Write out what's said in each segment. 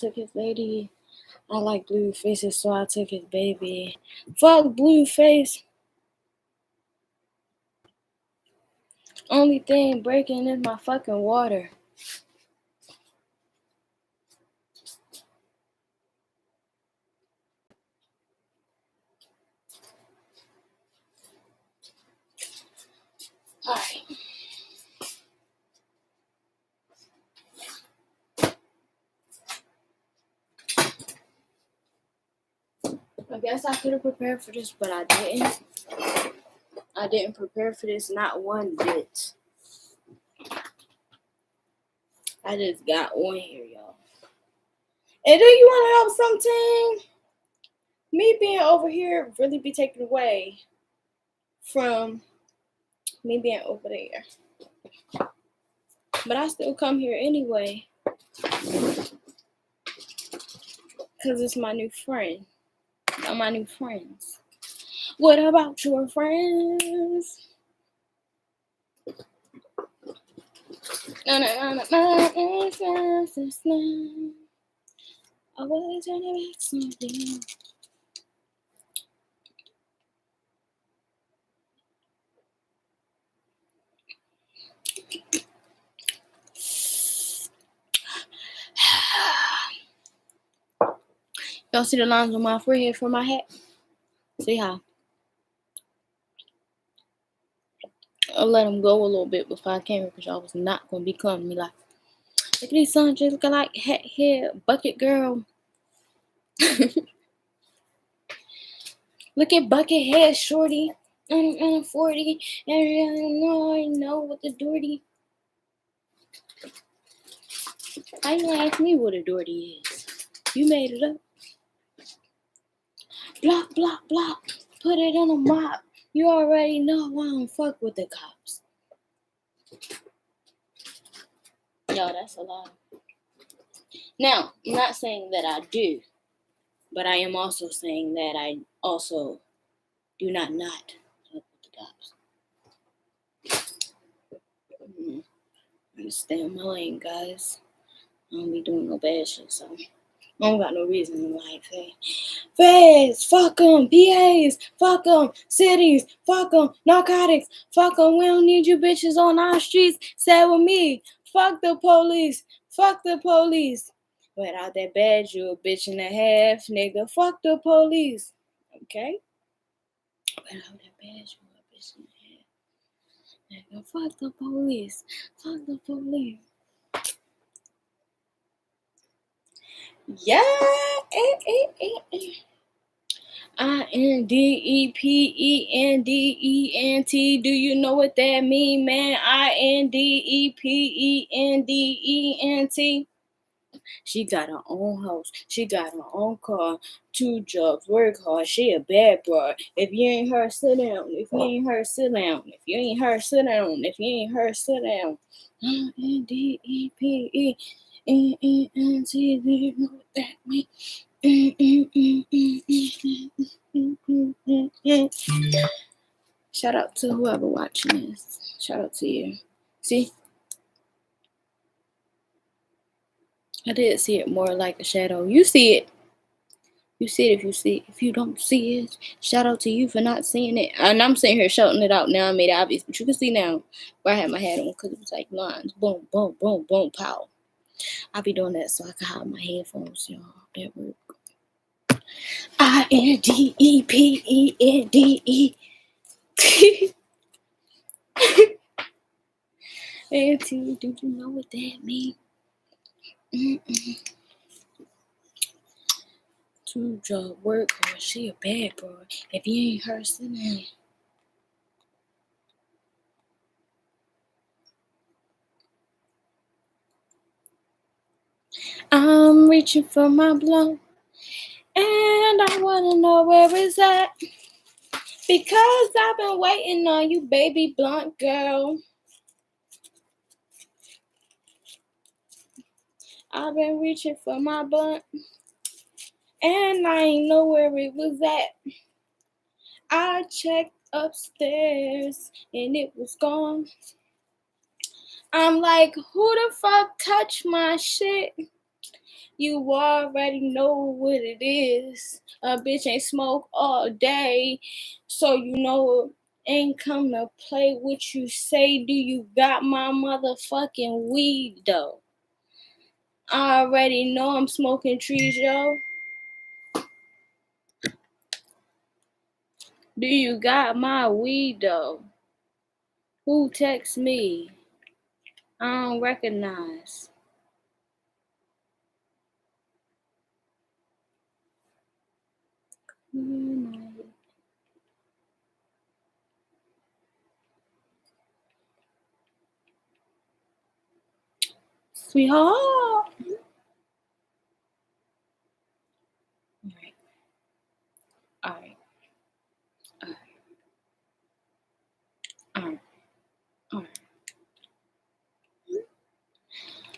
took his lady. I like blue faces, so I took his baby. Fuck blue face. Only thing breaking is my fucking water. Alright. I guess I could have prepared for this, but I didn't. I didn't prepare for this, not one bit. I just got on here, y'all. And do you want to help something? Me being over here really be taken away from me being over there. But I still come here anyway. Because it's my new friend. They're my new friends. What about your friends? I was trying to make something. Y'all see the lines on my forehead for my hat? See how? I'll let them go a little bit before I came here because y'all was not going to be coming to me like, look at these sons just looking like hat head bucket girl. Look at bucket head shorty. I'm 40 and I know what the doorty. How you gonna ask me what a doorty is? You made it up. Block, block, block. Put it on a mop. You already know I don't fuck with the cops. Yo, that's a lot. Now, I'm not saying that I do, but I am also saying that I also do not fuck with the cops. I just stay in my lane, guys. I don't be doing no bad shit, so I don't got no reason to like say, feds, fuck them, PAs, fuck them, cities, fuck them, narcotics, fuck them, we don't need you bitches on our streets, say with me, fuck the police, fuck the police. Without that badge, you a bitch and a half, nigga, fuck the police, okay? Without that badge, you a bitch and a half, nigga, fuck the police, fuck the police. Yeah, INDEPENDENT. Do you know what that mean, man? INDEPENDENT. She got her own house. She got her own car. 2 jobs. Work hard. She a bad broad. If you ain't her, sit down. If you ain't her, sit down. If you ain't her, sit down. If you ain't her, sit down. INDEPENDENT. Do you know what that mean? Shout out to whoever watching this. Shout out to you. See? I did see it more like a shadow. You see it. You see it if you see it. If you don't see it, shout out to you for not seeing it. And I'm sitting here shouting it out now. I made it obvious. But you can see now where I had my hat on because it was like lines. Boom, boom, boom, boom, pow. I'll be doing that so I can hide my headphones, y'all. That work. INDEPENDE. Auntie, do you know what that means? 2 job work or she a bad boy. If you ain't her, sit down. I'm reaching for my blunt, and I wanna know where it's at. Because I've been waiting on you, baby blunt girl. I've been reaching for my blunt, and I ain't know where it was at. I checked upstairs, and it was gone. I'm like, who the fuck touched my shit? You already know what it is. A bitch ain't smoke all day, so you know ain't come to play what you say. Do you got my motherfucking weed though? I already know I'm smoking trees, yo. Do you got my weed though? Who texts me? I don't recognize. Sweetheart. Alright. Alright. Alright. Alright.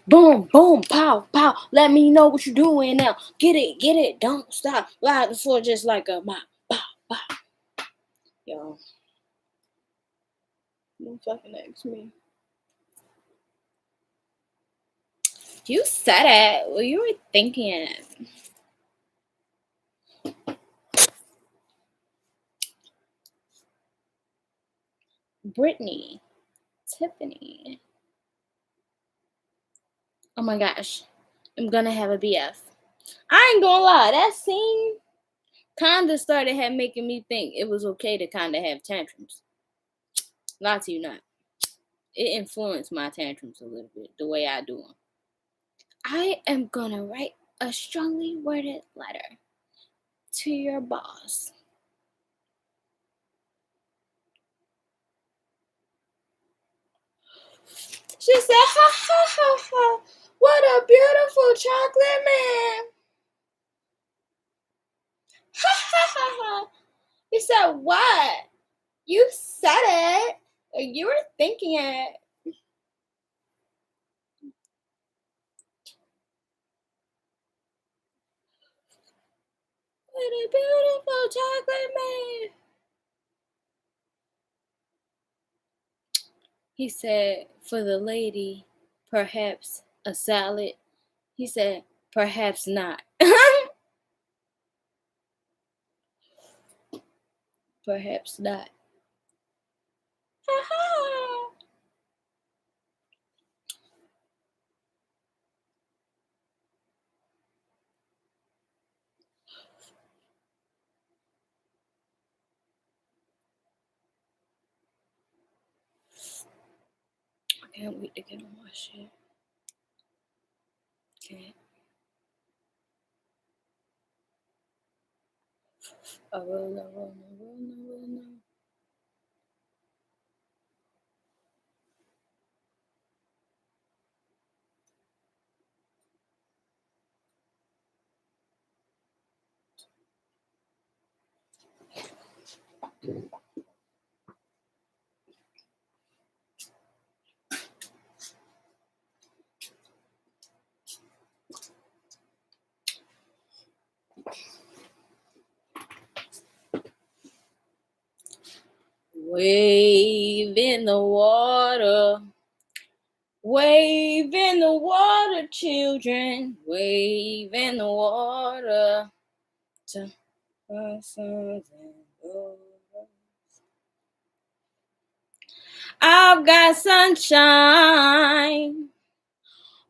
Boom, boom, pow, pow. Let me know what you're doing now. Get it, don't stop. Ride the floor just like a mop, pow, pow. Yo. Don't fucking ask me. You said it. Well, you were thinking it. Brittany. Tiffany. Oh my gosh. I'm gonna have a BF. I ain't gonna lie. That scene kinda started making me think it was okay to kinda have tantrums. Lie to you not. It influenced my tantrums a little bit, the way I do them. I am gonna write a strongly worded letter to your boss. She said, ha ha ha ha, what a beautiful chocolate man. Ha ha ha ha. He said, what? You said it. You were thinking it. What a beautiful chocolate man. He said, for the lady, perhaps a salad. He said, perhaps not. Perhaps not. I can't wait to get on my shit. Okay. I will. Wave in the water. Wave in the water, children. Wave in the water. I've got sunshine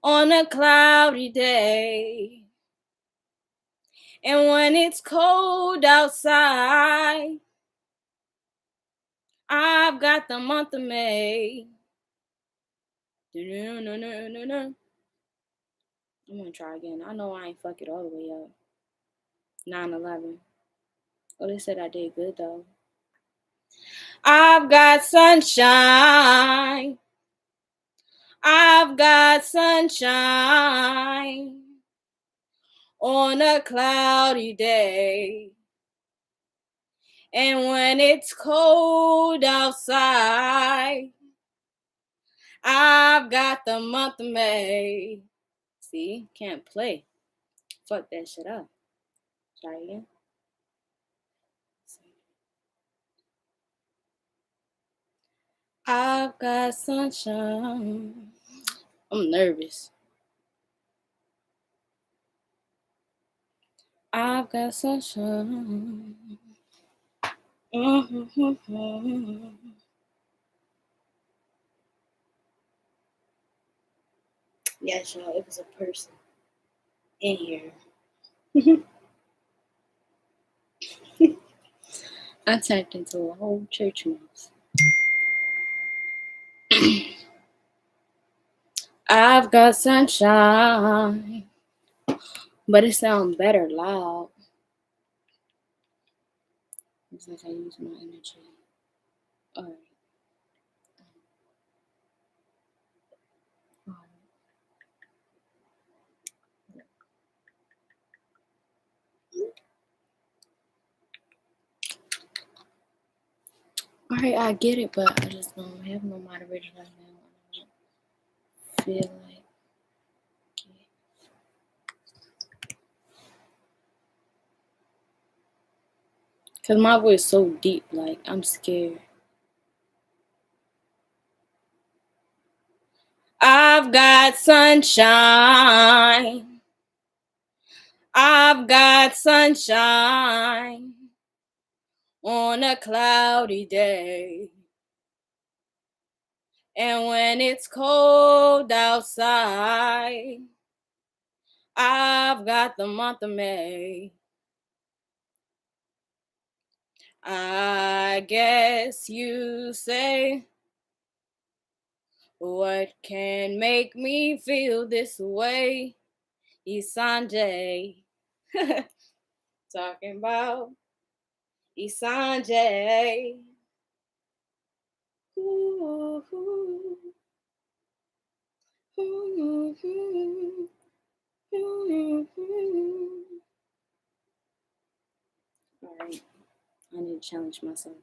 on a cloudy day. And when it's cold outside, I've got the month of May. I'm gonna try again. I know I ain't fuck it all the way up. 9/11. Oh, they said I did good though. I've got sunshine. I've got sunshine on a cloudy day. And when it's cold outside, I've got the month of May. See, can't play. Fuck that shit up. Try again. I've got sunshine. I'm nervous. I've got sunshine. Yes, y'all, it was a person in here. I turned into a whole church mouse. I've got sunshine, but it sounds better loud. It's like I use my energy. All right. All right, I get it, but I just don't have no moderators right now. I don't feel like it. Cause my voice is so deep, like I'm scared. I've got sunshine. I've got sunshine on a cloudy day. And when it's cold outside, I've got the month of May. I guess you say, what can make me feel this way? Isanjay. Talking about Isanjay. Ooh, ooh, ooh, ooh, ooh, ooh. All right, I need to challenge myself.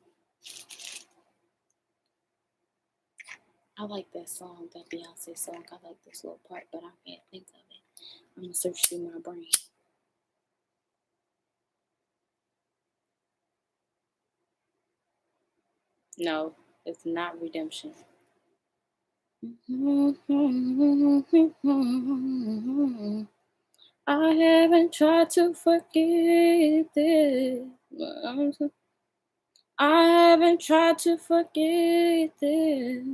I like that song, that Beyonce song. I like this little part, but I can't think of it. I'm gonna search through my brain. No, it's not Redemption. I haven't tried to forget this. I haven't tried to forget this,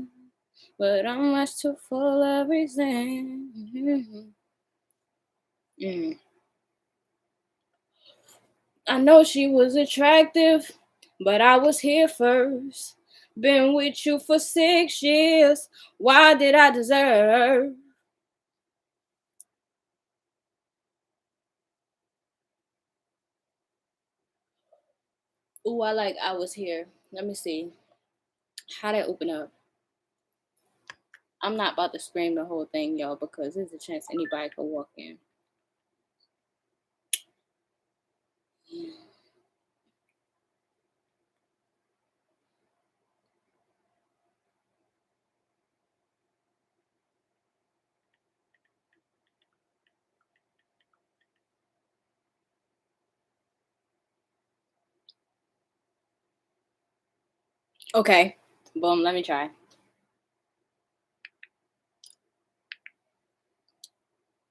but I'm much too full of resentment. I know she was attractive, but I was here first. Been with you for 6 years. Why did I deserve? Ooh, I like I was here. Let me see. How'd it open up? I'm not about to scream the whole thing, y'all, because there's a chance anybody could walk in. Okay. Boom, let me try.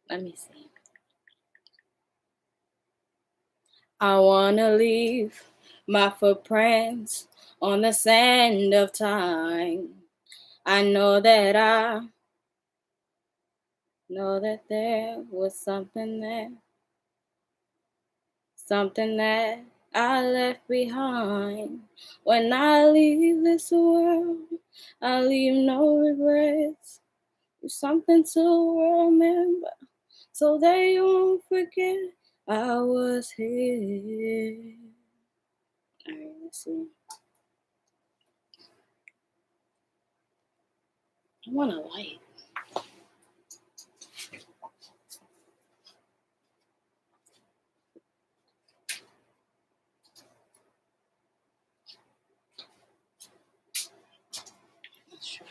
Let me see. I wanna leave my footprints on the sand of time. I know that there was something there, something that I left behind. When I leave this world, I leave no regrets. Something to remember, so they won't forget I was here. All right, let's see. I want a light. Let's try.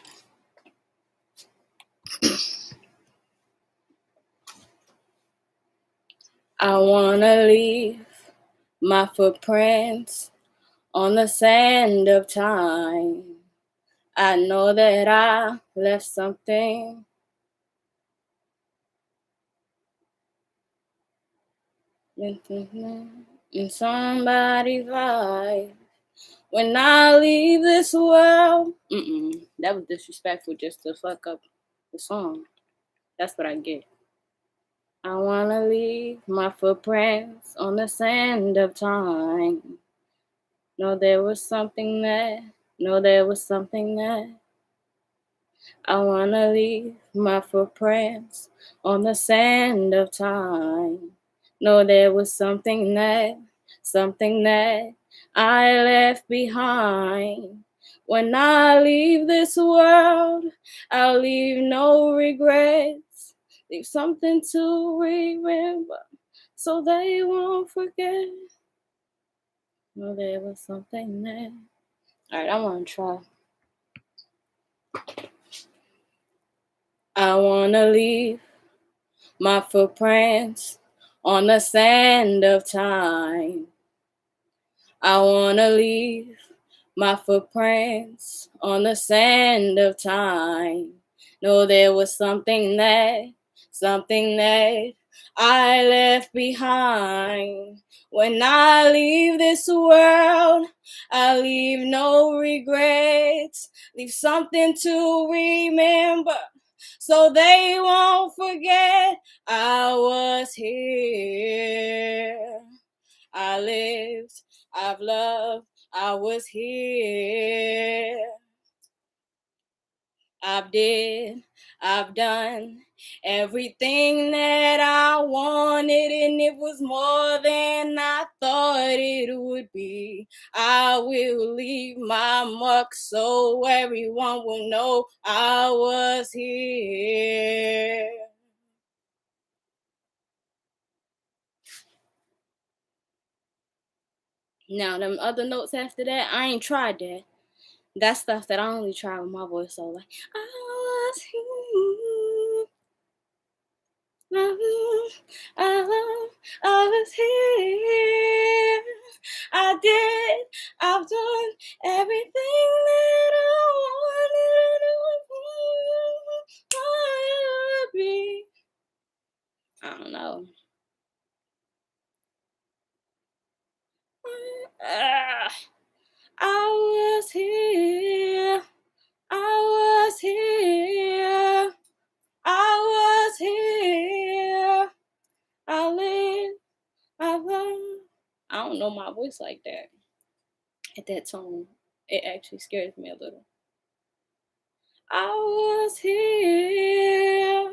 I wanna leave my footprints on the sand of time. I know that I left something. in somebody's life. When I leave this world. That was disrespectful just to fuck up the song. That's what I get. I wanna leave my footprints on the sand of time. No, there was something there. No, there was something there. I wanna leave my footprints on the sand of time. No, there was something that I left behind. When I leave this world, I'll leave no regrets. Leave something to remember so they won't forget. No, there was something there. Alright, I wanna try. I wanna leave my footprints on the sand of time. I wanna leave my footprints on the sand of time. No, there was something that I left behind. When I leave this world, I leave no regrets. Leave something to remember so they won't forget I was here. I lived, I've loved, I was here. I've done everything that I wanted, and it was more than I thought it would be. I will leave my mark so everyone will know I was here. Now, them other notes after that, I ain't tried that. That's stuff that I only try with my voice. So like, I was here. I was here. I've done everything that I wanted to be. I don't know. I was here. I was here. I was here. I lived. I learned. I don't know my voice like that. At that tone, it actually scares me a little. I was here.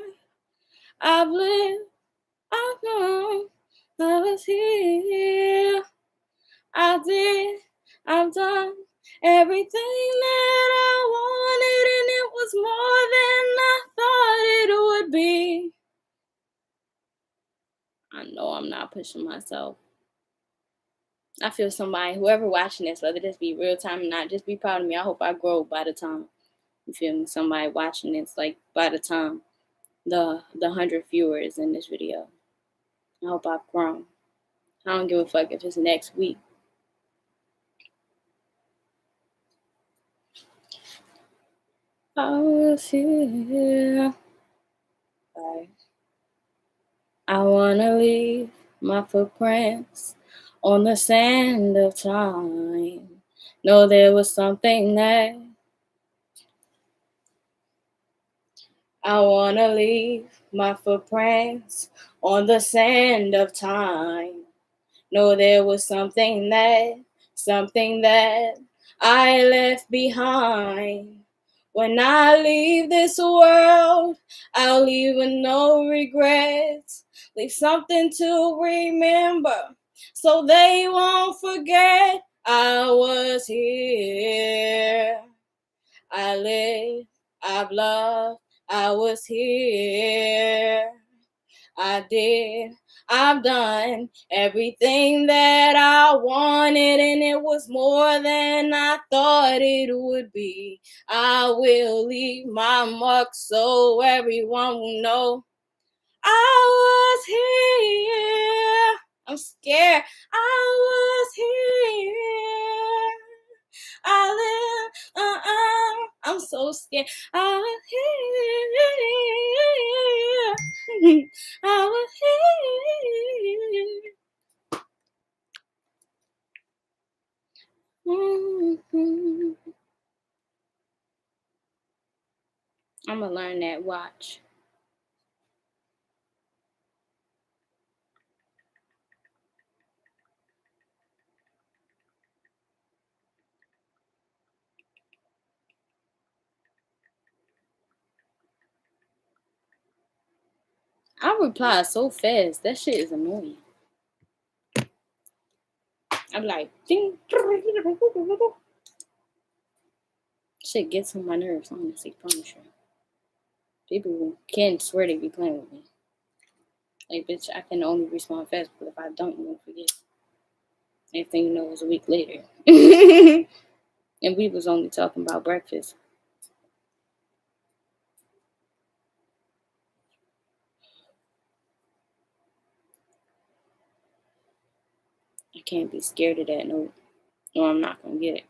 I've lived. I've known. I was here. I've done everything that I wanted, and it was more than I thought it would be. I know I'm not pushing myself. I feel somebody, whoever watching this, whether this be real time or not, just be proud of me. I hope I grow by the time, you feel me, somebody watching this, like by the time the 100 viewers in this video. I hope I've grown. I don't give a fuck if it's next week. I was here. Bye. I wanna leave my footprints on the sand of time. No, there was something that I wanna leave my footprints on the sand of time. No, there was something that I left behind. When I leave this world, I'll leave with no regrets. Leave something to remember so they won't forget I was here. I lived, I've loved, I was here. I've done everything that I wanted, and it was more than I thought it would be. I will leave my mark so everyone will know I was here. I'm scared. I was here. I live. I'm so scared. I was here. I was here. I'm gonna learn that. Watch. I reply so fast. That shit is annoying. I'm like, ding. Shit gets on my nerves, honestly, promise you. People can swear they be playing with me. Like, bitch, I can only respond fast, but if I don't, you won't forget. Next thing you know, it's a week later. And we was only talking about breakfast. I can't be scared of that note, or I'm not gonna get it.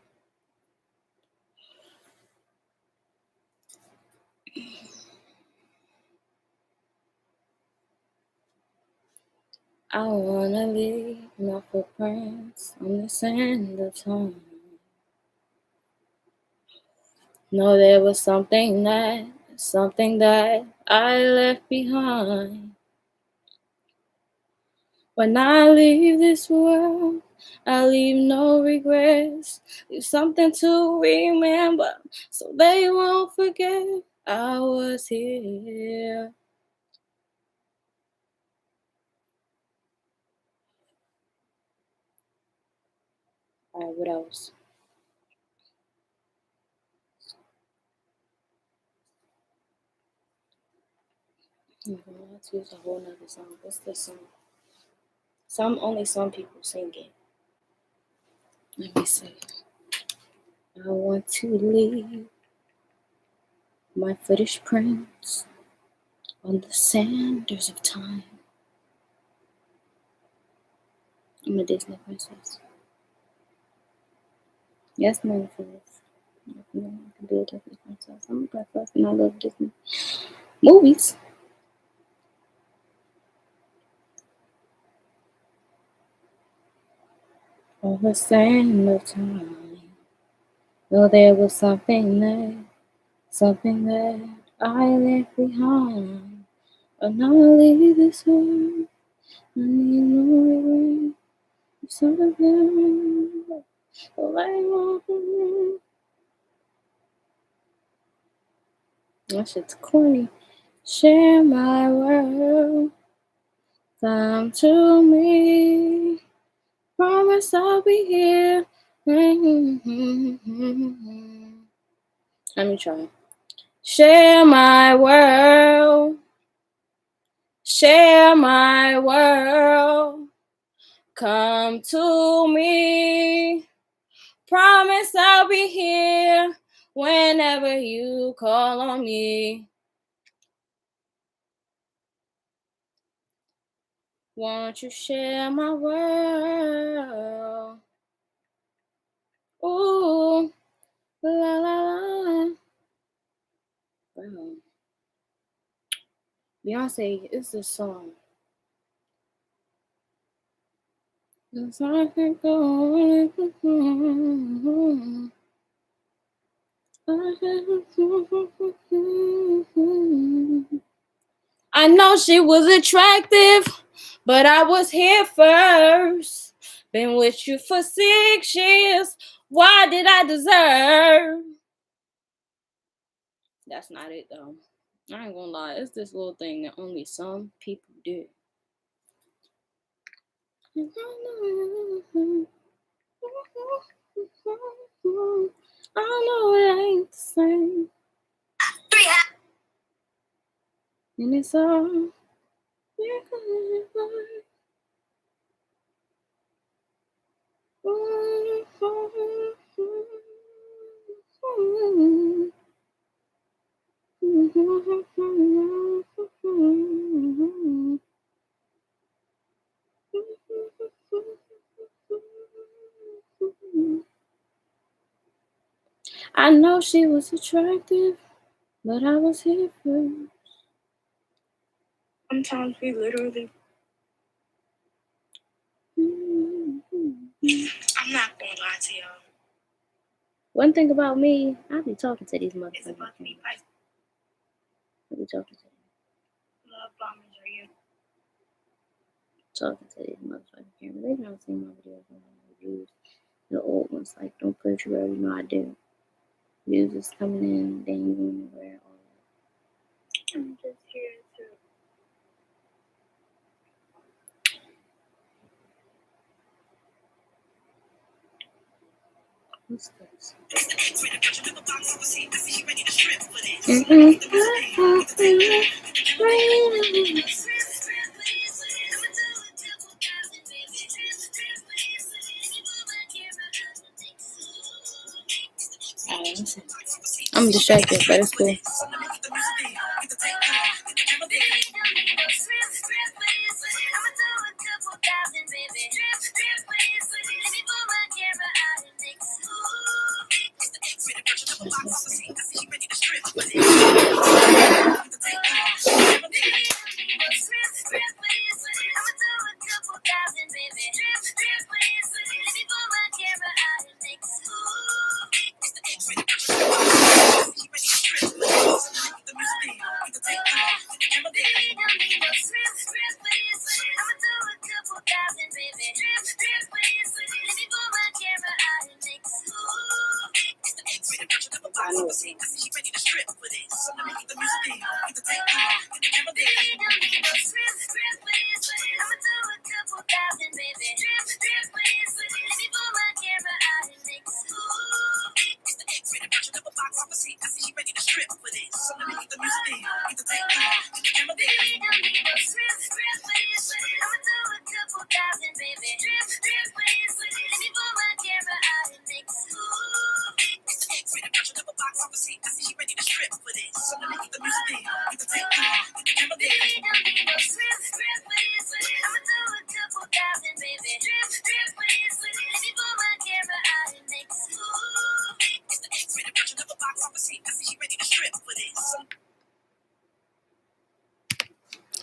I wanna leave my footprints on the sand of time. No, there was something that I left behind. When I leave this world, I leave no regrets. Leave something to remember so they won't forget I was here. Alright, what else? Let's use a whole nother song. What's this song? Only some people sing it. Let me see. I want to leave my footish prints on the sanders of time. I'm a Disney princess. Yes, man, for this. I can be a Disney princess. I'm a princess and I love Disney movies. On the sand of time. Though there was something that I left behind. But now I leave this world. I need no regret. Something that shit's corny. Share my world. Come to me. Promise I'll be here. Let me try. Share my world. Share my world. Come to me. Promise I'll be here whenever you call on me. Won't you share my world? Ooh, la la la. Wow. Beyonce is the song. I know she was attractive, but I was here first. Been with you for 6 years. Why did I deserve? That's not it though. I ain't gonna lie. It's this little thing that only some people do. I know it ain't the same. And it's all I know she was attractive, but I was here first. Sometimes we literally. I'm not gonna lie to y'all. One thing about me, I be talking to these motherfuckers. I be talking to them. Talking to these motherfucking cameras. They don't see my videos on reviews. The old ones, like, don't put you where you know I do. Views is coming in, then you want to wear all that. I'm just here to. What's this? I'm distracted, but it's cool.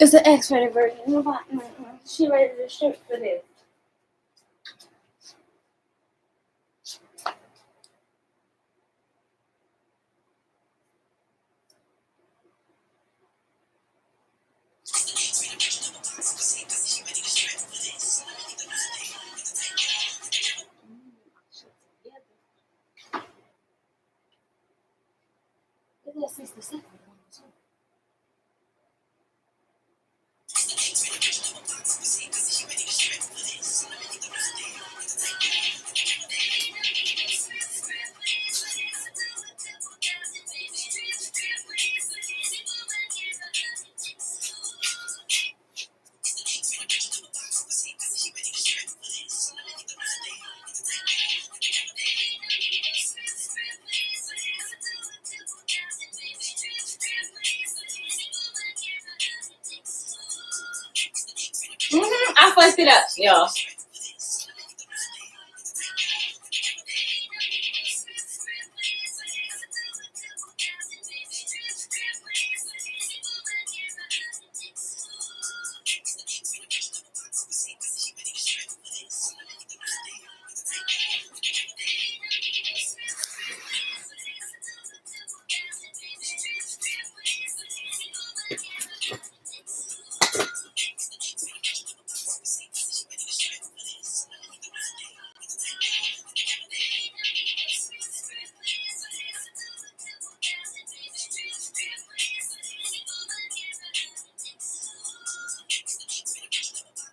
It's an X-rated version. She ready to strip for this. That's 67. I fucked it up, y'all.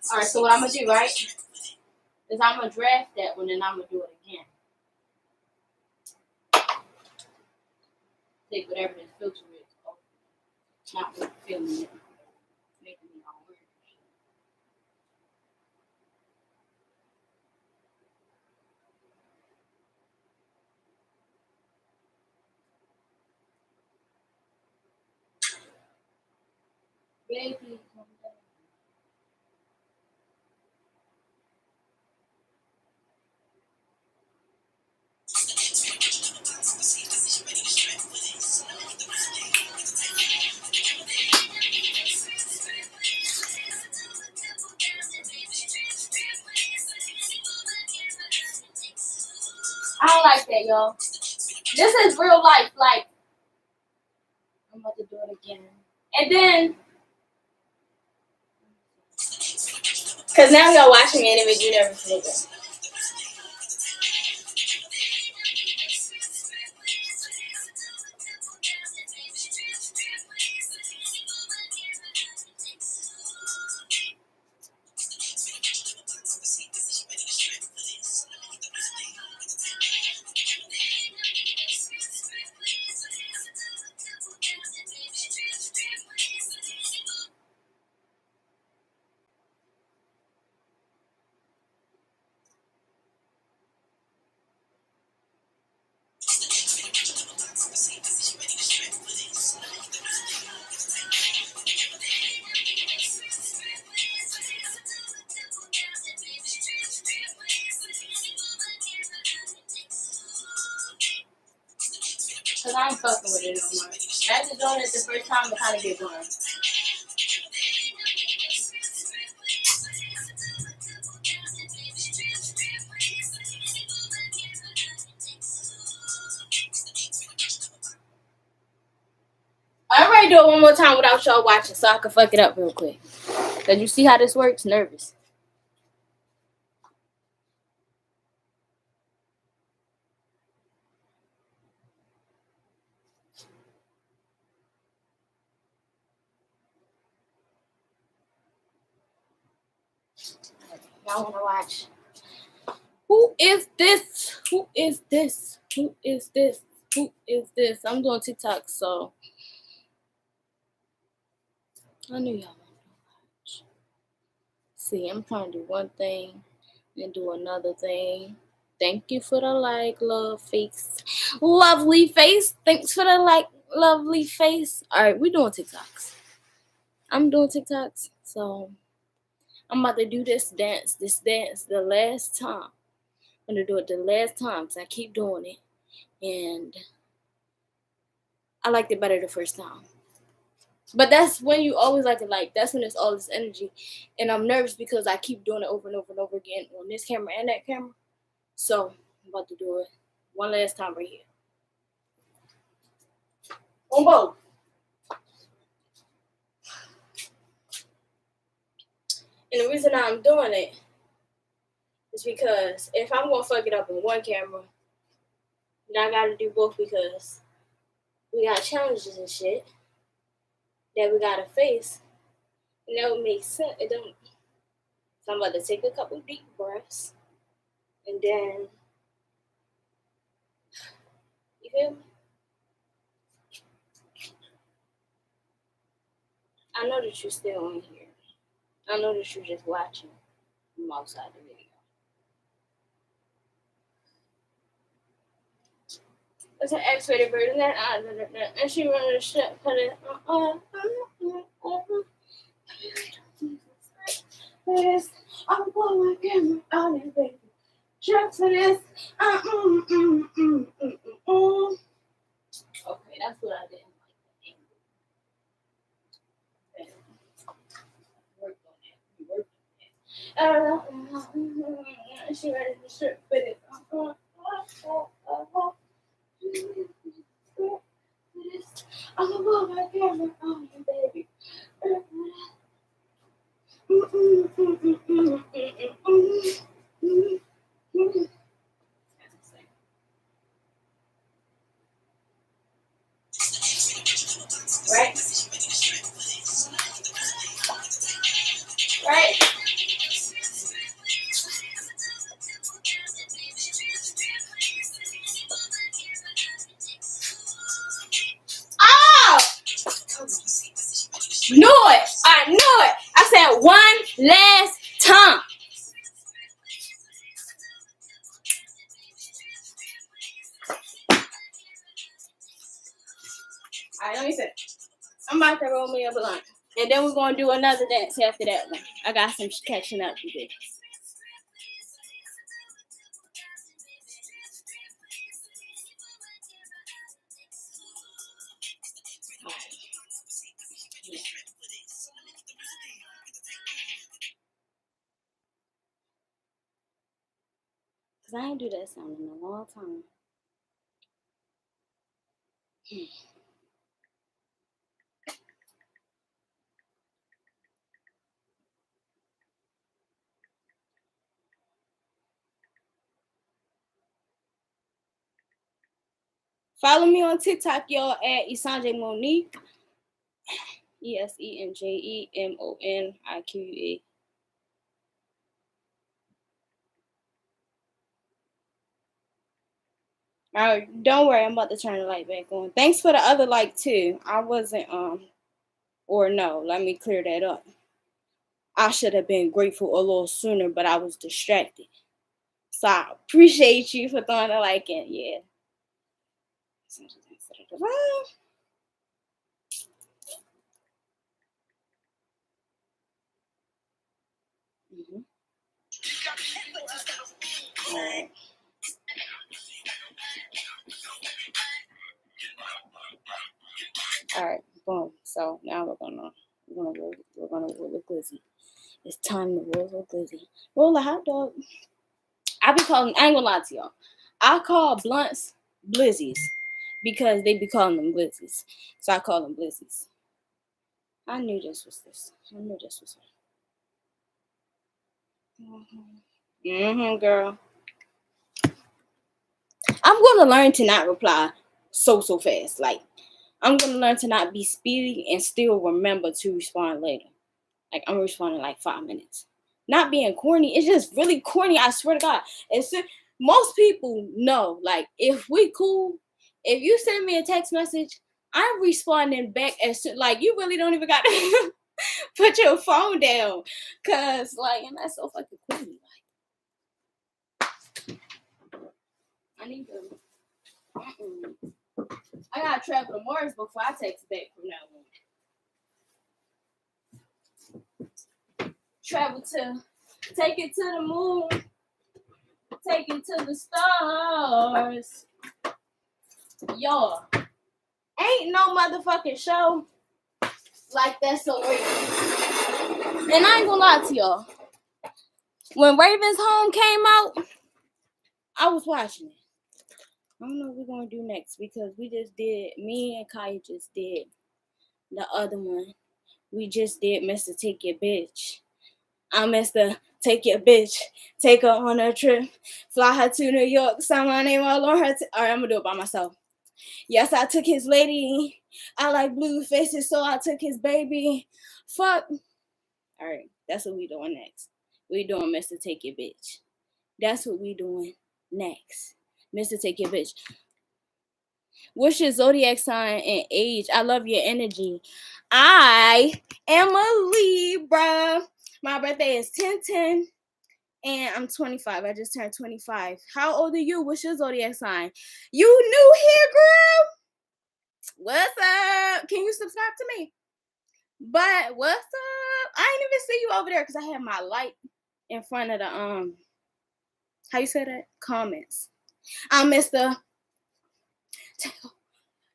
Alright, so what I'm gonna do, right, is I'm gonna draft that one and I'm gonna do it again. Take whatever this filter is off. Not really filming it. Making me all weird. Baby, come down. I don't like that, y'all. This is real life. Like, I'm about to do it again. And then, because now y'all watching me and it makes you nervous a little bit. Because I ain't fucking with it no more. After doing it the first time, it kind of get boring. I'm ready to do it one more time without y'all watching so I can fuck it up real quick. Because you see how this works? Nervous. Y'all want to watch? Who is this? Who is this? Who is this? Who is this? I'm doing TikTok, so I knew y'all wanted to watch. See, I'm trying to do one thing and do another thing. Thank you for the like, love face. Lovely face. Thanks for the like, lovely face. Alright, we're doing TikToks. I'm doing TikToks, so I'm about to do this dance the last time. I'm gonna do it the last time because I keep doing it. And I liked it better the first time. But that's when you always like it, like that's when it's all this energy. And I'm nervous because I keep doing it over and over and over again on this camera and that camera. So I'm about to do it one last time right here. On both. And the reason I'm doing it is because if I'm gonna fuck it up in one camera, then I gotta do both because we got challenges and shit that we gotta face. And that would make sense. It don't. So I'm about to take a couple deep breaths and then you feel me? I know that you're still on here. I know that you're just watching from outside the video. It's an X-rated version. And she running the shit for this. I'm pulling my camera on it, baby. Just for this. Okay, that's what I did. She ready to strip with it. I'm gonna put my camera on you, baby. Right? Right? Oh! Knew it! I knew it! I said one last time. Alright, let me sit. I'm about to roll me a blunt. And then we're going to do another dance after that one. I got some catching up to do. Because I ain't do that sound in a long time. Follow me on TikTok, y'all, at Isanjay Monique. ESENJEMONIQUE. All right, don't worry, I'm about to turn the light back on. Thanks for the other like too. I wasn't or no, let me clear that up. I should have been grateful a little sooner, but I was distracted. So I appreciate you for throwing a like in. Yeah. Mm-hmm. All right. All right, boom. So now we're gonna roll a glizzy. It's time to roll a glizzy. Roll a hot dog. I ain't gonna lie to y'all. I call blunts blizzies because they be calling them blizzies. So I call them blizzies. I knew this was this. I knew this was her. Mm-hmm, girl. I'm gonna learn to not reply so fast. Like, I'm gonna learn to not be speedy and still remember to respond later. Like, I'm responding like 5 minutes. Not being corny. It's just really corny. I swear to God. Most people know. Like, if we cool, if you send me a text message, I'm responding back as soon. Like, you really don't even got to put your phone down. Cause like, and that's so fucking corny. Like, I need to. I gotta travel to Mars before I text back from now on. Travel to, take it to the moon, take it to the stars. Y'all, ain't no motherfucking show like that so real. And I ain't gonna lie to y'all. When Raven's Home came out, I was watching it. I don't know what we're gonna do next because me and Kai just did the other one. We just did Mr. Take Your Bitch. I'm Mr. Take Your Bitch. Take her on a trip. Fly her to New York. Sign my name all on her. Alright, I'm gonna do it by myself. Yes, I took his lady. I like blue faces, so I took his baby. Fuck. Alright, that's what we doing next. We doing Mr. Take Your Bitch. That's what we doing next. Mr. Take Your Bitch. What's your zodiac sign and age? I love your energy. I am a Libra. My birthday is 10/10 and I'm 25. I just turned 25. How old are you? What's your zodiac sign? You new here, girl? What's up? Can you subscribe to me? But what's up? I ain't even see you over there because I had my light in front of the how you say that? Comments. I missed the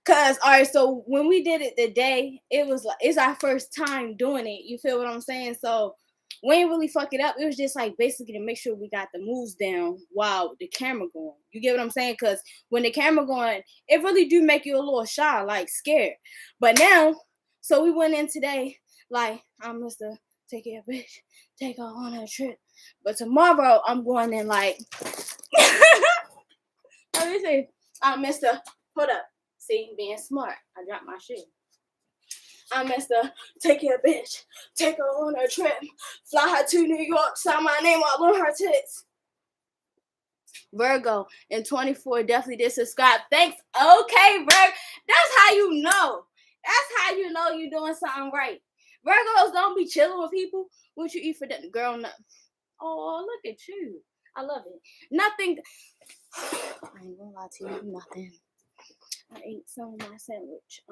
Cause all right, so when we did it today, it was like it's our first time doing it. You feel what I'm saying? So we ain't really fuck it up. It was just like basically to make sure we got the moves down while the camera going. You get what I'm saying? Cause when the camera going, it really do make you a little shy, like scared. But now, so we went in today, like I'm Mr. Take Your Bitch, take her on a trip. But tomorrow I'm going in like let me see. I'm Mr. Hold up. See, being smart. I dropped my shit. I'm Mr. Take Your Bitch. Take her on a trip. Fly her to New York. Sign my name all on her tits. Virgo in 24 definitely did subscribe. Thanks. Okay, Virgo. That's how you know. That's how you know you're doing something right. Virgos don't be chilling with people. What you eat for that girl? No. Oh, look at you. I love it. Nothing. I ain't gonna lie to you. Nothing. I ate some of my sandwich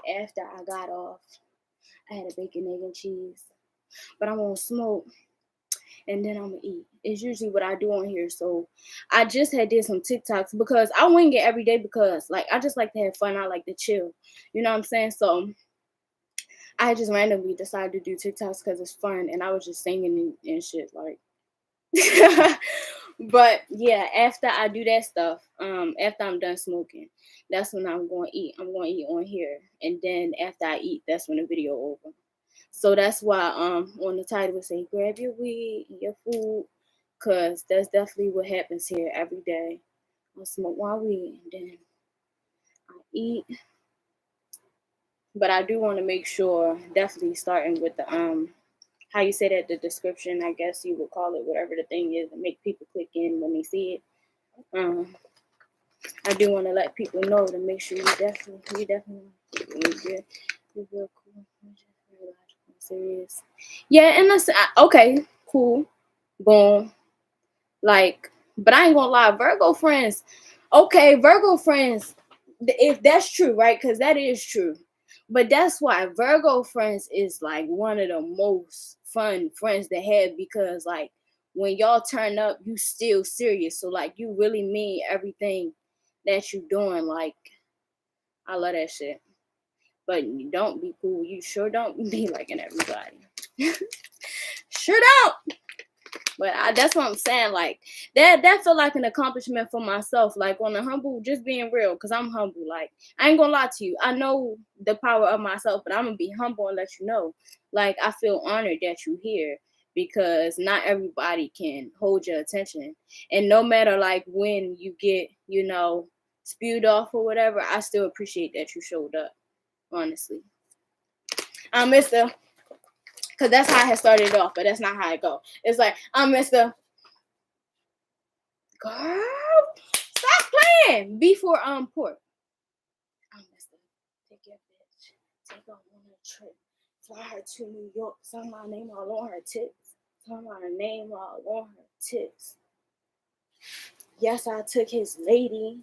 after I got off. I had a bacon, egg, and cheese. But I'm gonna smoke and then I'm gonna eat. It's usually what I do on here. So I just did some TikToks because I wing it every day because like I just like to have fun. I like to chill. You know what I'm saying? So I just randomly decided to do TikToks because it's fun and I was just singing and shit like But yeah, after I do that stuff, after I'm done smoking, that's when I'm going to eat. I'm going to eat on here, and then after I eat, that's when the video over. So that's why on the title we say grab your weed and your food, cause that's definitely what happens here every day. I smoke my weed and then I eat, but I do want to make sure, definitely starting with the how you say that, the description, I guess you would call it, whatever the thing is, and make people click in when they see it. Um, I do want to let people know to make sure you're real cool, serious. Yeah, and that's okay, cool, boom. Like, but I ain't gonna lie, Virgo friends. Okay, Virgo friends, if that's true, right? Because that is true. But that's why Virgo friends is like one of the most fun friends to have, because like when y'all turn up, you still serious. So like you really mean everything that you doing. Like I love that shit. But you don't be cool. You sure don't be liking everybody. Sure don't. But that's what I'm saying. Like that felt like an accomplishment for myself. Like on the humble, just being real, because I'm humble. Like I ain't gonna lie to you. I know the power of myself, but I'm gonna be humble and let you know. Like I feel honored that you're here, because not everybody can hold your attention. And no matter like when you get, spewed off or whatever, I still appreciate that you showed up. Honestly, I'm Mr. Because that's how I had started off, but that's not how it go. It's like I'm Mr. Girl, stop playing. Before port. I'm Mr. Take your bitch. Take her on a trip. Fly her to New York. Sign my name all on her tits. Sign my name all on her tits. Yes, I took his lady.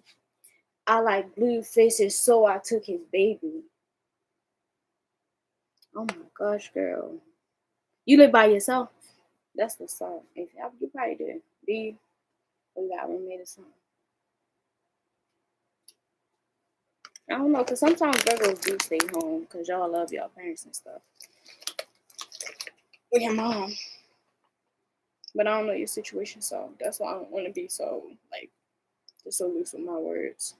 I like blue faces, so I took his baby. Oh my gosh, girl. You live by yourself? That's the song. If you probably do. Do you? We got made a song. I don't know, because sometimes Virgos do stay home because y'all love y'all parents and stuff. With your mom. But I don't know your situation, so that's why I don't want to be so, like, just so loose with my words.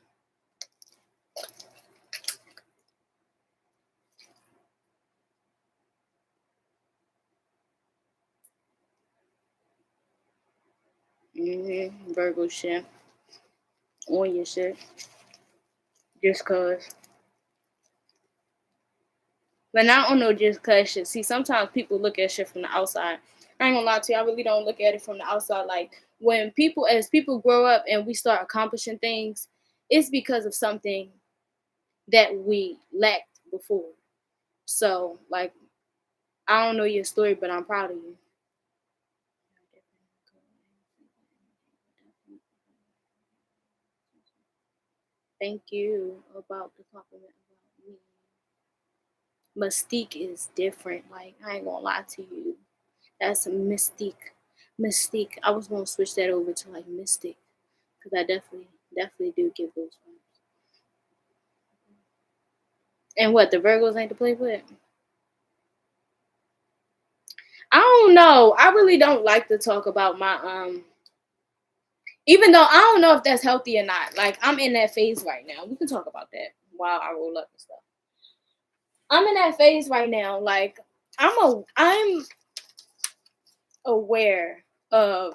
Virgo shit. On your shit. Just cause. But I don't know, just cause shit. See, sometimes people look at shit from the outside. I ain't gonna lie to you, I really don't look at it from the outside. Like when as people grow up and we start accomplishing things, it's because of something that we lacked before. So, like, I don't know your story, but I'm proud of you. Thank you about the compliment about me. Mystique is different. Like, I ain't gonna lie to you. That's a mystique. Mystique. I was gonna switch that over to like mystic, because I definitely do give those vibes. And what, the Virgos ain't to play with? I don't know. I really don't like to talk about my even though I don't know if that's healthy or not. Like I'm in that phase right now. We can talk about that while I roll up and stuff. I'm in that phase right now. Like I'm aware of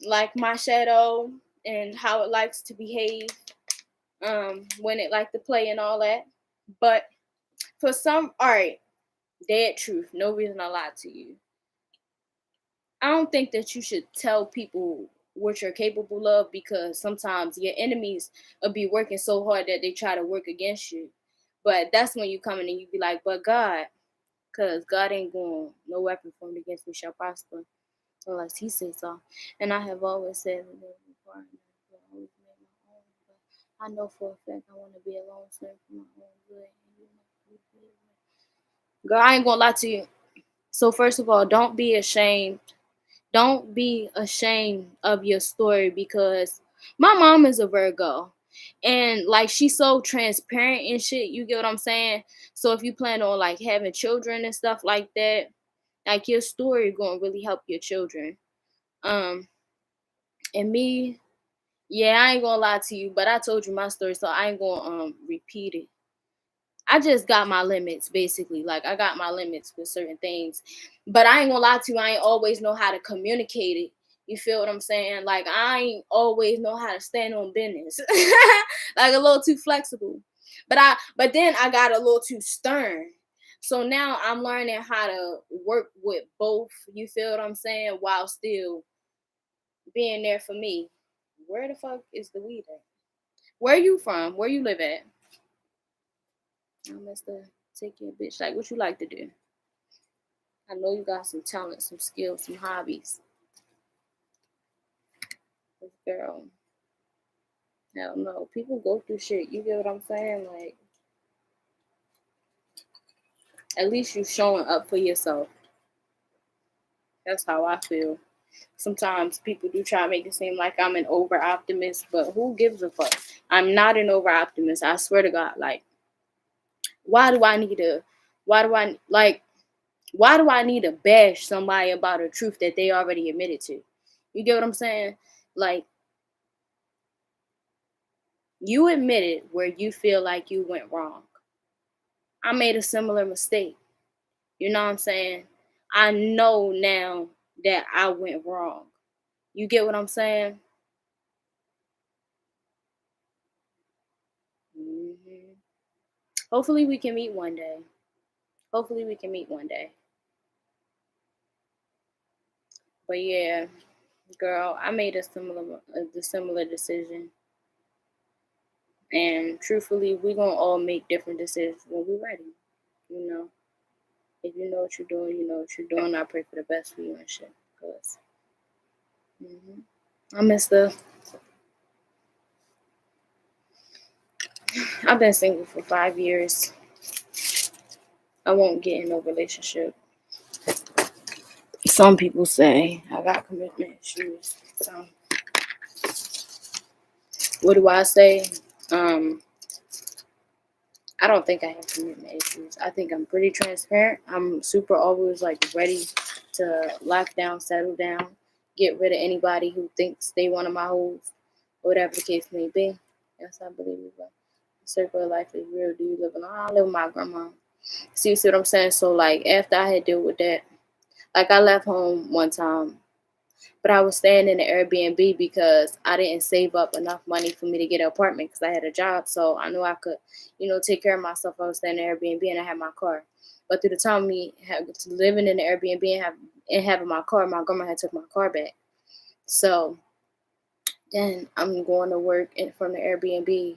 like my shadow and how it likes to behave when it like to play and all that. But for some, all right, dead truth, no reason I lied to you. I don't think that you should tell people what you're capable of, because sometimes your enemies will be working so hard that they try to work against you. But that's when you come in and you be like, but God, because God ain't going, no weapon formed against me shall prosper unless he says so. And I have always said that before, I always make my own, but I know for a fact I want to be alone, serve for my own good. Girl, I ain't gonna lie to you. So first of all, don't be ashamed. Don't be ashamed of your story, because my mom is a Virgo. And like she's so transparent and shit, you get what I'm saying? So if you plan on like having children and stuff like that, like your story gonna really help your children. And me, yeah, I ain't gonna lie to you, but I told you my story, so I ain't gonna repeat it. I just got my limits, basically. Like, I got my limits with certain things. But I ain't gonna lie to you, I ain't always know how to communicate it. You feel what I'm saying? Like, I ain't always know how to stand on business. Like, a little too flexible. But then I got a little too stern. So now I'm learning how to work with both, you feel what I'm saying, while still being there for me. Where the fuck is the weed at? Where you from? Where you live at? I must take your bitch. Like, what you like to do? I know you got some talent, some skills, some hobbies. This girl, hell no. People go through shit. You get what I'm saying? Like, at least you showing up for yourself. That's how I feel. Sometimes people do try to make it seem like I'm an over optimist, but who gives a fuck? I'm not an over optimist. I swear to God. Like, why do I need to? Why do I like? Why do I need to bash somebody about a truth that they already admitted to? You get what I'm saying? Like, you admitted where you feel like you went wrong. I made a similar mistake. You know what I'm saying? I know now that I went wrong. You get what I'm saying? hmm Hopefully we can meet one day. Hopefully we can meet one day. But yeah, girl, I made a similar decision. And truthfully, we gonna all make different decisions when we're ready. You know, if you know what you're doing, you know what you're doing. I pray for the best for you and shit. Cause I miss the. I've been single for 5 years. I won't get in no relationship. Some people say I got commitment issues. So what do I say? Um, I don't think I have commitment issues. I think I'm pretty transparent. I'm super always like ready to lock down, settle down, get rid of anybody who thinks they one of my hoes, whatever the case may be. Yes, I believe it. But the circle of life is real. Do you live alone? I live with my grandma. See what I'm saying? So like after I had dealt with that, like I left home one time, but I was staying in the Airbnb because I didn't save up enough money for me to get an apartment because I had a job. So I knew I could, take care of myself. I was staying in the Airbnb and I had my car. But through the time of me living in the Airbnb and having my car, my grandma had took my car back. So then I'm going to work from the Airbnb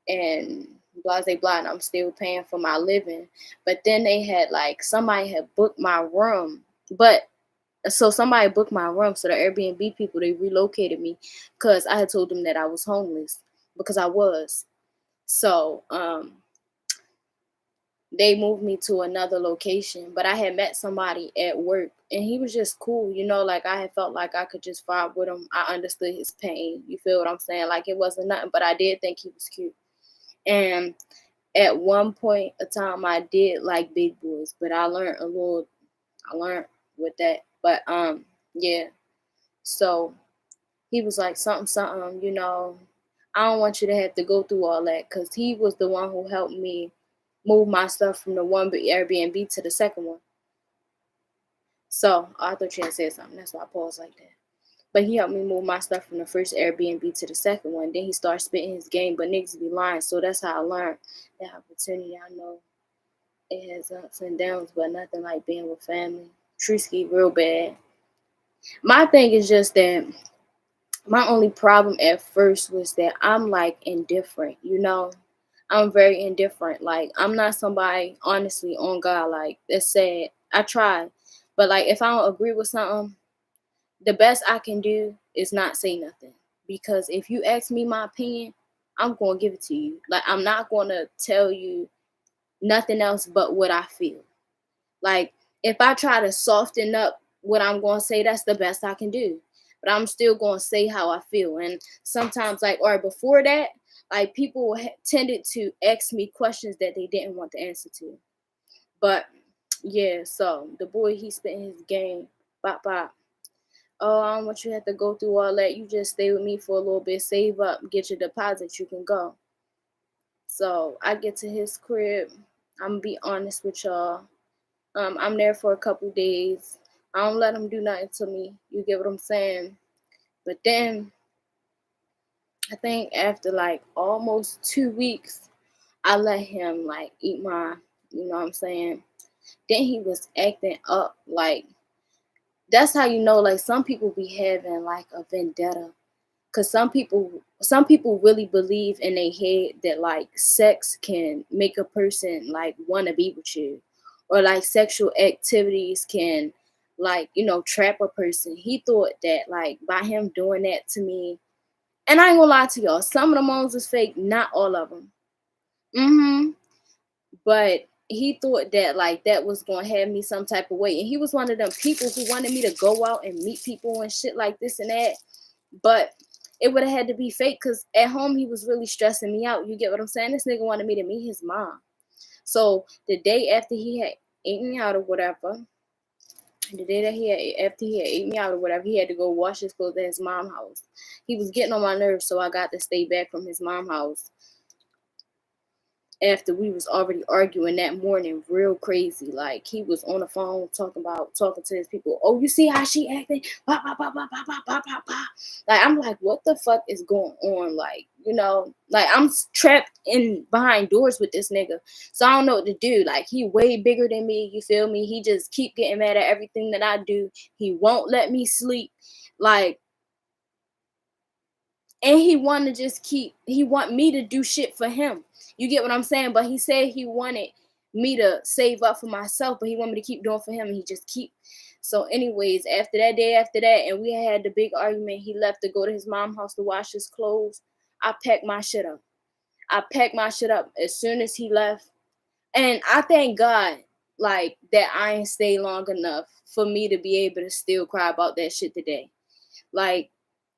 and blah blah blah, and I'm still paying for my living. But then they had like somebody had booked my room, but so somebody booked my room. So the Airbnb people, they relocated me because I had told them that I was homeless because I was. So they moved me to another location, but I had met somebody at work and he was just cool, like I had felt like I could just vibe with him. I understood his pain. You feel what I'm saying? Like it wasn't nothing, but I did think he was cute. And at one point of time I did like big boys, but I learned with that. But yeah. So he was like something, I don't want you to have to go through all that, because he was the one who helped me move my stuff from the one Airbnb to the second one. So I thought you had said something. That's why I paused like that. But he helped me move my stuff from the first Airbnb to the second one. Then he started spitting his game, but niggas be lying. So that's how I learned that opportunity. I know it has ups and downs, but nothing like being with family. Trisky real bad. My thing is just that my only problem at first was that I'm like indifferent, I'm very indifferent. Like I'm not somebody, honestly, on God, like that's sad. I try. But like if I don't agree with something, the best I can do is not say nothing. Because if you ask me my opinion, I'm gonna give it to you. Like I'm not gonna tell you nothing else but what I feel. Like, if I try to soften up what I'm going to say, that's the best I can do. But I'm still going to say how I feel. And sometimes, like, or before that, like, people tended to ask me questions that they didn't want the answer to. But, yeah, so the boy, he spent his game. Bop, bop. Oh, I don't want you to have to go through all that. You just stay with me for a little bit, save up, get your deposit, you can go. So I get to his crib. I'm gonna be honest with y'all. I'm there for a couple days. I don't let him do nothing to me. You get what I'm saying? But then I think after like almost 2 weeks, I let him like eat my, you know what I'm saying? Then he was acting up like that's how you know like some people be having like a vendetta. Cause some people really believe in their head that like sex can make a person like wanna be with you. Or like sexual activities can like, trap a person. He thought that like by him doing that to me, and I ain't gonna lie to y'all, some of the moans was fake, not all of them. Mm-hmm. But he thought that like that was gonna have me some type of way. And he was one of them people who wanted me to go out and meet people and shit like this and that. But it would have had to be fake because at home he was really stressing me out. You get what I'm saying? This nigga wanted me to meet his mom. So the day after he had ate me out or whatever, the day that after he had ate me out or whatever, he had to go wash his clothes at his mom's house. He was getting on my nerves, so I got to stay back from his mom's house after we was already arguing that morning real crazy. Like he was on the phone talking to his people. Oh, you see how she acting? Bah, bah, bah, bah, bah, bah, bah, bah, bah. Like I'm like, what the fuck is going on? Like, like I'm trapped in behind doors with this nigga. So I don't know what to do. Like he way bigger than me, you feel me? He just keep getting mad at everything that I do. He won't let me sleep. Like, and he want me to do shit for him. You get what I'm saying? But he said he wanted me to save up for myself, but he wanted me to keep doing for him, and he just keep. So anyways, after that, and we had the big argument, he left to go to his mom's house to wash his clothes. I packed my shit up. As soon as he left. And I thank God, like, that I ain't stay long enough for me to be able to still cry about that shit today. Like,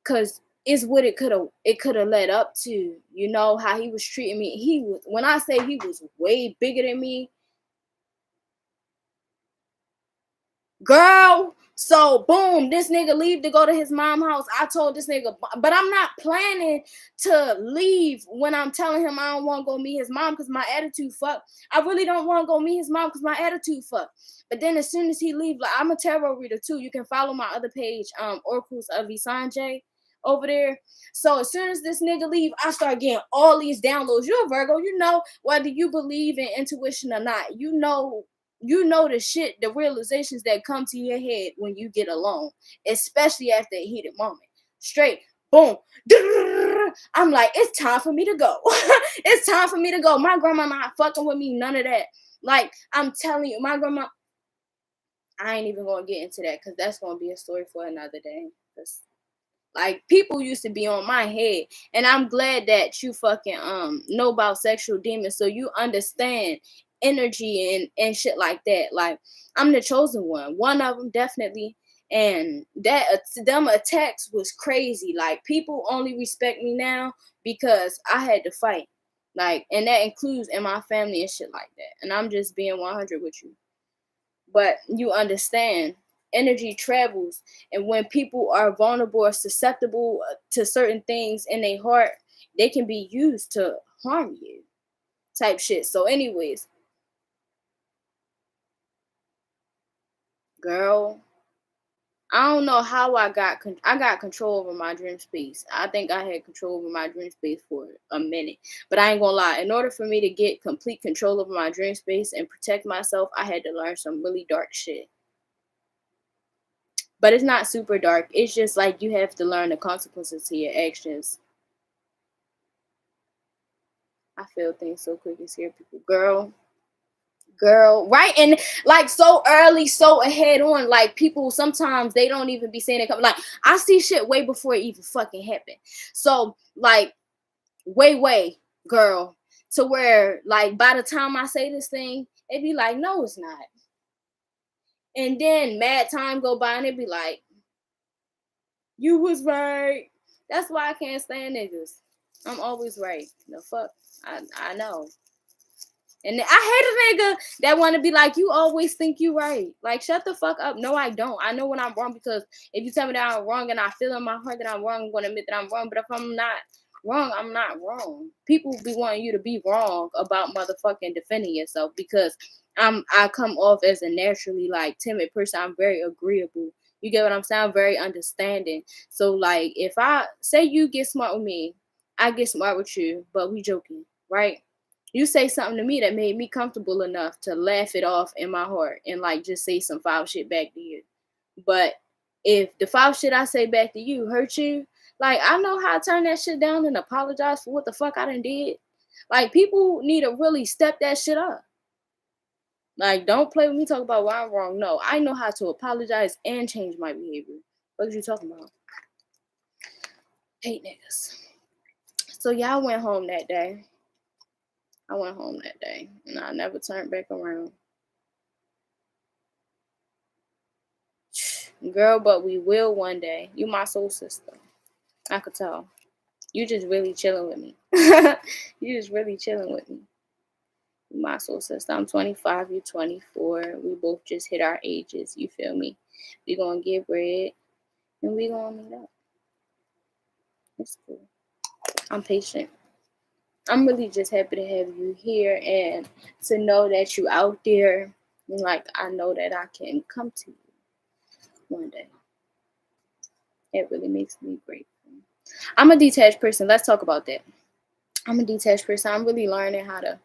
cause it's what it could have led up to, how he was treating me. When I say he was way bigger than me, girl. So boom, this nigga leave to go to his mom's house. I told this nigga, but I'm not planning to leave when I'm telling him I don't want to go meet his mom because my attitude fuck. I really don't want to go meet his mom because my attitude fuck. But then as soon as he leave, like I'm a tarot reader too. You can follow my other page, Oracles of Sanjay over there. So as soon as this nigga leave, I start getting all these downloads. You're a Virgo, whether you believe in intuition or not, the shit, the realizations that come to your head when you get alone, especially after a heated moment. Straight, boom. I'm like, it's time for me to go. It's time for me to go. My grandma not fucking with me, none of that. Like, I'm telling you, my grandma, I ain't even gonna get into that because that's gonna be a story for another day. Like people used to be on my head, and I'm glad that you fucking know about sexual demons, so you understand energy and shit like that. Like I'm the chosen one of them definitely, and that them attacks was crazy. Like people only respect me now because I had to fight, like, and that includes in my family and shit like that. And I'm just being 100 with you. But you understand energy travels, and when people are vulnerable or susceptible to certain things in their heart, they can be used to harm you type shit. So anyways, girl, I don't know how I got control over my dream space. I think I had control over my dream space for a minute, but I ain't gonna lie, in order for me to get complete control over my dream space and protect myself, I had to learn some really dark shit. But it's not super dark. It's just like you have to learn the consequences to your actions. I feel things so quick and scare people. Girl, right? And like so early, so ahead on. Like people sometimes they don't even be saying it coming. Like I see shit way before it even fucking happened. So like way, girl, to where like by the time I say this thing, they be like, no, it's not. And then mad time go by and they be like, you was right. That's why I can't stand niggas. I'm always right. The fuck? I know. And I hate a nigga that want to be like, you always think you right. Like, shut the fuck up. No, I don't. I know when I'm wrong, because if you tell me that I'm wrong and I feel in my heart that I'm wrong, I'm going to admit that I'm wrong. But if I'm not wrong, I'm not wrong. People be wanting you to be wrong about motherfucking defending yourself, because I come off as a naturally like timid person. I'm very agreeable. You get what I'm saying? I'm very understanding. So like, if I say you get smart with me, I get smart with you, but we joking, right? You say something to me that made me comfortable enough to laugh it off in my heart and like just say some foul shit back to you. But if the foul shit I say back to you hurt you, like, I know how to turn that shit down and apologize for what the fuck I done did. Like, people need to really step that shit up. Like, don't play with me, talk about why I'm wrong. No, I know how to apologize and change my behavior. What are you talking about? Hate niggas. So yeah, I went home that day. And I never turned back around. Girl, but we will one day. You my soul sister. I could tell. You just really chilling with me. You just really chilling with me. You my soul sister. I'm 25, you're 24. We both just hit our ages. You feel me? We gonna get bread and we gonna meet up. It's cool. I'm patient. I'm really just happy to have you here and to know that you out there. And like, I know that I can come to you one day. It really makes me grateful. I'm a detached person. Let's talk about that. I'm a detached person. I'm really learning how to,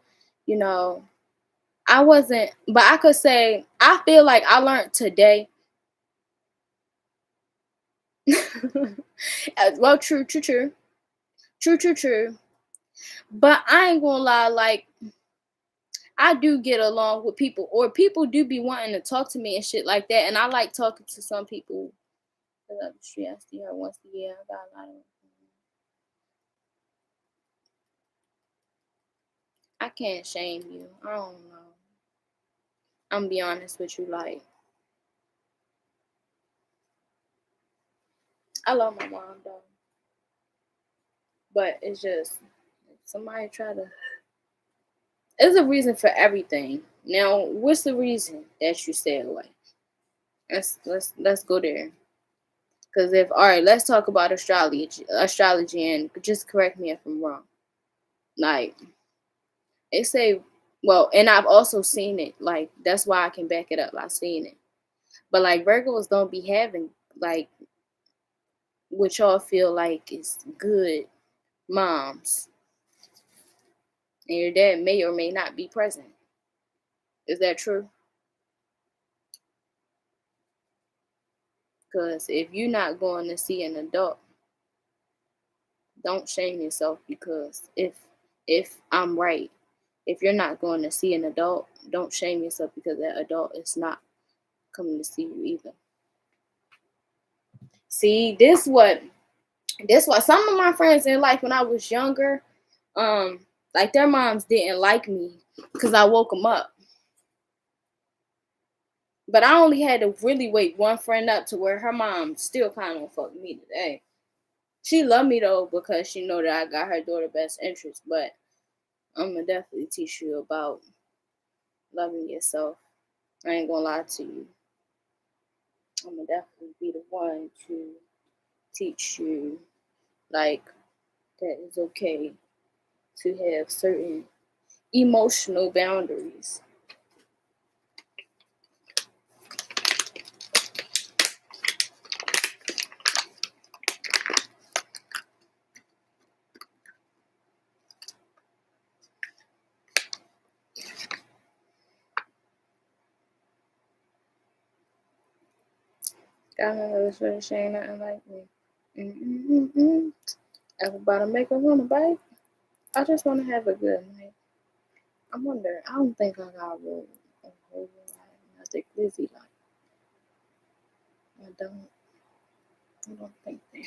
you know, I wasn't, but I could say, I feel like I learned today. Well, true. But I ain't gonna lie, like, I do get along with people, or people do be wanting to talk to me and shit like that. And I like talking to some people. She asked her once a year. I got a lot of. I can't shame you. I don't know. I'm gonna be honest with you, like, I love my mom though. But it's just, somebody try to, there's a reason for everything. Now, what's the reason that you stay away? Let's go there. Cause if, all right, let's talk about astrology, and just correct me if I'm wrong. Like, they say, well, and I've also seen it. Like, that's why I can back it up. I've seen it. But like, Virgos don't be having like what y'all feel like is good moms, and your dad may or may not be present. Is that true? Because if you're not going to see an adult, don't shame yourself. Because if I'm right, if you're not going to see an adult, don't shame yourself, because that adult is not coming to see you either. See, this what some of my friends in life when I was younger, like, their moms didn't like me because I woke them up. But I only had to really wake one friend up to where her mom still kind of fucked me today. She loved me though, because she know that I got her daughter best interest. But I'm gonna definitely teach you about loving yourself. I ain't gonna lie to you. I'm gonna definitely be the one to teach you, like, that it's okay to have certain emotional boundaries. God knows what she ain't nothing like me. Mm-mm-mm-mm. Everybody make a woman, babe. I just want to have a good night. I wonder. I don't think I got a whole lot. I think Lizzie like. I don't. I don't think that.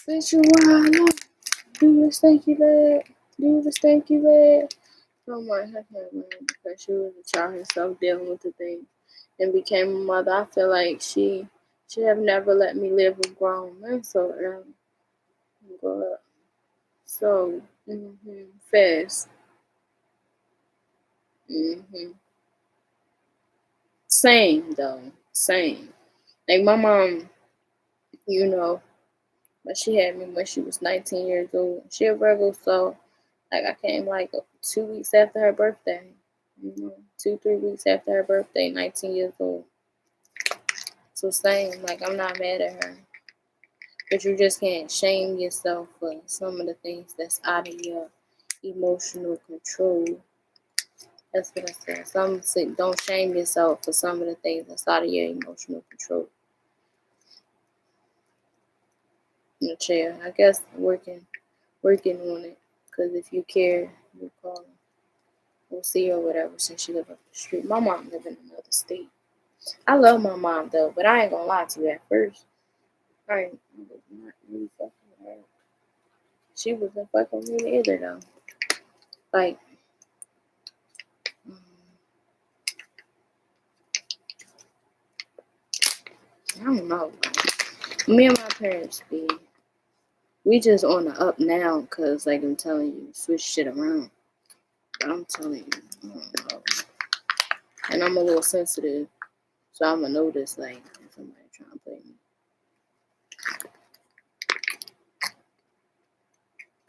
Bitch, you wanna do the stinky leg? Do the stinky leg? So much I can't remember, because she was a child herself dealing with the thing and became a mother. I feel like she She have never let me live with grown men so early. Grow up so fast. Same though, same. Like my mom, you know, but she had me when she was 19 years old. She a Virgo, so like I came like 2 weeks after her birthday. 2, 3 weeks after her birthday, 19 years old. So same, like I'm not mad at her. But you just can't shame yourself for some of the things that's out of your emotional control. That's what I said. Some say don't shame yourself for some of the things that's out of your emotional control. In the chair, I guess working on it. Cause if you care, you call her. We'll see her or whatever since she live up the street. My mom live in another state. I love my mom though, but I ain't gonna lie to you at first. I was not really fucking with her. She wasn't fucking with me either though. Like, I don't know. Me and my parents we just on the up now, cause like I'm telling you, switch shit around. But I'm telling you, I don't know. And I'm a little sensitive, so I'ma notice like if somebody trying to play me.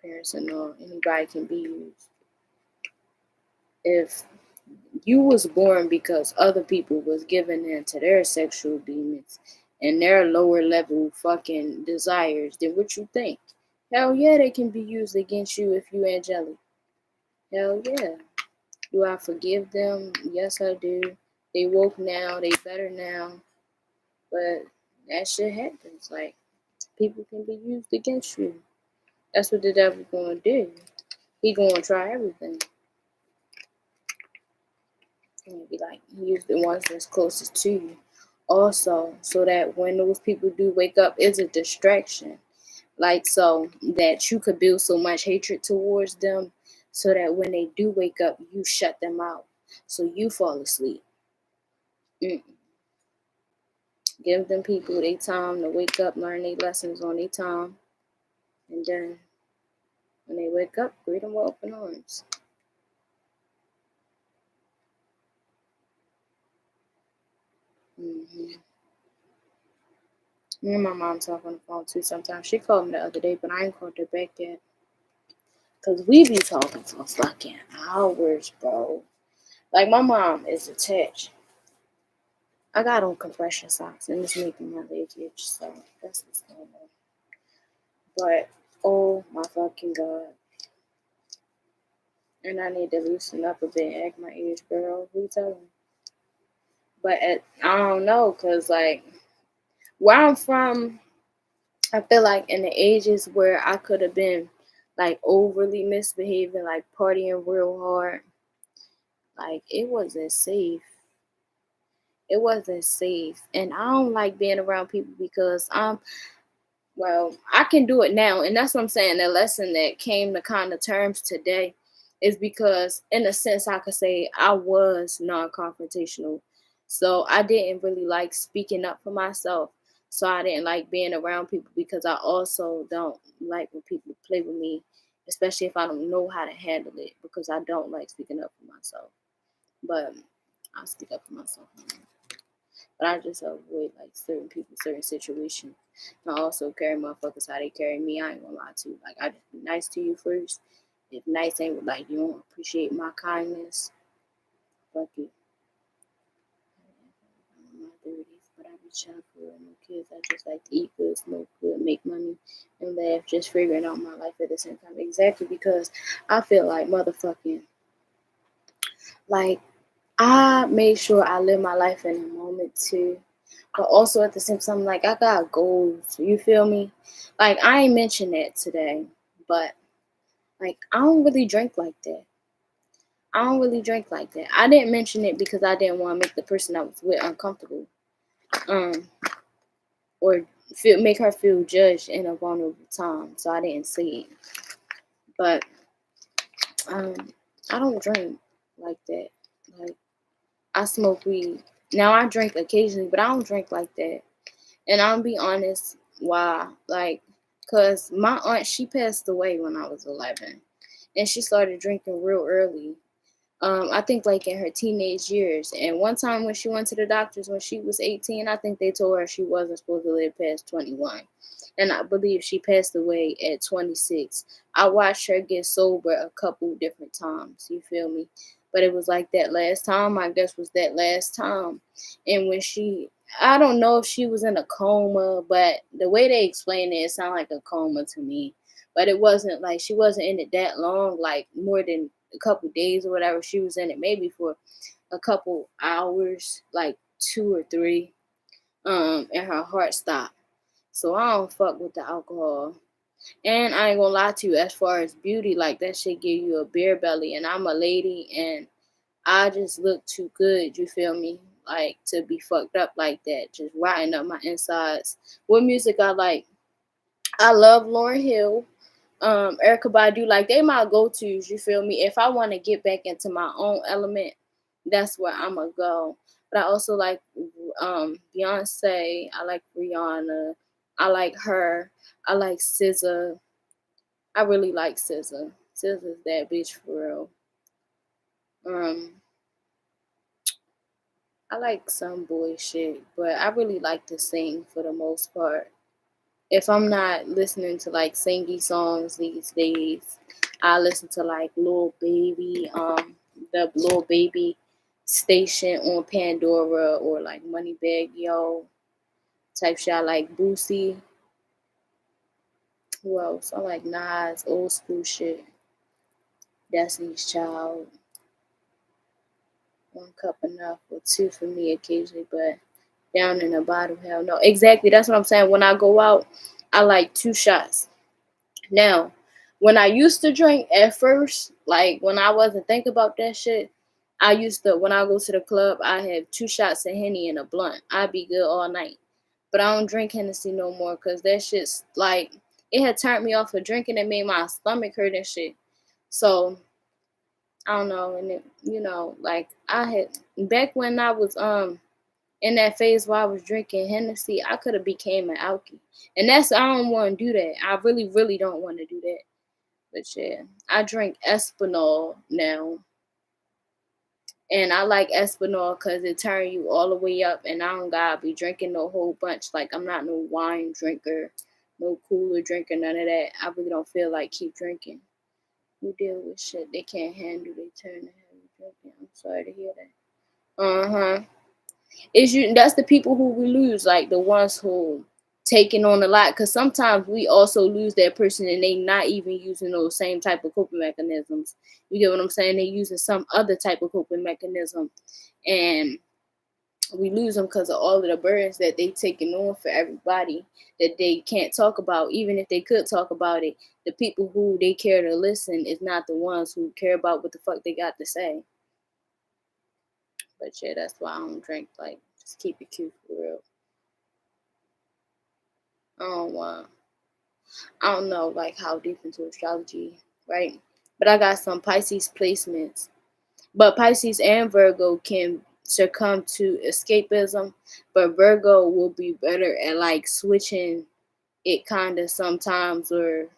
Parents and all, anybody can be used. If you was born because other people was given into their sexual demons and their lower level fucking desires, then what you think? Hell yeah, they can be used against you if you angelic. Hell yeah. Do I forgive them? Yes, I do. They woke now. They better now. But that shit happens. Like, people can be used against you. That's what the devil's gonna do. He gonna try everything. And be like, use the ones that's closest to you. Also, so that when those people do wake up, it's a distraction. Like, so that you could build so much hatred towards them, so that when they do wake up, you shut them out. So you fall asleep. Mm. Give them people their time to wake up, learn their lessons on their time. And then when they wake up, greet them with open arms. Me and my mom talk on the phone too sometimes. She called me the other day, but I ain't called her back yet. Cause we be talking for fucking hours, bro. Like my mom is attached. I got on compression socks and it's making my leg itch, so that's what's going on. But oh my fucking god. And I need to loosen up a bit, act my age, girl. Who telling? But I don't know, cause like where I'm from, I feel like in the ages where I could have been like overly misbehaving, like partying real hard, like it wasn't safe. It wasn't safe. And I don't like being around people because I can do it now. And that's what I'm saying. The lesson that came to kind of terms today is because, in a sense, I could say I was non confrontational. So I didn't really like speaking up for myself. So I didn't like being around people because I also don't like when people play with me, especially if I don't know how to handle it, because I don't like speaking up for myself. But I speak up for myself. But I just avoid like certain people, certain situations. And I also carry motherfuckers how they carry me. I ain't gonna lie to you. Like I just be nice to you first. If nice ain't like you don't appreciate my kindness, fuck you. I'm in my 30s, but I be chilling for real. No kids. I just like to eat good, smoke good, make money, and laugh. Just figuring out my life at the same time. Exactly because I feel like motherfucking like I made sure I live my life in the moment too. But also at the same time, like I got goals. You feel me? Like I ain't mentioned that today, but like I don't really drink like that. I don't really drink like that. I didn't mention it because I didn't want to make the person I was with uncomfortable, um, or make her feel judged in a vulnerable time. So I didn't say it. But I don't drink like that. Like I smoke weed. Now I drink occasionally, but I don't drink like that. And I'll be honest, why? Like, cause my aunt, she passed away when I was 11, and she started drinking real early. I think like in her teenage years. And one time when she went to the doctors when she was 18, I think they told her she wasn't supposed to live past 21. And I believe she passed away at 26. I watched her get sober a couple different times, you feel me? But it was like that last time, I guess was that last time. And when I don't know if she was in a coma, but the way they explained it, it sounded like a coma to me. But it wasn't like she wasn't in it that long, like more than a couple days or whatever. She was in it maybe for a couple hours, like 2 or 3. And her heart stopped. So I don't fuck with the alcohol. And I ain't gonna lie to you, as far as beauty, like that shit give you a beer belly. And I'm a lady and I just look too good, you feel me? Like to be fucked up like that, just rotting up my insides. What music I like? I love Lauryn Hill, Erica Badu, like they my go tos. You feel me? If I want to get back into my own element, that's where I'ma go. But I also like Beyonce. I like Rihanna. I like her. I like SZA. I really like SZA. SZA's that bitch for real. Um, I like some boy shit, but I really like to sing for the most part. If I'm not listening to like singy songs these days, I listen to like Lil Baby, the Lil Baby station on Pandora or like Moneybag Yo type shit. I like Boosie. Who else? I like Nas, old school shit. Destiny's Child. One cup enough or two for me occasionally, but down in the bottle, hell no. Exactly, that's what I'm saying. When I go out, I like 2 shots. Now, when I used to drink at first, like when I wasn't thinking about that shit, I used to, when I go to the club, I have 2 shots of Henny and a blunt. I'd be good all night. But I don't drink Hennessy no more because that shit's like, it had turned me off of drinking and made my stomach hurt and shit. So, I don't know. And it, like I had, back when I was, in that phase where I was drinking Hennessy, I could have became an alky. And I don't want to do that. I really, really don't want to do that. But yeah, I drink Espinal now. And I like Espinal because it turn you all the way up. And I don't gotta be drinking no whole bunch. Like, I'm not no wine drinker, no cooler drinker, none of that. I really don't feel like keep drinking. Who deal with shit they can't handle, they turn to heavy drinking. I'm sorry to hear that. Uh-huh. That's the people who we lose, like the ones who taking on a lot, because sometimes we also lose that person and they not even using those same type of coping mechanisms. You get what I'm saying? They using some other type of coping mechanism, and we lose them because of all of the burdens that they taking on for everybody that they can't talk about. Even if they could talk about it, the people who they care to listen is not the ones who care about what the fuck they got to say. But yeah, that's why I don't drink. Like, just keep it cute for real. I don't know like how deep into astrology, right? But I got some Pisces placements. But Pisces and Virgo can succumb to escapism, but Virgo will be better at like switching it kind of sometimes, or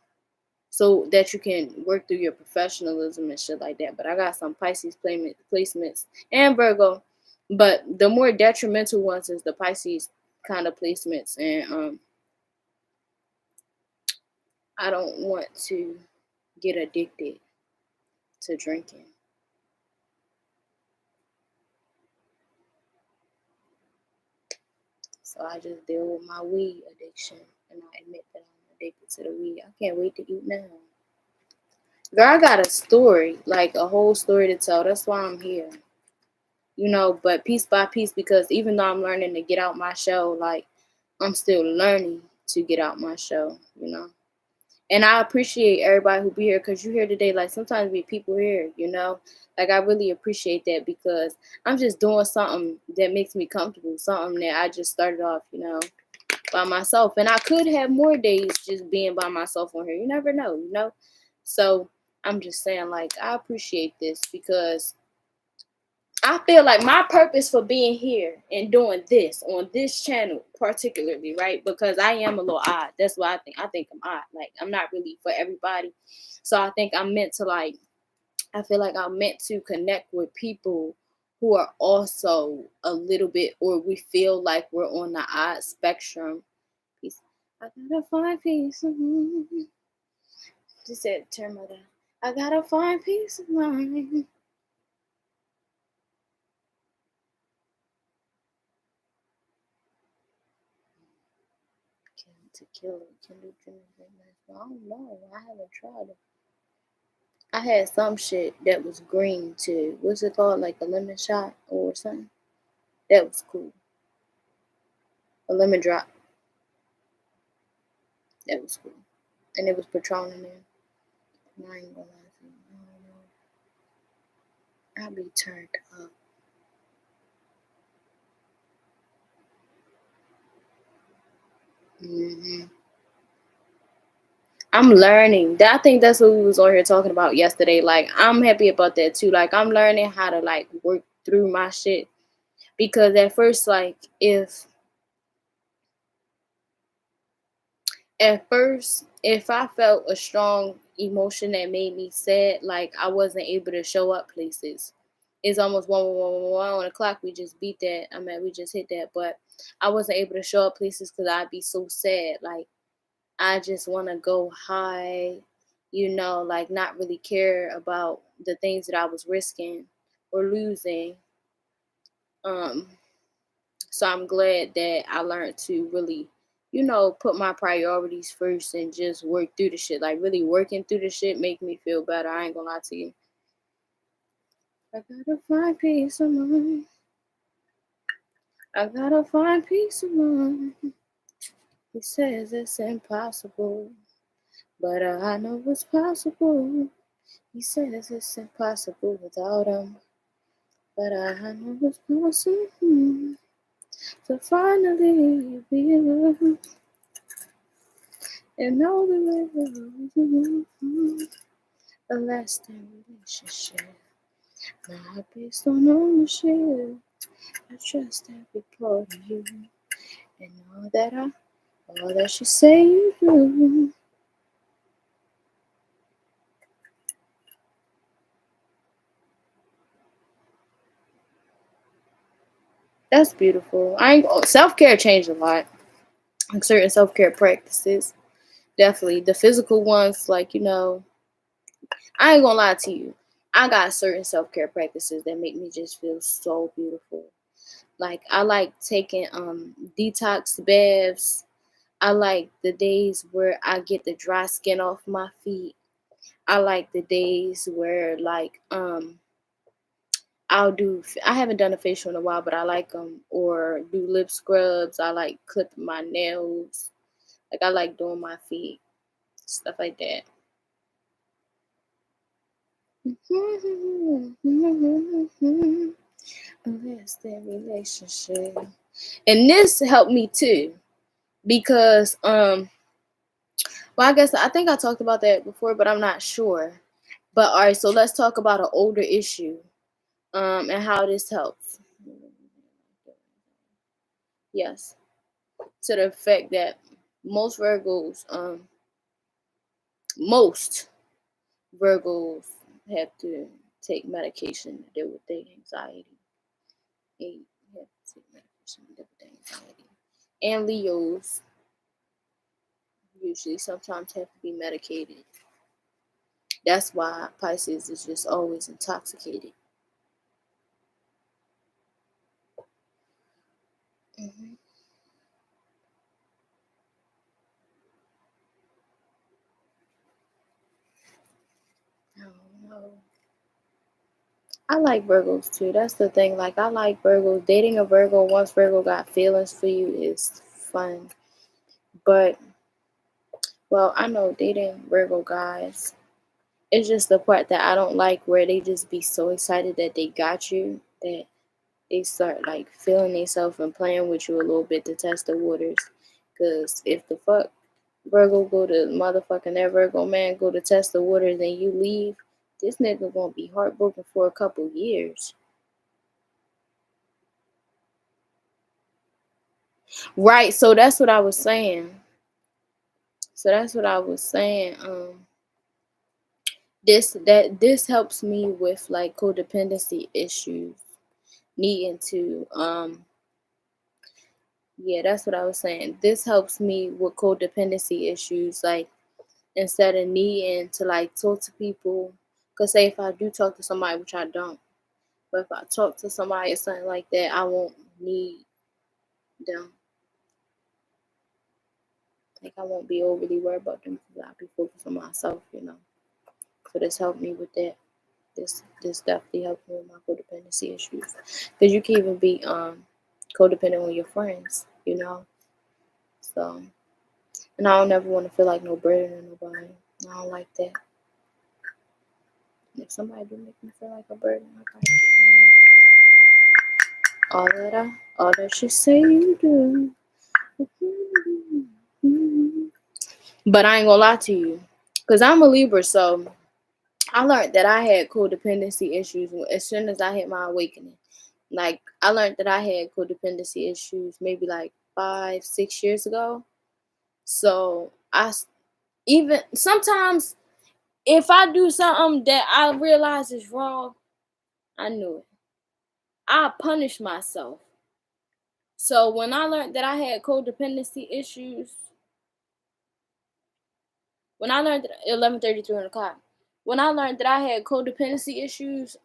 so that you can work through your professionalism and shit like that. But I got some Pisces placements and Virgo, but the more detrimental ones is the Pisces kind of placements, and I don't want to get addicted to drinking. So I just deal with my weed addiction, and I admit that I'm addicted to the weed. I can't wait to eat now. Girl, I got a story, like a whole story to tell. That's why I'm here. But piece by piece, because even though I'm learning to get out my shell, like I'm still learning to get out my shell. And I appreciate everybody who be here, because you here today. Like sometimes we people here. Like I really appreciate that, because I'm just doing something that makes me comfortable, something that I just started off, by myself. And I could have more days just being by myself on here. You never know. So I'm just saying, like, I appreciate this, because I feel like my purpose for being here and doing this on this channel particularly, right? Because I am a little odd. That's why I think I'm odd. Like I'm not really for everybody. So I think I'm meant to like I feel like I'm meant to connect with people who are also a little bit or we feel like we're on the odd spectrum. Peace. I gotta find peace. She said, turn my down. I gotta find peace of mind. Tequila, can do drink that much. I don't know. I haven't tried it. I had some shit that was green too. What's it called? Like a lemon shot or something? That was cool. A lemon drop. That was cool. And it was Patron in there. And I ain't gonna lie to you. I don't know. I'll be turned up. I'm learning. I think that's what we was on here talking about yesterday. Like I'm happy about that too. Like I'm learning how to like work through my shit. Because at first, like if I felt a strong emotion that made me sad, like I wasn't able to show up places. It's almost 1 on the clock. We just beat that. I mean, we just hit that, but I wasn't able to show up places because I'd be so sad. Like I just want to go high, like not really care about the things that I was risking or losing. Um, So I'm glad that I learned to really, put my priorities first and just work through the shit. Like really working through the shit make me feel better. I ain't gonna lie to you. I gotta find peace of mind. I gotta find peace of mind. He says it's impossible, but I know it's possible. He says it's impossible without him, but I know it's possible. So finally be alone. And all the way a lasting relationship, not based on ownership. I trust every part of you, and all that you say you do. That's beautiful. Self-care changed a lot. Like certain self-care practices, definitely the physical ones. Like I ain't gonna lie to you. I got certain self-care practices that make me just feel so beautiful. Like I like taking detox baths. I like the days where I get the dry skin off my feet. I like the days where like I haven't done a facial in a while, but I like them or do lip scrubs. I like clipping my nails. Like I like doing my feet, stuff like that. That's that relationship. And this helped me too because well, I think I talked about that before, but I'm not sure. But all right, so let's talk about an older issue, and how this helps. Yes, to the effect that most Virgos, most Virgos have to take medication to deal with their anxiety. They have to take medication to deal with their anxiety. And Leos usually sometimes have to be medicated. That's why Pisces is just always intoxicated. Mm-hmm. I don't know. I like Virgos too. That's the thing. Like I like Virgos. Dating a Virgo once Virgo got feelings for you is fun. But well, I know dating Virgo guys. It's just the part that I don't like where they just be so excited that they got you that they start like feeling themselves and playing with you a little bit to test the waters. Cause if the fuck Virgo go to motherfucking that Virgo man go to test the waters and you leave, this nigga gonna be heartbroken for a couple years. Right. So that's what I was saying. This helps me with like codependency issues, needing to yeah, that's what I was saying. This helps me with codependency issues, like instead of needing to like talk to people. Cause say if I do talk to somebody, which I don't, but if I talk to somebody or something like that, I won't need them. Like I won't be overly worried about them because I'll be focused on myself. So this helped me with that. This definitely helped me with my codependency issues. Cause you can even be codependent on your friends. So and I don't ever want to feel like no burden on nobody. I don't like that. If somebody do make me feel like a burden, I gotta get mad. All that you say you do. But I ain't gonna lie to you, cause I'm a Libra, so I learned that I had codependency issues as soon as I hit my awakening. Like I learned that I had codependency issues maybe like 5, 6 years ago. So even sometimes if I do something that I realize is wrong, I knew it. I punish myself. So when I learned that I had codependency issues, when I learned that 11:33 on the clock, when I learned that I had codependency issues,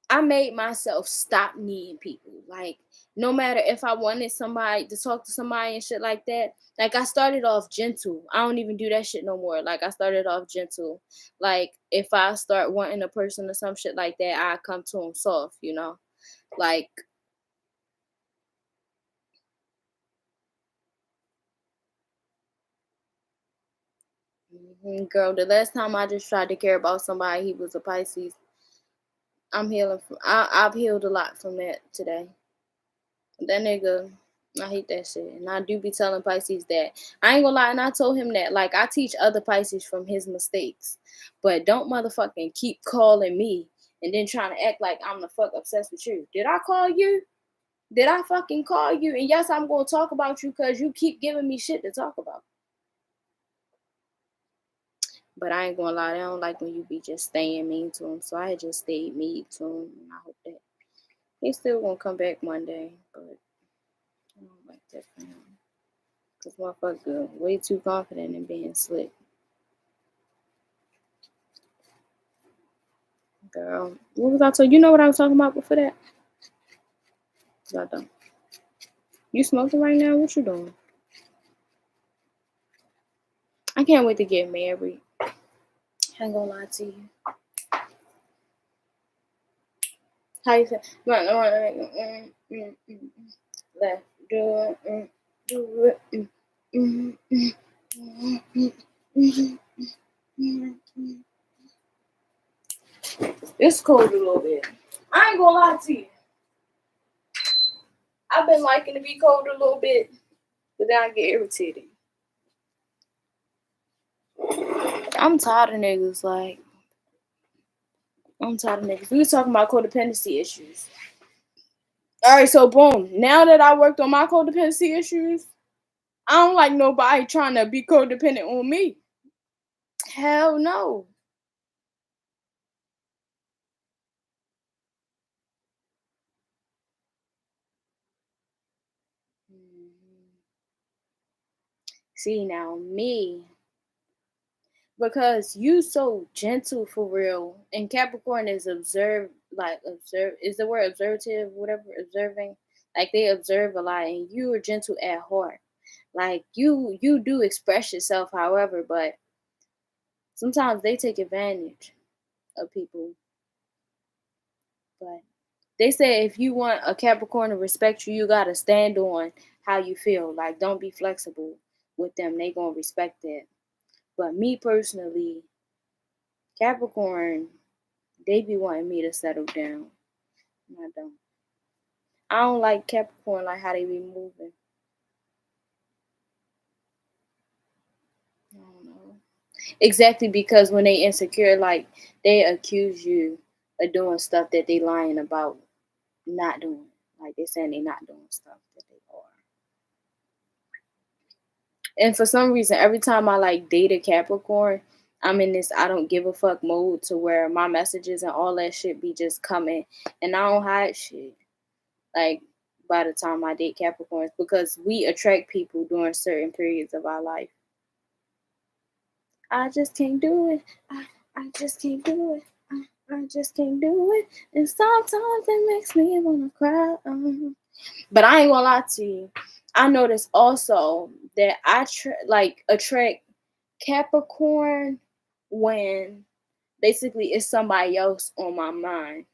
I made myself stop needing people. Like, no matter if I wanted somebody to talk to somebody and shit like that, like I started off gentle. I don't even do that shit no more. Like I started off gentle. Like if I start wanting a person or some shit like that, I come to them soft. Like girl, the last time I just tried to care about somebody, he was a Pisces. I'm healing from. I've healed a lot from that today. That nigga, I hate that shit. And I do be telling Pisces that. I ain't gonna lie, and I told him that. Like, I teach other Pisces from his mistakes. But don't motherfucking keep calling me and then trying to act like I'm the fuck obsessed with you. Did I call you? Did I fucking call you? And yes, I'm gonna talk about you because you keep giving me shit to talk about. But I ain't gonna lie, I don't like when you be just staying mean to him. So I just stayed mean to him. And I hope that he's still gonna come back one day. But I don't like that for him. Cause motherfucker way too confident in being slick. Girl, what was I talking? You know what I was talking about before that? Cause I don't. You smoking right now? What you doing? I can't wait to get married. I ain't gonna lie to you. How you say? Let's do it. Do it. It's cold a little bit. I ain't gonna lie to you. I've been liking to be cold a little bit, but then I get irritated. I'm tired of niggas. Like, I'm tired of niggas. We was talking about codependency issues. All right, so boom. Now that I worked on my codependency issues, I don't like nobody trying to be codependent on me. Hell no. See now me, because you so gentle for real, and Capricorn is observe is the word observative, whatever observing. Like they observe a lot, and you are gentle at heart. Like you do express yourself, however, but sometimes they take advantage of people. But they say if you want a Capricorn to respect you, you gotta stand on how you feel. Like don't be flexible with them. They gonna respect that. But me personally, Capricorn, they be wanting me to settle down. And I don't. I don't like Capricorn like how they be moving. I don't know. Exactly because when they insecure, like they accuse you of doing stuff that they lying about not doing. Like they saying they not doing stuff that they are. And for some reason, every time I like date a Capricorn, I'm in this I don't give a fuck mode to where my messages and all that shit be just coming, and I don't hide shit. Like by the time I date Capricorns, because we attract people during certain periods of our life. I just can't do it. I just can't do it. I just can't do it. And sometimes it makes me wanna cry. But I ain't gonna lie to you. I noticed also that I attract Capricorn when basically it's somebody else on my mind.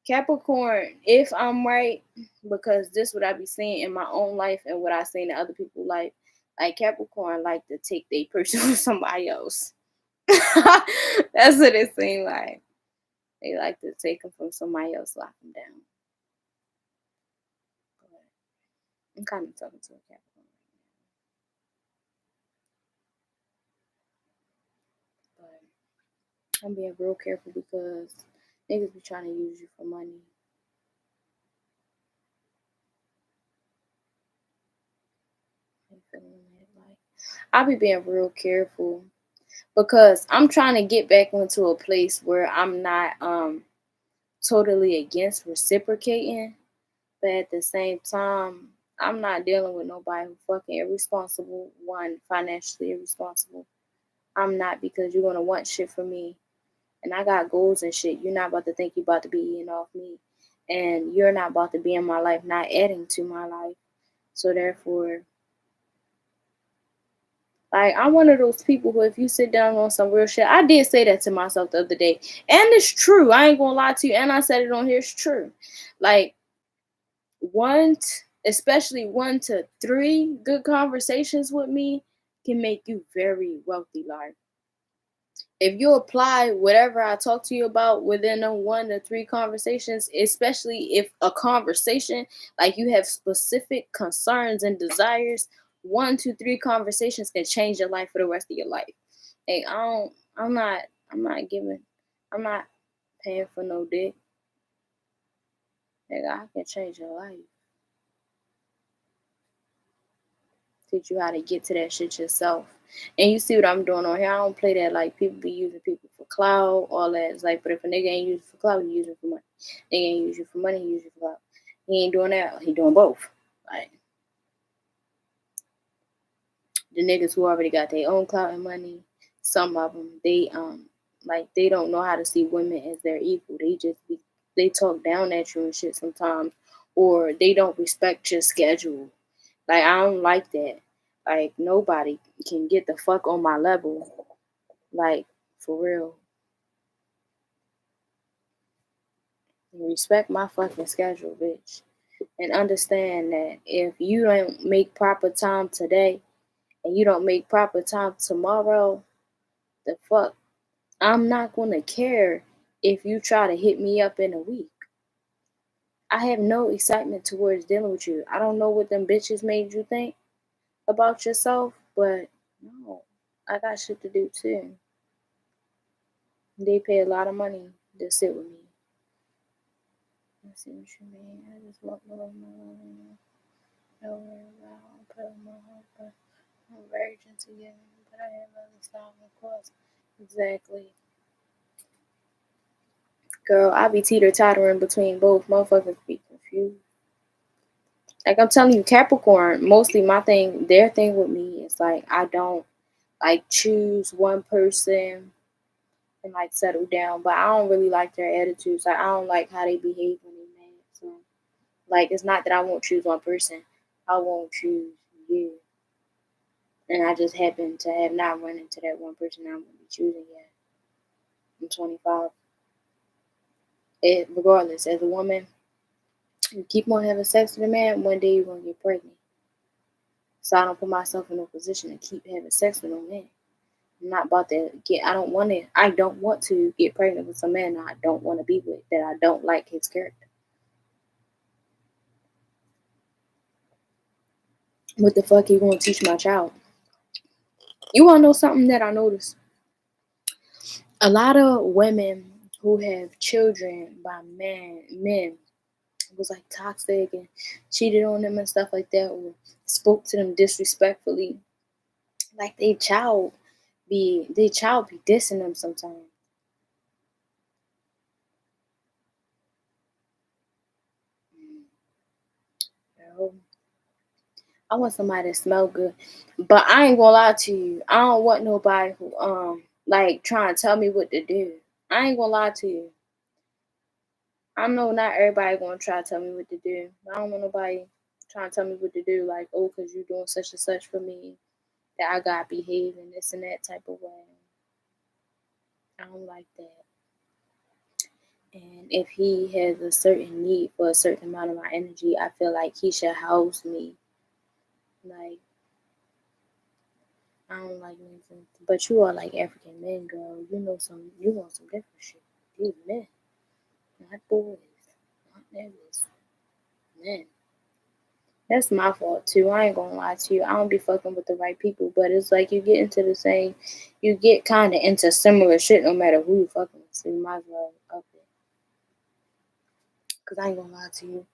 Capricorn, if I'm right, because this what I be seeing in my own life and what I seen in other people's life, like Capricorn like to take their person from somebody else. That's what it seemed like. They like to take them from somebody else, lock them down. But I'm kind of talking to a Capricorn right now. But I'm being real careful because niggas be trying to use you for money. Like, I be being real careful because I'm trying to get back into a place where I'm not totally against reciprocating, but at the same time, I'm not dealing with nobody who fucking irresponsible, one, financially irresponsible. I'm not, because you're gonna want shit from me. And I got goals and shit. You're not about to think you about to be eating off me. And you're not about to be in my life, not adding to my life. So therefore, like, I'm one of those people who, if you sit down on some real shit, I did say that to myself the other day. And it's true. I ain't gonna lie to you. And I said it on here. It's true. Like, especially 1 to 3 good conversations with me can make you very wealthy. Like, if you apply whatever I talk to you about within them 1 to 3 conversations, especially if a conversation, like you have specific concerns and desires, 1 to 3 conversations can change your life for the rest of your life. Hey, I'm not giving, I'm not paying for no dick. Nigga, I can change your life. Teach you how to get to that shit yourself. And you see what I'm doing on here. I don't play that like people be using people for clout, all that. It's like, but if a nigga ain't using for clout, he using for money. Nigga ain't using for money, he using for clout. He ain't doing that, he doing both. Like the niggas who already got their own clout and money, some of them, they don't know how to see women as their equal. They talk down at you and shit sometimes, or they don't respect your schedule. Like, I don't like that. Like, nobody can get the fuck on my level. Like, for real. Respect my fucking schedule, bitch. And understand that if you don't make proper time today and you don't make proper time tomorrow, the fuck, I'm not gonna care if you try to hit me up in a week. I have no excitement towards dealing with you. I don't know what them bitches made you think about yourself, but no, I got shit to do too. They pay a lot of money to sit with me. I see what you mean. I just want more of my own. Don't worry about put my heart, but I'm very gentle, yeah. But I have other style, of course. Exactly. Girl, I be teeter-tottering between both. Motherfuckers be confused. Like I'm telling you, Capricorn, mostly their thing with me is like I don't like choose one person and like settle down. But I don't really like their attitudes. Like I don't like how they behave when they mad. So like it's not that I won't choose one person. I won't choose you. And I just happen to have not run into that one person I'm gonna be choosing yet. I'm 25. Regardless, as a woman, you keep on having sex with a man, one day you're gonna get pregnant. So I don't put myself in a position to keep having sex with no man. I'm not about to I don't want to get pregnant with some man I don't want to be with, that I don't like his character. What the fuck you gonna teach my child? You wanna know something that I noticed? A lot of women who have children by men, was like toxic and cheated on them and stuff like that, or spoke to them disrespectfully, like they child be dissing them sometimes. Bro, I want somebody that smell good, but I ain't gonna lie to you. I don't want nobody who like trying to tell me what to do. I ain't gonna lie to you. I know not everybody gonna try to tell me what to do. I don't want nobody trying to tell me what to do. Like, oh, cause you doing such and such for me, that I gotta behave in this and that type of way. I don't like that. And if he has a certain need for a certain amount of my energy, I feel like he should house me. Like, I don't like men, but you are like African men, girl. You want some different shit. These men, not boys, not niggas, men. That's my fault too. I ain't gonna lie to you. I don't be fucking with the right people, but it's like you get kind of into similar shit no matter who you fucking with. So you might as well up it. Cause I ain't gonna lie to you.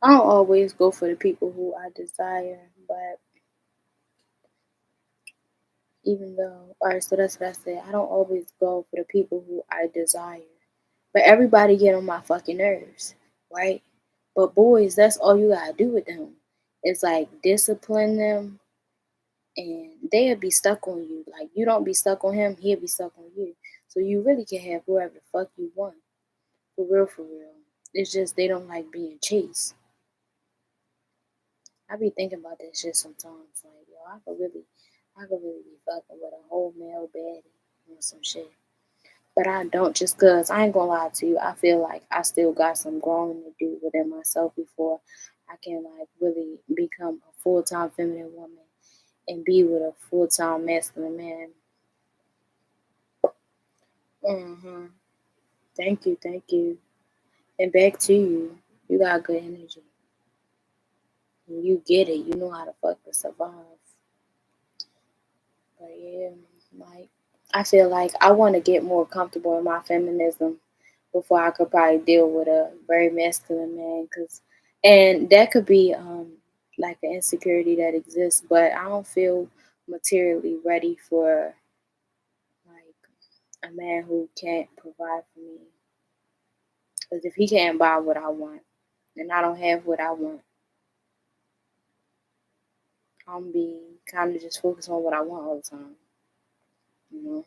I don't always go for the people who I desire, but even though, alright, so that's what I said. I don't always go for the people who I desire. But everybody get on my fucking nerves, right? But boys, that's all you gotta do with them. It's like discipline them and they'll be stuck on you. Like you don't be stuck on him, he'll be stuck on you. So you really can have whoever the fuck you want. For real, for real. It's just they don't like being chased. I be thinking about that shit sometimes. Like, yo, I could really be fucking with a whole male baddie or some shit. But I don't, just cause I ain't gonna lie to you. I feel like I still got some growing to do within myself before I can like really become a full-time feminine woman and be with a full-time masculine man. Mm-hmm. Thank you, thank you. And back to you. You got good energy. You get it. You know how to fucking survive. But yeah, like I feel like I want to get more comfortable in my feminism before I could probably deal with a very masculine man. And that could be like an insecurity that exists, but I don't feel materially ready for like a man who can't provide for me. Because if he can't buy what I want, and I don't have what I want, I'm be kind of just focused on what I want all the time, you know.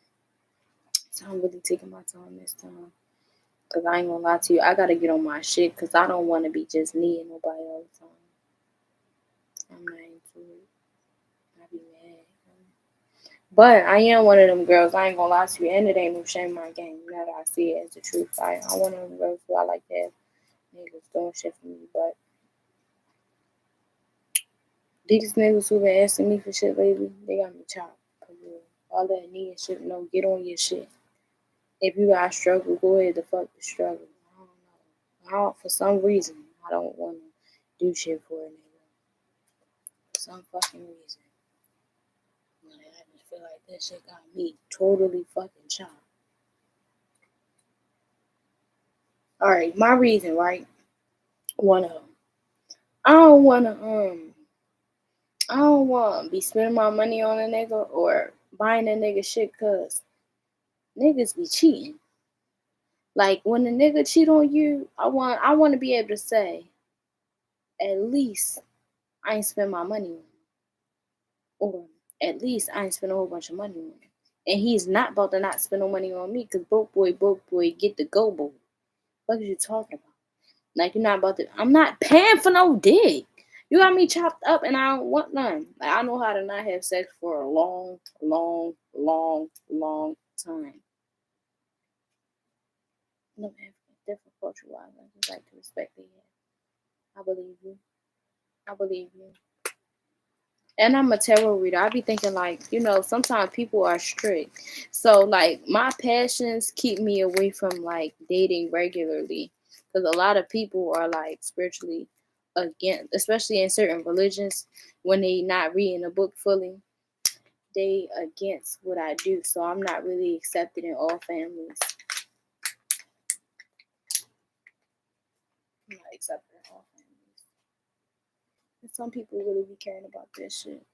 So I'm really taking my time this time. Cause I ain't gonna lie to you, I gotta get on my shit. Cause I don't want to be just needing nobody all the time. I'm not into it. I be mad. But I am one of them girls. I ain't gonna lie to you, and it ain't no shame in my game. Now that I see it as the truth, I'm one of them girls who I like to have niggas doing shit for me. But these niggas who been asking me for shit lately, they got me chopped. Cause all that needing shit, no, get on your shit. If you got struggle, go ahead to fuck the struggle. I don't know. For some reason, I don't want to do shit for a nigga. For some fucking reason. Like, I just feel like that shit got me totally fucking chopped. Alright, my reason, right? One of them. I don't wanna I don't want to be spending my money on a nigga or buying a nigga shit cause niggas be cheating. Like when a nigga cheat on you, I want to be able to say at least I ain't spend my money on him. Or at least I ain't spend a whole bunch of money on him. And he's not about to not spend no money on me because broke boy, get the go boy. What are you talking about? Like you're not about to. I'm not paying for no dick. You got me chopped up, and I don't want none. Like I know how to not have sex for a long, long, long, long time. No, man, different culture wise, I just like to respect it. I believe you. I believe you. And I'm a tarot reader. I be thinking like, sometimes people are strict. So like my passions keep me away from like dating regularly. Because a lot of people are like spiritually against, especially in certain religions, when they not reading a book fully, they against what I do. So I'm not really accepted in all families. Like except for all families. And some people really be caring about this shit.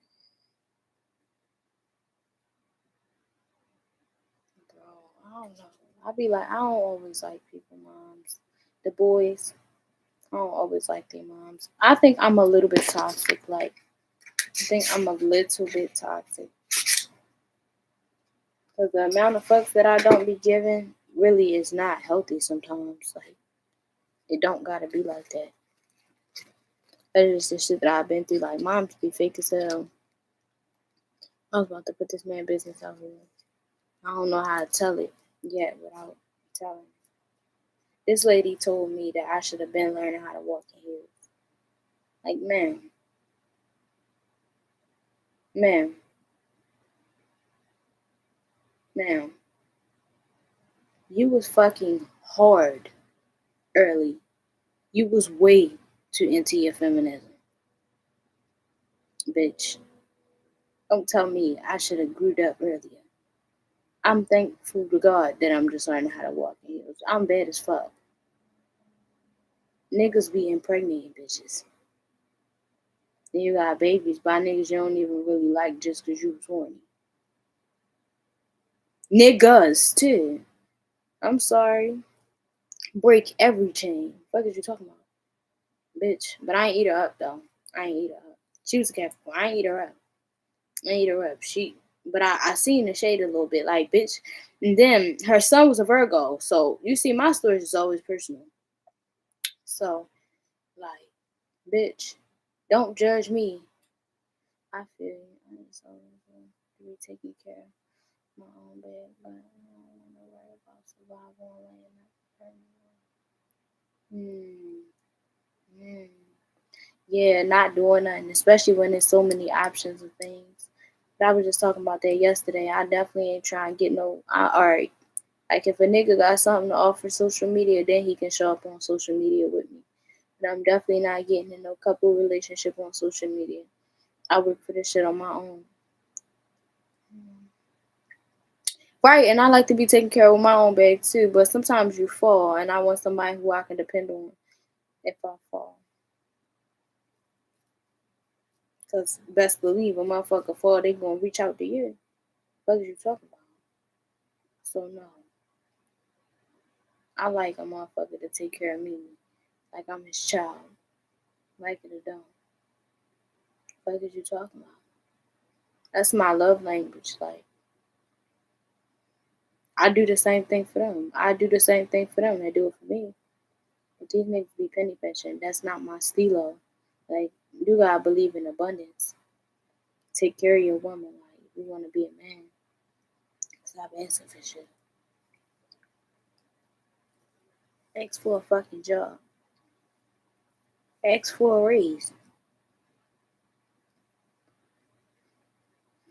Bro, I don't know. I be like, I don't always like people moms. The boys, I don't always like their moms. I think I'm a little bit toxic. Like, I think I'm a little bit toxic. Because the amount of fucks that I don't be giving really is not healthy sometimes. Like, it don't gotta be like that. That is the shit that I've been through. Like, moms be fake as hell. I was about to put this man business out here. I don't know how to tell it yet without telling. This lady told me that I should have been learning how to walk in heels. Like, ma'am, ma'am, you was fucking hard early. You was way too into your feminism, bitch. Don't tell me I should have grew up earlier. I'm thankful to God that I'm just learning how to walk in heels. I'm bad as fuck. Niggas be impregnating bitches. Then you got babies by niggas you don't even really like just because you was horny. Niggas, too. I'm sorry. Break every chain. What is you talking about? Bitch. But I ain't eat her up, though. I ain't eat her up. She was a Capricorn. I ain't eat her up. I ain't eat her up. But I seen the shade a little bit. Like, bitch. And then her son was a Virgo. So, you see, my stories is always personal. So, like, bitch, don't judge me. I feel you. I just always to be taking care of my own bed, but I don't want to worry about survival and laying up. Yeah, not doing nothing, especially when there's so many options of things. But I was just talking about that yesterday. I definitely ain't trying to get no. Alright, like if a nigga got something to offer social media, then he can show up on social media with me. But I'm definitely not getting in no couple relationship on social media. I work for this shit on my own. Right, and I like to be taken care of with my own bag too, but sometimes you fall, and I want somebody who I can depend on if I fall. Because best believe a motherfucker fall, they gonna reach out to you. What are you talking about? So no, I like a motherfucker to take care of me like I'm his child. Like it or don't. What are you talking about? That's my love language. Like I do the same thing for them. I do the same thing for them. They do it for me. But these niggas be penny pinching. That's not my stilo. Like you gotta believe in abundance. Take care of your woman. Like if you want to be a man, stop asking for shit. Ask for a fucking job. Ask for a raise.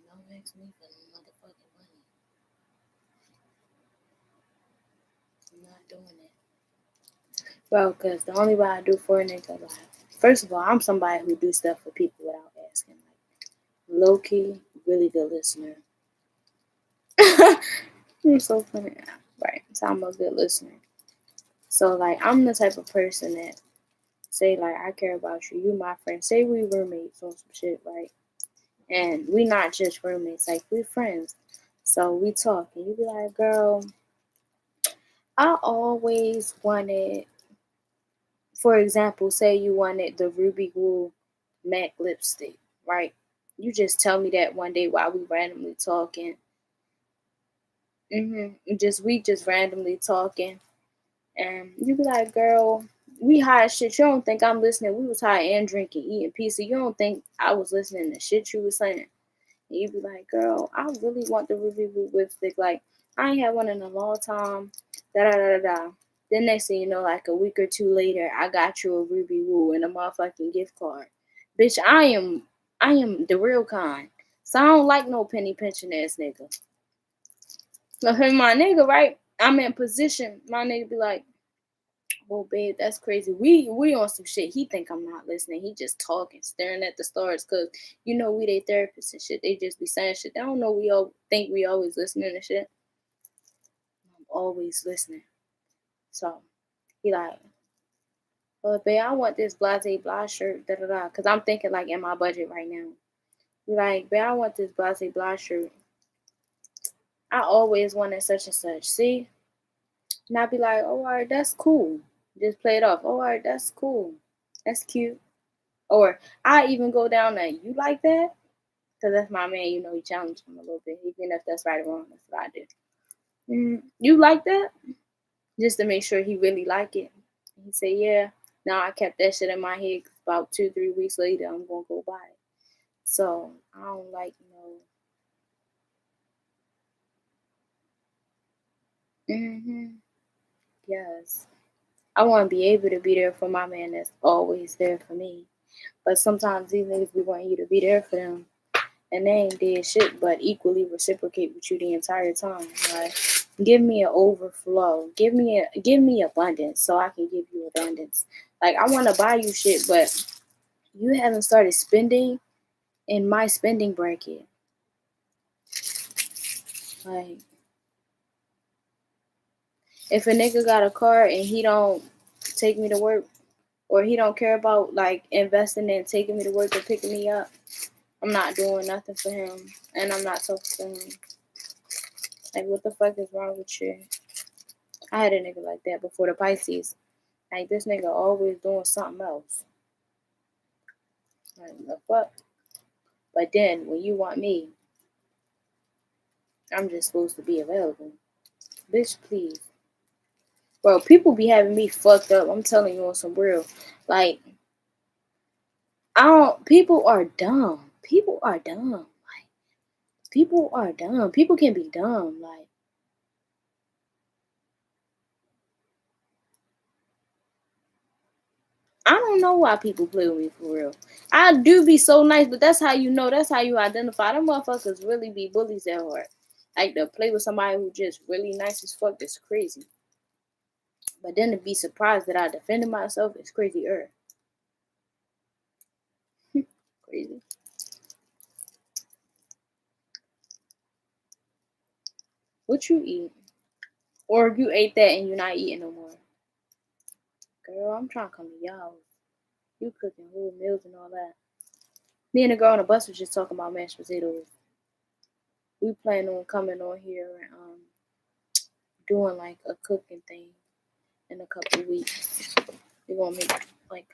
Don't ask me for no motherfucking money. I'm not doing it. Bro, because the only way I do for a nigga, like, first of all, I'm somebody who do stuff for people without asking. Like, low key, really good listener. You're so funny. Right. So I'm a good listener. So, like, I'm the type of person that say, like, I care about you. You my friend. Say we roommates on some shit, right? And we not just roommates. Like, we friends. So we talk. And you be like, girl, I always wanted, for example, say you wanted the Ruby Woo MAC lipstick, right? You just tell me that one day while we randomly talking. We just randomly talking, and you be like, "Girl, we high as shit. You don't think I'm listening? We was high and drinking, eating pizza. You don't think I was listening to shit you was saying?" And you be like, "Girl, I really want the Ruby Woo lipstick. Like, I ain't had one in a long time." Da da da da da. Then next thing you know, like a week or two later, I got you a Ruby Woo and a motherfucking gift card. Bitch, I am the real kind. So I don't like no penny pinching ass nigga. So him, my nigga, right? I'm in position. My nigga be like, "Oh, babe, that's crazy. We on some shit. He think I'm not listening. He just talking, staring at the stars, cause you know we they therapists and shit. They just be saying shit. They don't know we all think we always listening and shit. I'm always listening. So he like, But babe, I want this blase blah shirt, da da da. Cause I'm thinking like in my budget right now. Like, babe, I want this blase blah shirt. I always wanted such and such. See? And I'd be like, oh, all right, that's cool. Just play it off. Oh, all right, that's cool. That's cute. Or I even go down there. You like that? Because that's my man. You know, he challenged him a little bit. Even if that's right or wrong, that's what I do. You like that? Just to make sure he really like it. He said, yeah. Now I kept that shit in my head. About 2-3 weeks later, I'm going to go buy it. So I don't like, yes. I want to be able to be there for my man that's always there for me. But sometimes these niggas be wanting you to be there for them, and they ain't did shit but equally reciprocate with you the entire time. Like, give me an overflow. Give me abundance so I can give you abundance. Like, I want to buy you shit, but you haven't started spending in my spending bracket. Like, if a nigga got a car and he don't take me to work, or he don't care about like investing and taking me to work and picking me up, I'm not doing nothing for him, and I'm not talking to him. Like, what the fuck is wrong with you? I had a nigga like that before the Pisces. Like, this nigga always doing something else. Like, the fuck? But then, when you want me, I'm just supposed to be available. Bitch, please. Bro, people be having me fucked up. I'm telling you on some real. Like, I don't, people are dumb. People are dumb. Like, people are dumb. People can be dumb. Like, I don't know why people play with me for real. I do be so nice, but that's how you know. That's how you identify. Them motherfuckers really be bullies at heart. Like, to play with somebody who just really nice as fuck is crazy. But then to be surprised that I defended myself is crazier. Crazy. What you eat? Or you ate that and you're not eating no more? Girl, I'm trying to come to y'all. You cooking whole meals and all that. Me and the girl on the bus was just talking about mashed potatoes. We plan on coming on here and doing like a cooking thing in a couple of weeks. We're gonna make like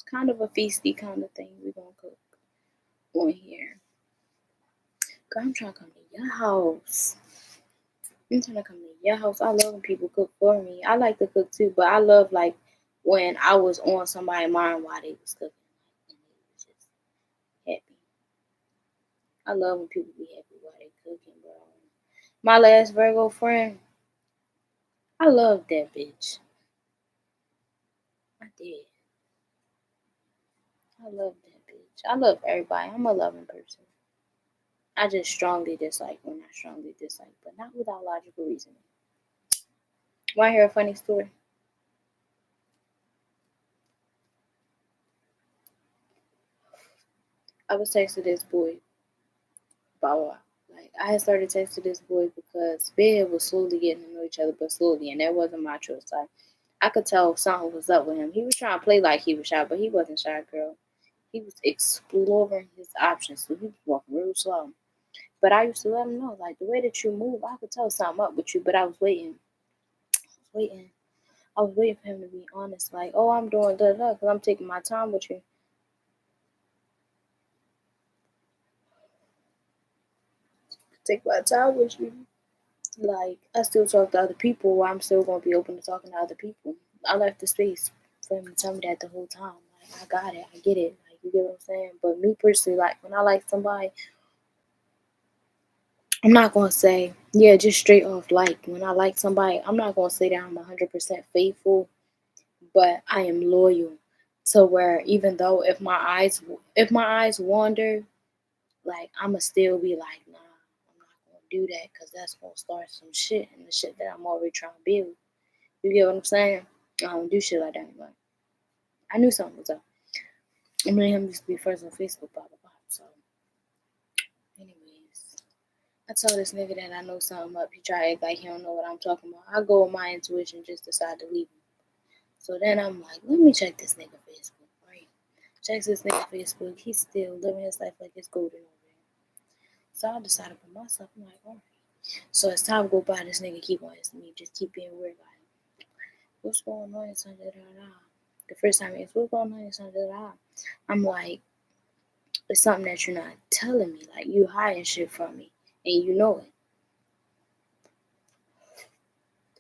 kind of a feisty kind of thing. We're gonna cook on here. Girl, I'm trying to come to your house. I'm trying to come to your house. I love when people cook for me. I like to cook too, but I love like when I was on somebody's mind while they was cooking, and they was just happy. I love when people be happy while they cooking, bro. My last Virgo friend, I love that bitch. I did. I love that bitch. I love everybody. I'm a loving person. I just strongly dislike when I strongly dislike, but not without logical reasoning. Want to hear a funny story? I was texting this boy about, like, I had started texting this boy because Bed was slowly getting to know each other, but slowly, and that wasn't my choice. Like, I could tell something was up with him. He was trying to play like he was shy, but he wasn't shy, girl. He was exploring his options, so he was walking real slow. But I used to let him know, like, the way that you move, I could tell something up with you, but I was waiting. Waiting. I was waiting for him to be honest, like, oh, I'm doing da da, because I'm taking my time with you. Take my time with you. Like, I still talk to other people. I'm still gonna be open to talking to other people. I left the space for him to tell me that the whole time. Like, I got it, I get it. Like, you get what I'm saying? But me personally, like, when I like somebody, I'm not gonna say, yeah, just straight off like. When I like somebody, I'm not gonna say that I'm 100% faithful, but I am loyal. To where even though if my eyes wander, like, I'ma still be like, nah, I'm not gonna do that because that's gonna start some shit and the shit that I'm already trying to build. You get what I'm saying? I don't do shit like that anymore. I knew something was up. I mean, him used to be friends on Facebook, blah blah blah. So, anyways, I told this nigga that I know something up. He try to act like he don't know what I'm talking about. I go with my intuition, just decide to leave him. So then I'm like, let me check this nigga Facebook, right? Checks this nigga Facebook. He's still living his life like it's golden over there. So I decided for myself, I'm like, all right. So as time go by, this nigga keep on asking me, just keep being weird, like, what's going on, son? Da, da, da. The first time he asked, what's going on, son? Da, da, da. I'm like, it's something that you're not telling me. Like, you hiding shit from me, and you know it.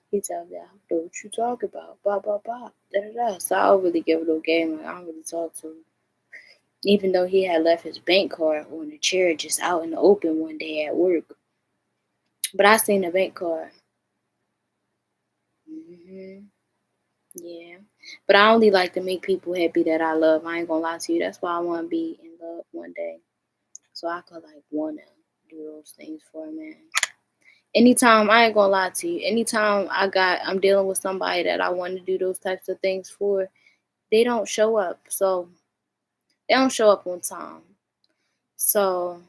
He tells me, I don't know what you talk about. Blah, blah, blah. Da, da, da. So I don't really give a little game. Like, I don't really talk to him. Even though he had left his bank card on the chair just out in the open one day at work. But I seen the bank card. Yeah. But I only like to make people happy that I love. I ain't gonna lie to you. That's why I want to be in love one day. So I could like wanna do those things for a man. Anytime, I ain't gonna lie to you. Anytime I'm dealing with somebody that I want to do those types of things for, they don't show up. So they don't show up on time. So,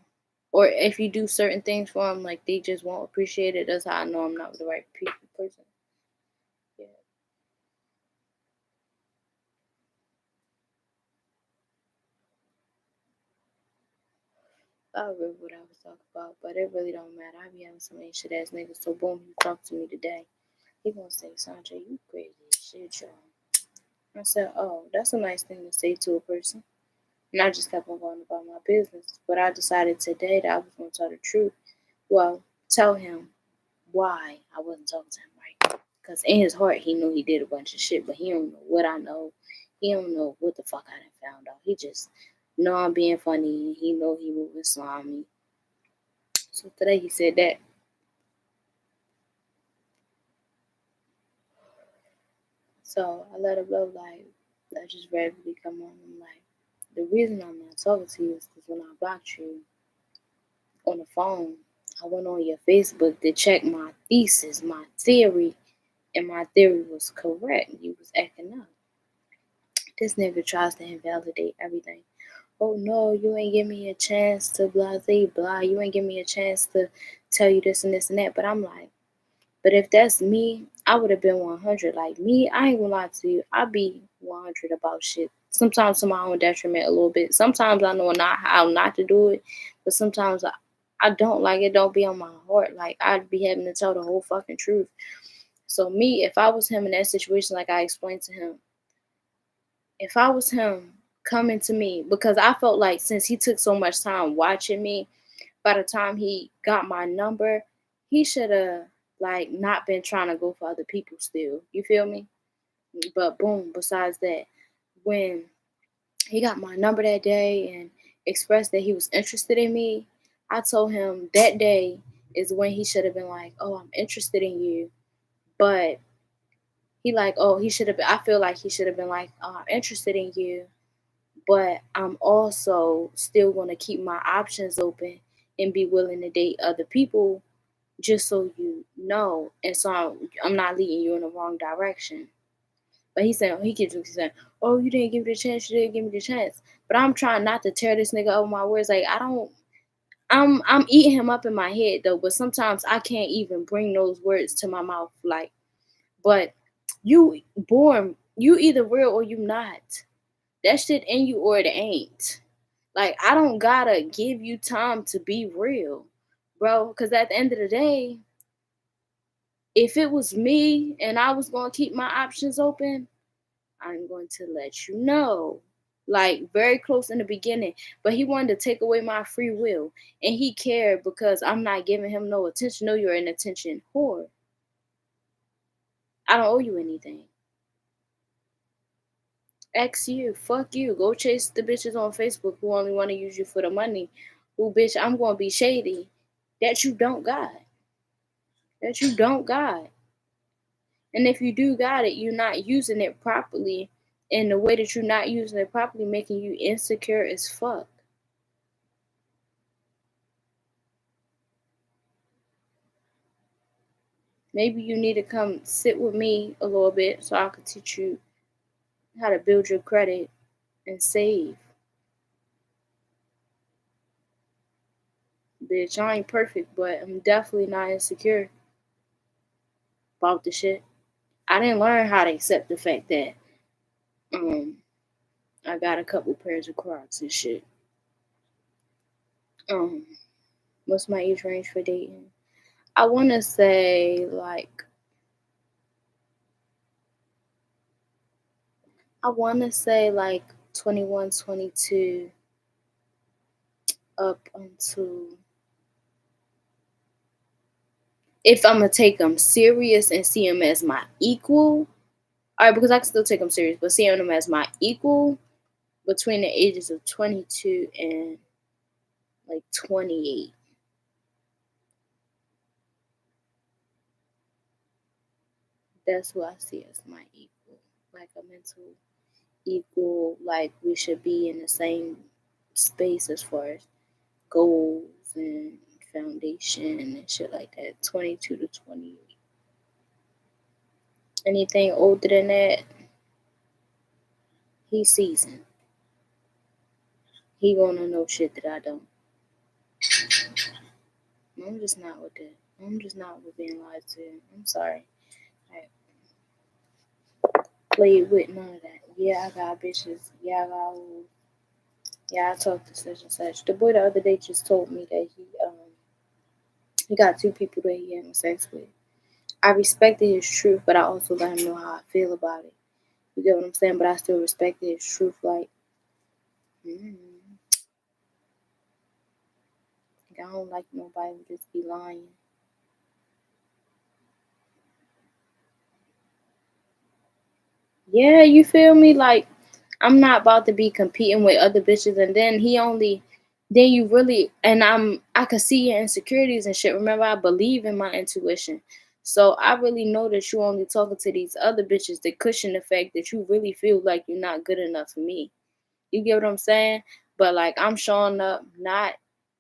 or if you do certain things for them, like they just won't appreciate it. That's how I know I'm not the right person. Yeah. I remember what I was talking about, but it really don't matter. I be having some ain't shit ass niggas. So boom, he talked to me today. He gonna say, Sanjay, you crazy as shit, y'all. I said, oh, that's a nice thing to say to a person. And I just kept on going about my business. But I decided today that I was gonna tell the truth. Well, tell him why I wasn't talking to him right. Because in his heart, he knew he did a bunch of shit, but he don't know what I know. He don't know what the fuck I done found out. He just know I'm being funny. He know he moving slimy. So today he said that. So I let him know, like, I just randomly come on. I'm like, the reason I'm not talking to you is because when I blocked you on the phone, I went on your Facebook to check my thesis, my theory, and my theory was correct. You was acting up. This nigga tries to invalidate everything. Oh no, you ain't give me a chance to blah blah blah. You ain't give me a chance to tell you this and this and that. But I'm like, but if that's me, I would have been 100. Like me, I ain't gonna lie to you. I be 100 about shit. Sometimes to my own detriment a little bit. Sometimes I know not how not to do it, but sometimes I don't like it. Don't be on my heart. Like I'd be having to tell the whole fucking truth. So me, if I was him in that situation, like I explained to him, if I was him coming to me, because I felt like since he took so much time watching me, by the time he got my number, he should have like not been trying to go for other people still. You feel me? But boom, besides that, when he got my number that day and expressed that he was interested in me, I told him that day is when he should have been like, "Oh, I'm interested in you." But he like, "Oh, he should have been." I feel like he should have been like, "Oh, I'm interested in you, but I'm also still going to keep my options open and be willing to date other people just so you know." And so I'm not leading you in the wrong direction. But he keeps saying, "Oh, you didn't give me the chance. You didn't give me the chance." But I'm trying not to tear this nigga over my words. Like I don't. I'm eating him up in my head though. But sometimes I can't even bring those words to my mouth. Like, but you born. You either real or you not. That shit in you or it ain't. Like I don't gotta give you time to be real, bro. Because at the end of the day, if it was me and I was gonna keep my options open, I'm going to let you know. Like very close in the beginning. But he wanted to take away my free will. And he cared because I'm not giving him no attention. No, you're an attention whore. I don't owe you anything. X you. Fuck you. Go chase the bitches on Facebook who only want to use you for the money. Who bitch, I'm gonna be shady. That you don't got. That you don't got. And if you do got it, you're not using it properly. And the way that you're not using it properly making you insecure as fuck. Maybe you need to come sit with me a little bit so I can teach you how to build your credit and save. Bitch, I ain't perfect, but I'm definitely not insecure about the shit. I didn't learn how to accept the fact that I got a couple pairs of Crocs and shit. What's my age range for dating? I want to say like I want to say like 21, 22 up until if I'm gonna take them serious and see them as my equal. All right, because I can still take them serious, but seeing them as my equal between the ages of 22 and like 28. That's who I see as my equal, like a mental equal. Like we should be in the same space as far as goals and foundation and shit like that. 22 to 28. Anything older than that, he's seasoned. He gonna know shit that I don't. I'm just not with that. I'm just not with being lied to. I'm sorry. I played with none of that. Yeah, I got bitches. Yeah, I got hoes. Yeah, I talked to such and such. The boy the other day just told me that he got two people that he having sex with. I respected his truth, but I also let him know how I feel about it. You get what I'm saying? But I still respected his truth. Like, I don't like nobody who just be lying. Yeah, you feel me? Like, I'm not about to be competing with other bitches, and then you really, and I could see your insecurities and shit. Remember, I believe in my intuition, so I really know that you only talking to these other bitches to cushion the fact that you really feel like you're not good enough for me. You get what I'm saying? But like, I'm showing up, not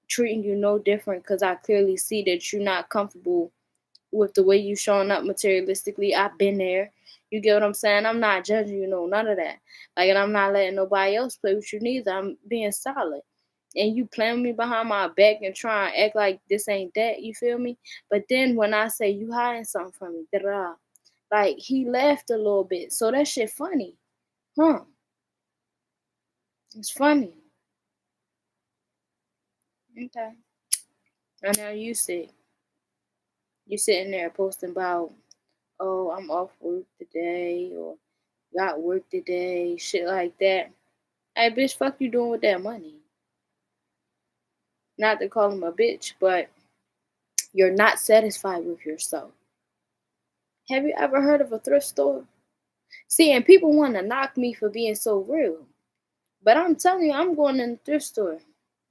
treating you no different, because I clearly see that you're not comfortable with the way you showing up materialistically. I've been there. You get what I'm saying? I'm not judging you, no, none of that. Like, and I'm not letting nobody else play with you neither. I'm being solid. And you playing me behind my back and try and act like this ain't that, you feel me? But then when I say you hiding something from me, da-da, like he laughed a little bit. So that shit funny. Huh. It's funny. Okay. And now you sitting there posting about, oh, I'm off work today, or got work today, shit like that. Hey, bitch, fuck you doing with that money? Not to call him a bitch, but you're not satisfied with yourself. Have you ever heard of a thrift store? See, and people want to knock me for being so real. But I'm telling you, I'm going in the thrift store.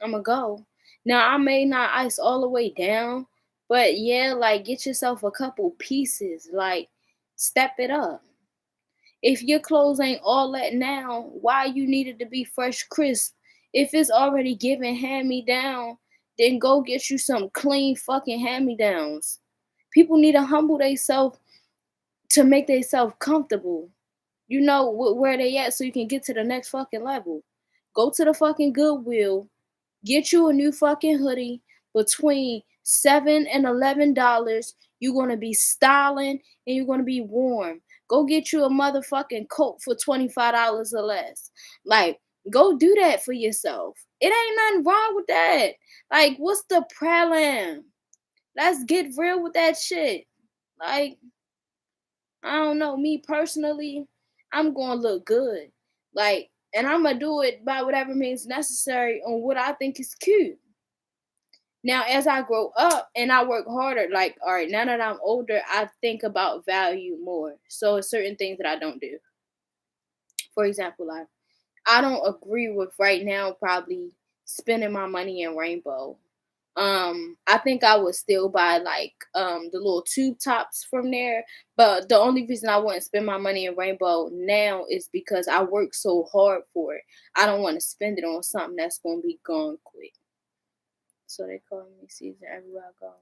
I'm going to go. Now, I may not ice all the way down, but yeah, like, get yourself a couple pieces. Like, step it up. If your clothes ain't all that now, why you needed to be fresh crisp? If it's already given hand me down, then go get you some clean fucking hand me downs. People need to humble themselves to make themselves comfortable. You know where they at, so you can get to the next fucking level. Go to the fucking Goodwill. Get you a new fucking hoodie between $7 and $11. You're gonna be styling and you're gonna be warm. Go get you a motherfucking coat for $25 or less. Like, go do that for yourself. It ain't nothing wrong with that. Like, what's the problem? Let's get real with that shit. Like, I don't know. Me personally, I'm gonna look good. Like, and I'm gonna do it by whatever means necessary on what I think is cute. Now, as I grow up and I work harder, like, all right, now that I'm older, I think about value more. So, it's certain things that I don't do. For example, like, I don't agree with right now probably spending my money in Rainbow. I think I would still buy like the little tube tops from there. But the only reason I wouldn't spend my money in Rainbow now is because I work so hard for it. I don't want to spend it on something that's gonna be gone quick. So they call me season everywhere I go.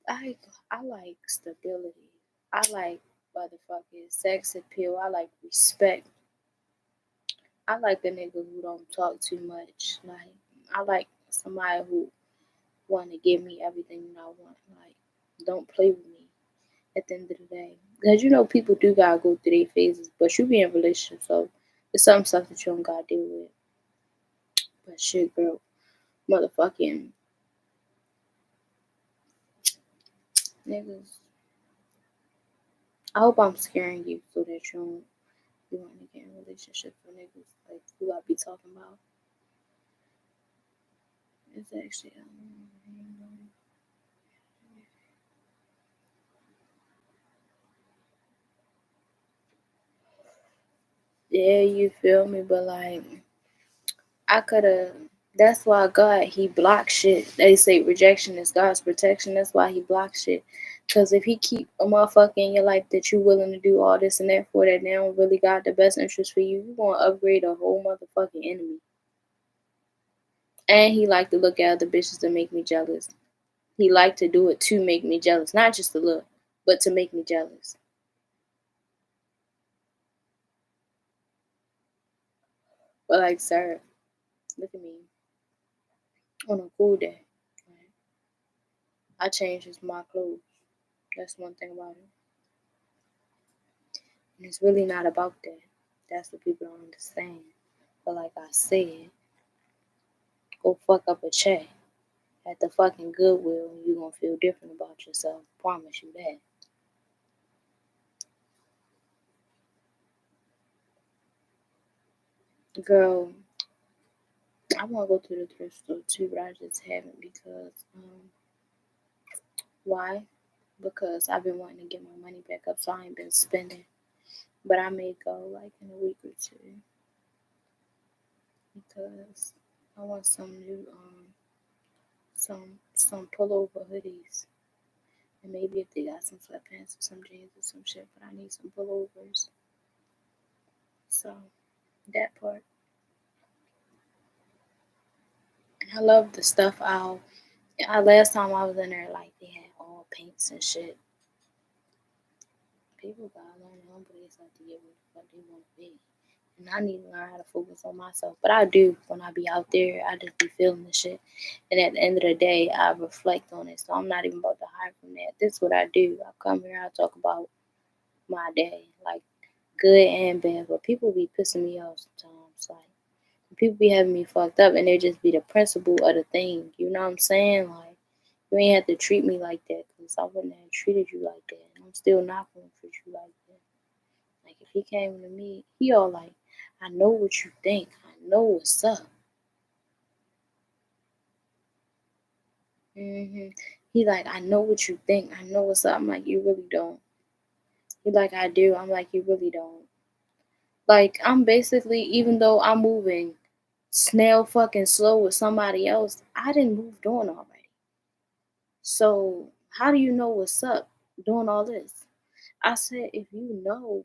I I like stability. I like motherfucking sex appeal. I like respect. I like a nigga who don't talk too much. Like, I like somebody who want to give me everything that I want. Like, don't play with me. at the end of the day. Because you know people do gotta go through their phases, but you be in a relationship, so it's some stuff that you don't gotta deal with. But shit, girl, motherfucking niggas. I hope I'm scaring you so that you don't you want to get in relationships with niggas like who I be talking about. It's actually yeah, you feel me, but like I could have. That's why God he blocks shit. They say rejection is God's protection. That's why he blocks shit. Cause if he keep a motherfucker in your life that you willing to do all this and that for that they don't really got the best interest for you, you gonna upgrade a whole motherfucking enemy. And he like to look at other bitches to make me jealous. He like to do it to make me jealous, not just to look, but to make me jealous. But like, sir, look at me on a cool day. Right? I change just my clothes. That's one thing about it. And it's really not about that. That's what people don't understand. But like I said, go fuck up a check at the fucking Goodwill and you gonna feel different about yourself. Promise you that. Girl, I wanna go to the thrift store too, but I just haven't because why? Because I've been wanting to get my money back up, so I ain't been spending. But I may go like in a week or two because I want some new some pullover hoodies. And maybe if they got some sweatpants or some jeans or some shit, but I need some pullovers. So that part. And I love the stuff out. Last time I was in there, like they had all paints and shit. People gotta learn to humble themselves to get what they want to be. And I need to learn how to focus on myself. But I do when I be out there, I just be feeling the shit. And at the end of the day, I reflect on it. So I'm not even about to hide from that. This is what I do. I come here, I talk about my day, like good and bad. But people be pissing me off sometimes. Like people be having me fucked up, and they just be the principle of the thing. You know what I'm saying? Like you ain't have to treat me like that, cause I wouldn't have treated you like that. And I'm still not gonna treat you like that. Like if he came to me, he all like, I know what you think. I know what's up. He like, I know what you think. I know what's up. I'm like, you really don't. He like, I do. I'm like, you really don't. Like I'm basically, even though I'm moving snail fucking slow with somebody else, I didn't moved on already. So how do you know what's up doing all this? I said, if you know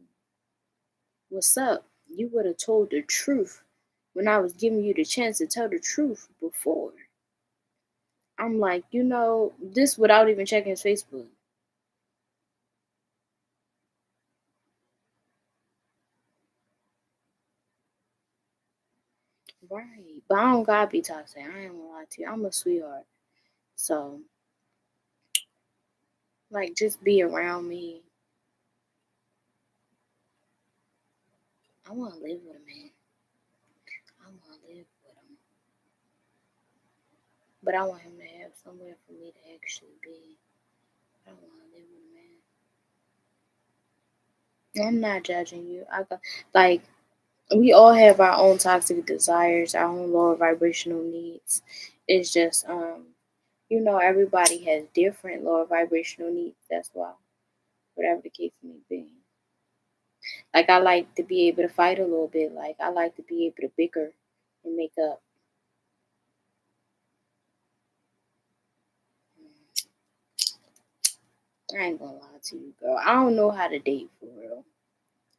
what's up, you would have told the truth when I was giving you the chance to tell the truth before. I'm like, this without even checking his Facebook. Right. But I don't gotta be toxic. I ain't gonna lie to you. I'm a sweetheart. So, like, just be around me. I wanna live with a man. I wanna live with him. But I want him to have somewhere for me to actually be. I don't wanna live with a man. I'm not judging you. I got, like, we all have our own toxic desires, our own lower vibrational needs. It's just everybody has different lower vibrational needs. That's why, whatever the case may be. Like I like to be able to fight a little bit. Like I like to be able to bicker and make up. I ain't gonna lie to you, girl. I don't know how to date for real.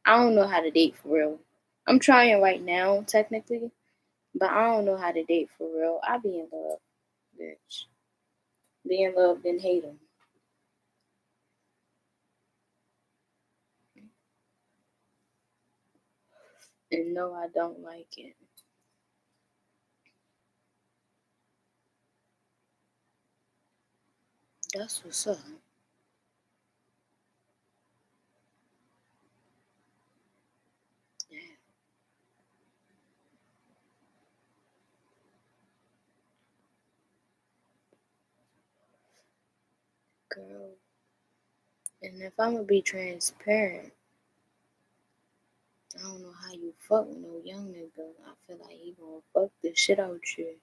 I don't know how to date for real. I'm trying right now, technically, but I don't know how to date for real. I be in love, bitch. Be in love, then hate him. And no, I don't like it. That's what's up. girl. And if I'm gonna be transparent, I don't know how you fuck with no young nigga. I feel like he gonna fuck the shit out you.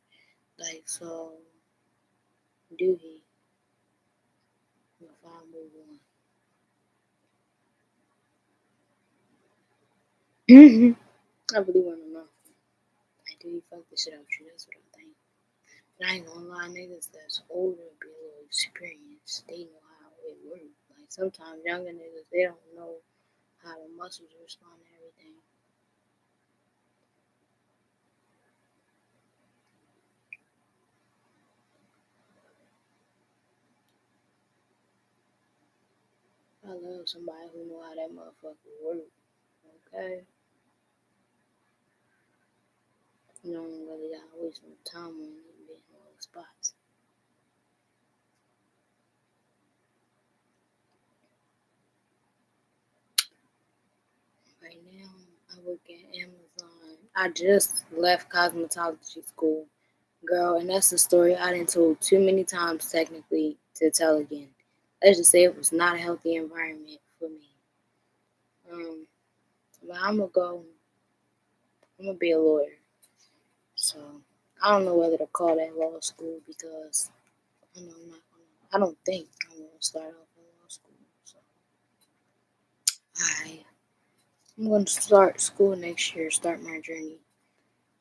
Like, so, do he? If I move on. I really wanna know. Like, do he fuck the shit out you? That's what I think. But I ain't gonna lie, niggas that's older be a little experienced. They know how it works. Like, sometimes younger niggas, they don't know how the muscles respond to everything. I love somebody who know how that motherfucker work. Okay? You don't really gotta waste no time on it being in all the spots. Right now, I work at Amazon. I just left cosmetology school, girl, and that's a story I done told too many times technically to tell again. Let's just say it was not a healthy environment for me. But I'm gonna go. I'm gonna be a lawyer. So I don't know whether to call that law school because I know I'm not gonna. I don't think I'm gonna start off in law school. So I'm gonna start school next year. Start my journey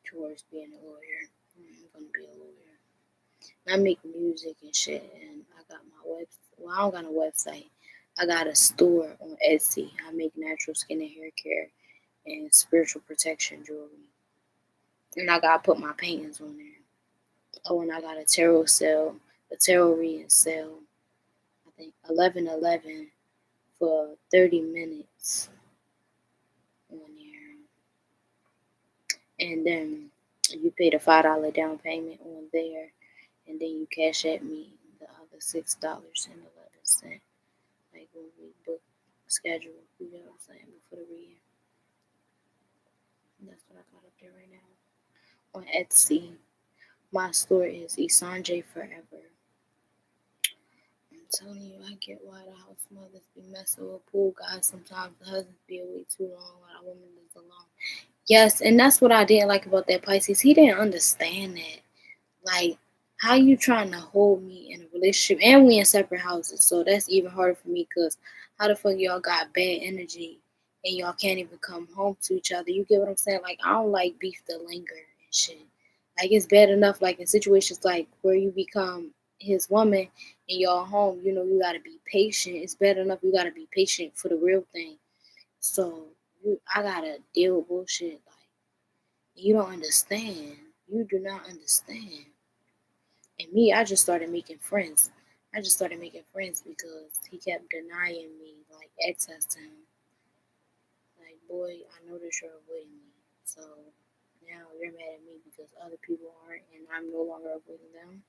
towards being a lawyer. I'm gonna be a lawyer. I make music and shit, and I got my website. Well, I don't got a website. I got a store on Etsy. I make natural skin and hair care and spiritual protection jewelry. And I gotta put my paintings on there. Oh, and I got a tarot reading sale. I think 11/11 for 30 minutes on there. And then you pay the $5 down payment on there, and then you cash at me the other $6.11. Like when we book schedule, you know what I'm saying, before the reading. That's what I got up there right now. On Etsy, my store is Isanjay Forever. I'm telling you, I get why the house mothers be messing with pool guys sometimes. The husbands be away too long while the woman is alone. Yes, and that's what I didn't like about that Pisces. He didn't understand that. Like, how you trying to hold me in a relationship? And we in separate houses, so that's even harder for me because how the fuck y'all got bad energy and y'all can't even come home to each other? You get what I'm saying? Like, I don't like beef to linger and shit. Like, it's bad enough, like, in situations like where you become his woman and y'all home, you know, you gotta be patient. It's bad enough you gotta be patient for the real thing. So, I gotta deal with bullshit. Like, you don't understand. You do not understand. And me, I just started making friends. I just started making friends because he kept denying me like access to him. Like, boy, I know that you're avoiding me. So now you're mad at me because other people aren't and I'm no longer avoiding them.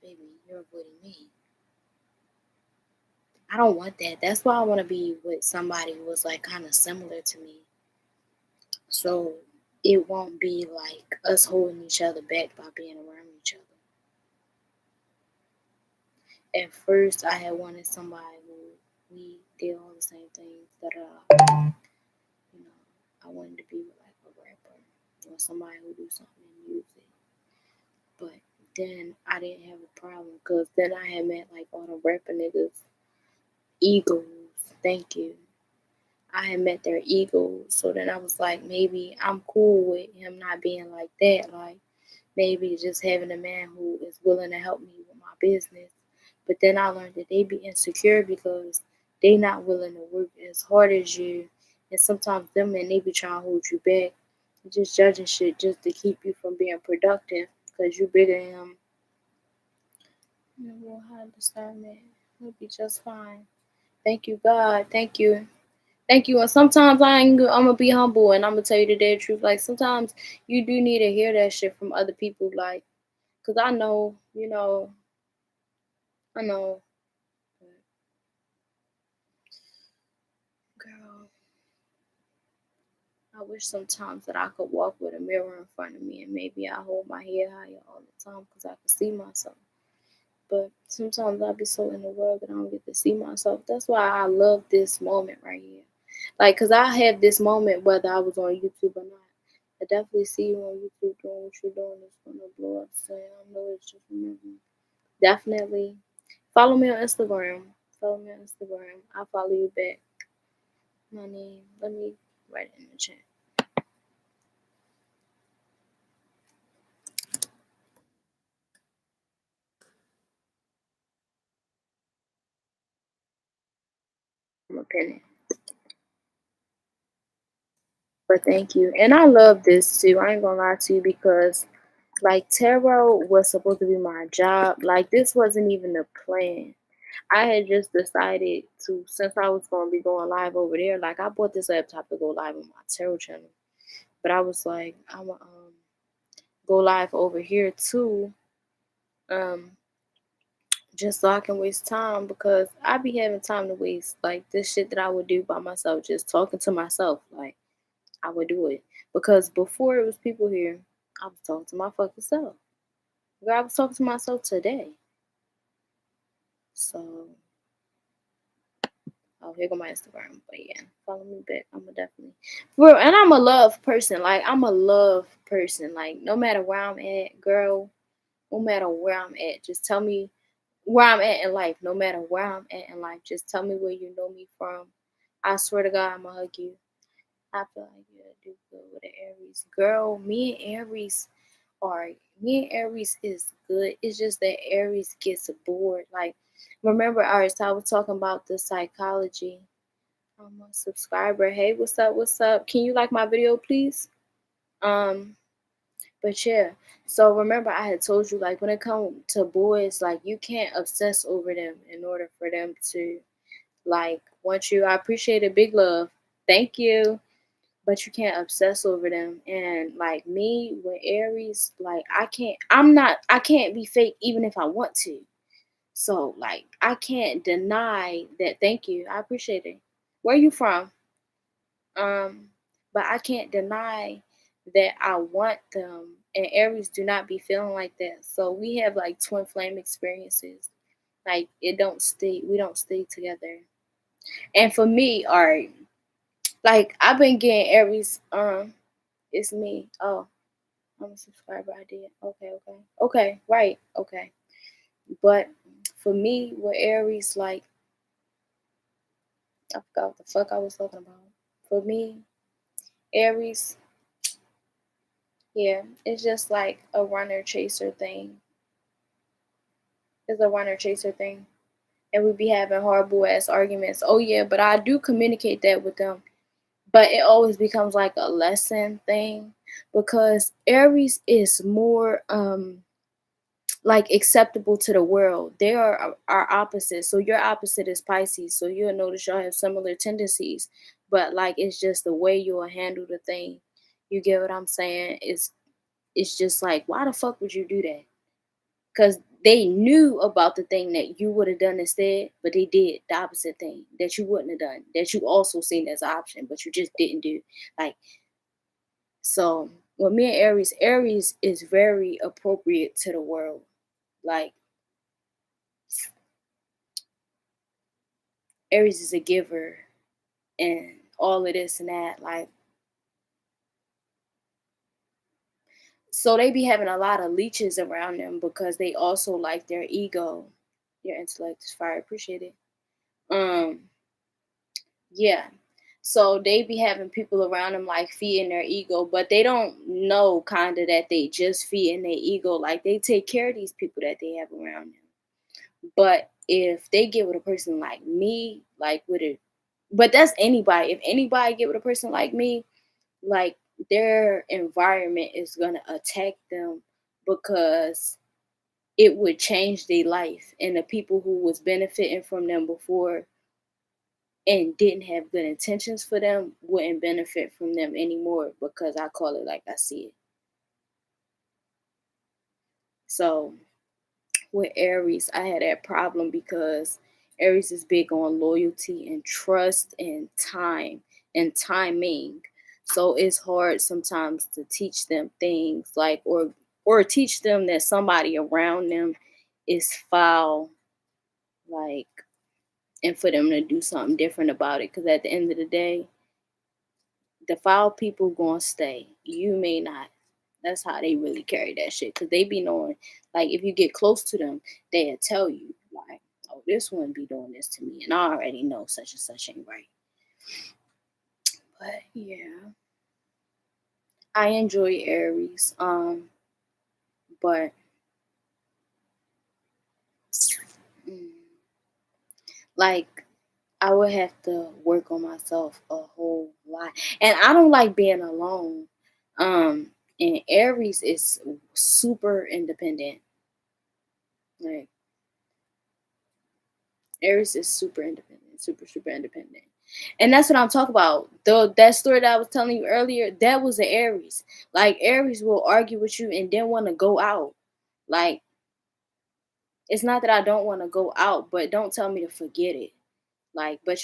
Baby, you're avoiding me. I don't want that. That's why I want to be with somebody who was like kind of similar to me. So it won't be like us holding each other back by being around each other. At first, I had wanted somebody who we did all the same things. You know, I wanted to be with like a rapper or somebody who do something in music. But then I didn't have a problem because then I had met like all the rapper niggas egos. Thank you. I had met their egos, so then I was like, maybe I'm cool with him not being like that. Like maybe just having a man who is willing to help me with my business. But then I learned that they be insecure because they not willing to work as hard as you. And sometimes them men, they be trying to hold you back. Just judging shit just to keep you from being productive because you bigger than him. You know, we'll have discernment. We'll be just fine. Thank you, God. Thank you. Thank you. And sometimes I'm gonna be humble and I'm gonna tell you the dead truth. Like sometimes you do need to hear that shit from other people. Like, cause I know, you know, I know, girl. I wish sometimes that I could walk with a mirror in front of me and maybe I hold my head higher all the time because I can see myself. But sometimes I be so in the world that I don't get to see myself. That's why I love this moment right here. Like, cause I have this moment whether I was on YouTube or not. I definitely see you on YouTube doing what you're doing. It's gonna blow up. So I know it's just amazing. Definitely follow me on Instagram. Follow me on Instagram. I'll follow you back. My name. Let me write it in the chat. I'm a pin it. But thank you. And I love this too. I ain't gonna lie to you because like tarot was supposed to be my job. Like this wasn't even the plan. I had just decided to, since I was gonna be going live over there, like I bought this laptop to go live on my tarot channel. But I was like, I'm gonna go live over here too. Um just so I can waste time because I be having time to waste. Like this shit that I would do by myself, just talking to myself. Like I would do it. Because before it was people here, I was talking to my fucking self. Girl, I was talking to myself today. So, oh, here go my Instagram. But yeah, follow me back. I'm a definitely, bro. And I'm a love person. Like I'm a love person. Like no matter where I'm at, girl. No matter where I'm at, just tell me where I'm at in life. No matter where I'm at in life, just tell me where you know me from. I swear to God, I'ma hug you. I feel like you do good with an Aries. Girl, are me and Aries is good. It's just that Aries gets bored. Like, remember, Aries, I was talking about the psychology. I'm a subscriber. Hey, what's up? What's up? Can you like my video, please? Um, but yeah. So remember, I had told you like when it comes to boys, like you can't obsess over them in order for them to like want you. I appreciate it, big love. Thank you, but you can't obsess over them. And like me with Aries, like I can't be fake even if I want to. So like I can't deny that. Thank you. I appreciate it. Where you from? Um, but I can't deny that I want them. And Aries do not be feeling like that. So we have like twin flame experiences. Like we don't stay together. And for me, all right, like I've been getting Aries, it's me. Oh, I'm a subscriber. I did. Okay, okay. Okay, right. Okay. But for me, with Aries, like, I forgot what the fuck I was talking about. For me, Aries, yeah, it's just like a runner chaser thing. It's a runner chaser thing. And we be having horrible ass arguments. Oh, yeah, but I do communicate that with them. But it always becomes like a lesson thing because Aries is more, like acceptable to the world. They are opposites. So your opposite is Pisces. So you'll notice y'all have similar tendencies. But like it's just the way you'll handle the thing. You get what I'm saying? It's just like, why the fuck would you do that? Because they knew about the thing that you would have done instead, but they did the opposite thing that you wouldn't have done, that you also seen as an option, but you just didn't do. Like, so with me and Aries is very appropriate to the world. Like Aries is a giver and all of this and that. Like, so they be having a lot of leeches around them because they also like their ego. Your intellect is fire. Appreciate it. Um, yeah. So they be having people around them like feeding their ego, but they don't know kind of that they just feeding their ego. Like they take care of these people that they have around them. But if they get with a person like me, like with it, but that's anybody. If anybody get with a person like me, like their environment is gonna attack them because it would change their life, and the people who was benefiting from them before and didn't have good intentions for them wouldn't benefit from them anymore because I call it like I see it. So with Aries, I had that problem because Aries is big on loyalty and trust and time and timing. So it's hard sometimes to teach them things like or teach them that somebody around them is foul, like, and for them to do something different about it. Because at the end of the day, the foul people gonna stay. You may not. That's how they really carry that shit. Because they be knowing, like, if you get close to them, they'll tell you, like, oh, this one be doing this to me. And I already know such and such ain't right. But yeah, I enjoy Aries. But mm, like, I would have to work on myself a whole lot. And I don't like being alone. Um, and Aries is super independent. Like, Aries is super independent, super independent. And that's what I'm talking about. Though that story that I was telling you earlier, that was the Aries. Like, Aries will argue with you and then want to go out. Like, it's not that I don't want to go out, but don't tell me to forget it. Like, but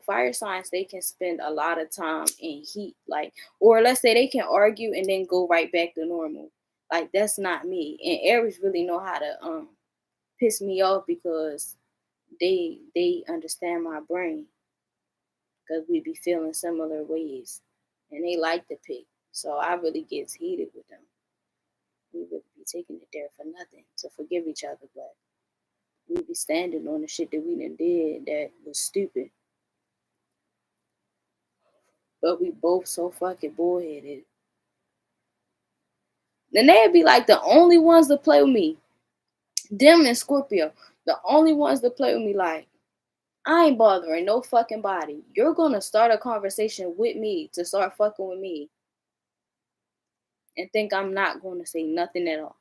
fire signs, they can spend a lot of time in heat, like, or let's say they can argue and then go right back to normal. Like, that's not me. And Aries really know how to piss me off because they understand my brain because we be feeling similar ways, and they like to pick. So I really gets heated with them. We would be taking it there for nothing to forgive each other, but we be standing on the shit that we done did that was stupid. But we both so fucking bullheaded. Then they'd be like the only ones that play with me. Them and Scorpio. The only ones that play with me, like, I ain't bothering no fucking body. You're gonna start a conversation with me to start fucking with me and think I'm not gonna say nothing at all.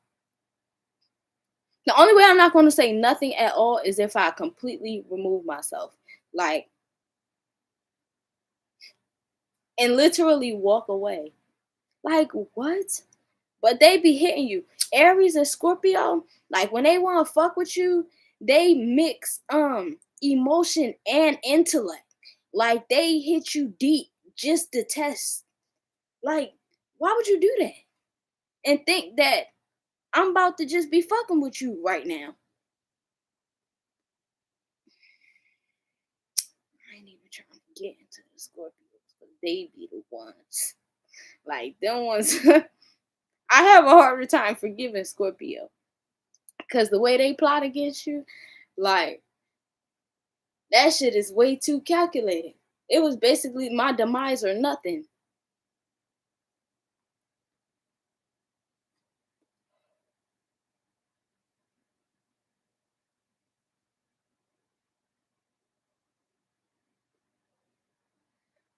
The only way I'm not gonna say nothing at all is if I completely remove myself. Like, and literally walk away. Like, what? But they be hitting you. Aries and Scorpio, like, when they want to fuck with you, they mix emotion and intellect. Like, they hit you deep just to test. Like, why would you do that? And think that I'm about to just be fucking with you right now. I ain't even trying to get into the Scorpios, but they be the ones. Like, them ones. I have a harder time forgiving Scorpio. Because the way they plot against you, like, that shit is way too calculated. It was basically my demise or nothing.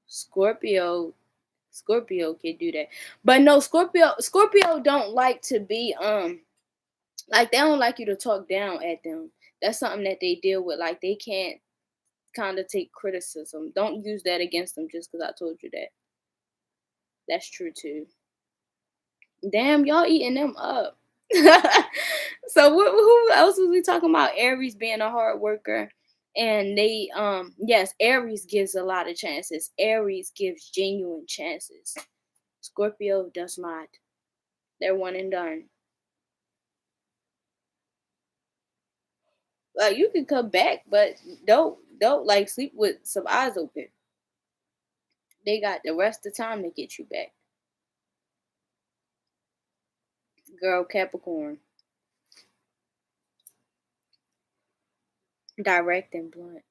Scorpio, Scorpio can do that. But no, Scorpio don't like to be like, they don't like you to talk down at them. That's something that they deal with. Like, they can't kind of take criticism. Don't use that against them just because I told you that. That's true too. Damn, y'all eating them up. So who else was we talking about? Aries being a hard worker. And they yes, Aries gives a lot of chances. Aries gives genuine chances. Scorpio does not. They're one and done. Like, you can come back, but don't like sleep with some eyes open. They got the rest of the time to get you back. Girl, Capricorn. Direct and blunt.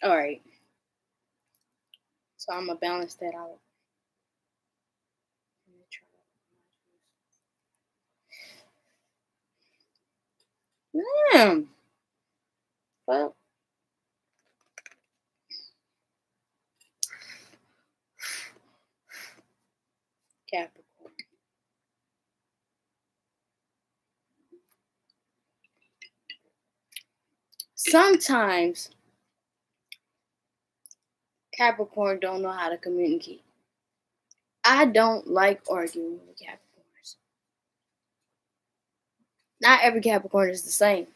Alright. So I'm gonna balance that out. Damn. Well, Capricorn. Sometimes Capricorn don't know how to communicate. I don't like arguing with Capricorns. Not every Capricorn is the same.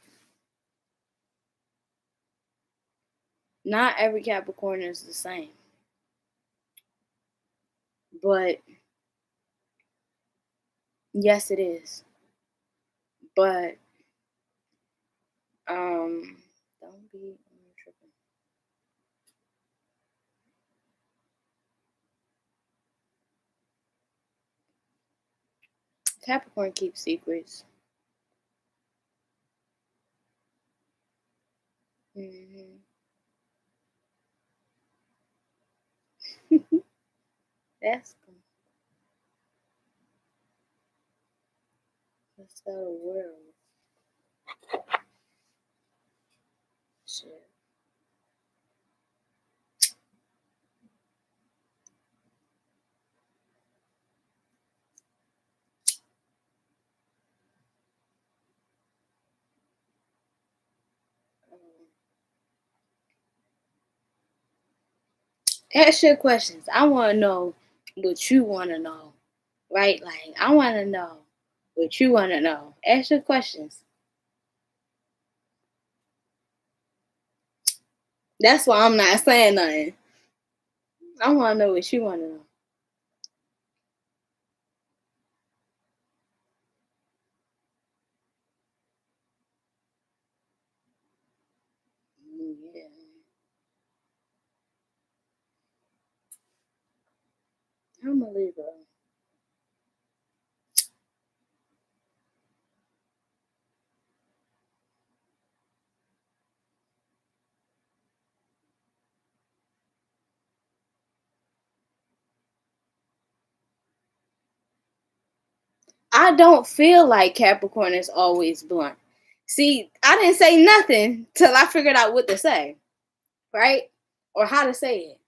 Not every Capricorn is the same. But yes, it is. But don't be tripping. Capricorn keeps secrets. Hmm. That's that's the world. Shit. Um, Ask your questions. I want to know what you want to know, right? Like I want to know what you want to know. Ask your questions. That's why I'm not saying nothing. I want to know what you want to know. Yeah. I'm a Libra. I don't feel like Capricorn is always blunt. See, I didn't say nothing till I figured out what to say, right? Or how to say it.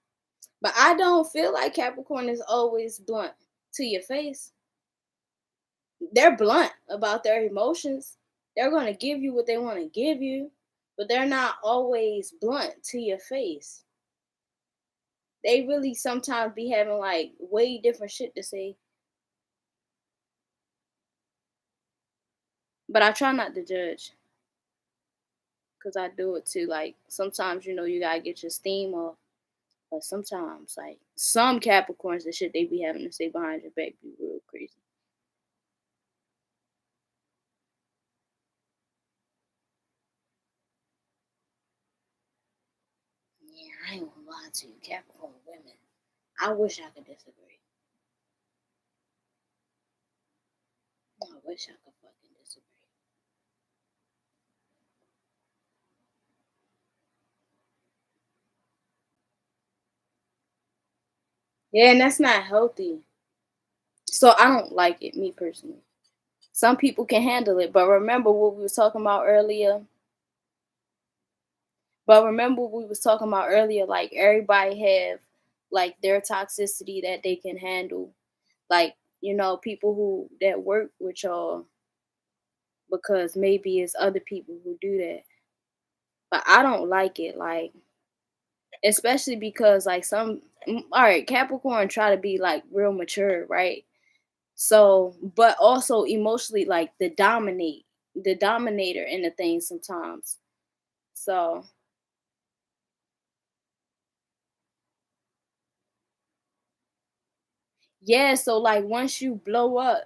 But I don't feel like Capricorn is always blunt to your face. They're blunt about their emotions. They're going to give you what they want to give you, but they're not always blunt to your face. They really sometimes be having like way different shit to say, but I try not to judge because I do it too. Like sometimes, you got to get your steam off, but sometimes, like some Capricorns, the shit they be having to say behind your back be real crazy. Yeah, I ain't gonna lie to you, Capricorn women. I wish I could disagree. I wish I could fucking disagree. Yeah, and that's not healthy. So I don't like it, me personally. Some people can handle it, but remember what we was talking about earlier. But remember what we was talking about earlier. Like everybody have like their toxicity that they can handle. Like people who that work with y'all because maybe it's other people who do that. But I don't like it. Like especially because like all right, Capricorn try to be like real mature, right? So, but also emotionally, like the dominator in the thing sometimes. So, yeah, so like once you blow up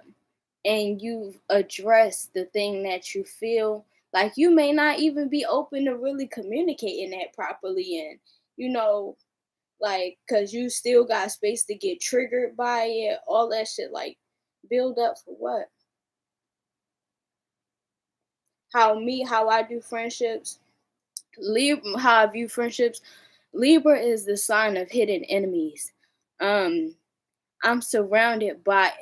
and you've addressed the thing that you feel, like you may not even be open to really communicating that properly and, you know, like, cause you still got space to get triggered by it, all that shit, like, build up for what? How I do friendships, how I view friendships. Libra is the sign of hidden enemies. Um, I'm surrounded by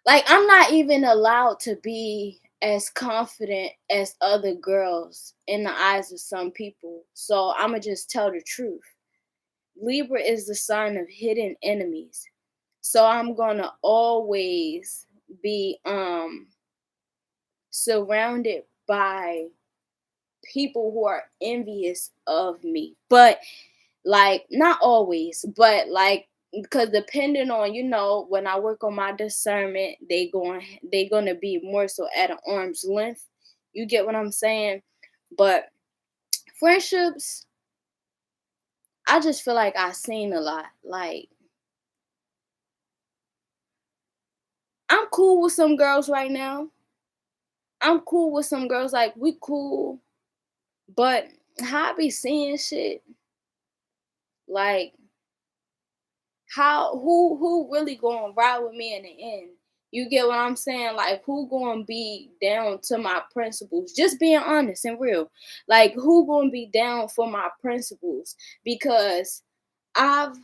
like I'm not even allowed to be as confident as other girls in the eyes of some people. So I'ma just tell the truth. Libra is the sign of hidden enemies. So I'm gonna always be surrounded by people who are envious of me. But like not always, but like because depending on when I work on my discernment, they gonna be more so at an arm's length. You get what I'm saying? But friendships, I just feel like I've seen a lot. Like I'm cool with some girls right now. I'm cool with some girls, like we cool, but how I be seeing shit, like how who really gonna ride with me in the end? You get what I'm saying? Like who gonna be down to my principles? Just being honest and real. Like who gonna be down for my principles? Because I've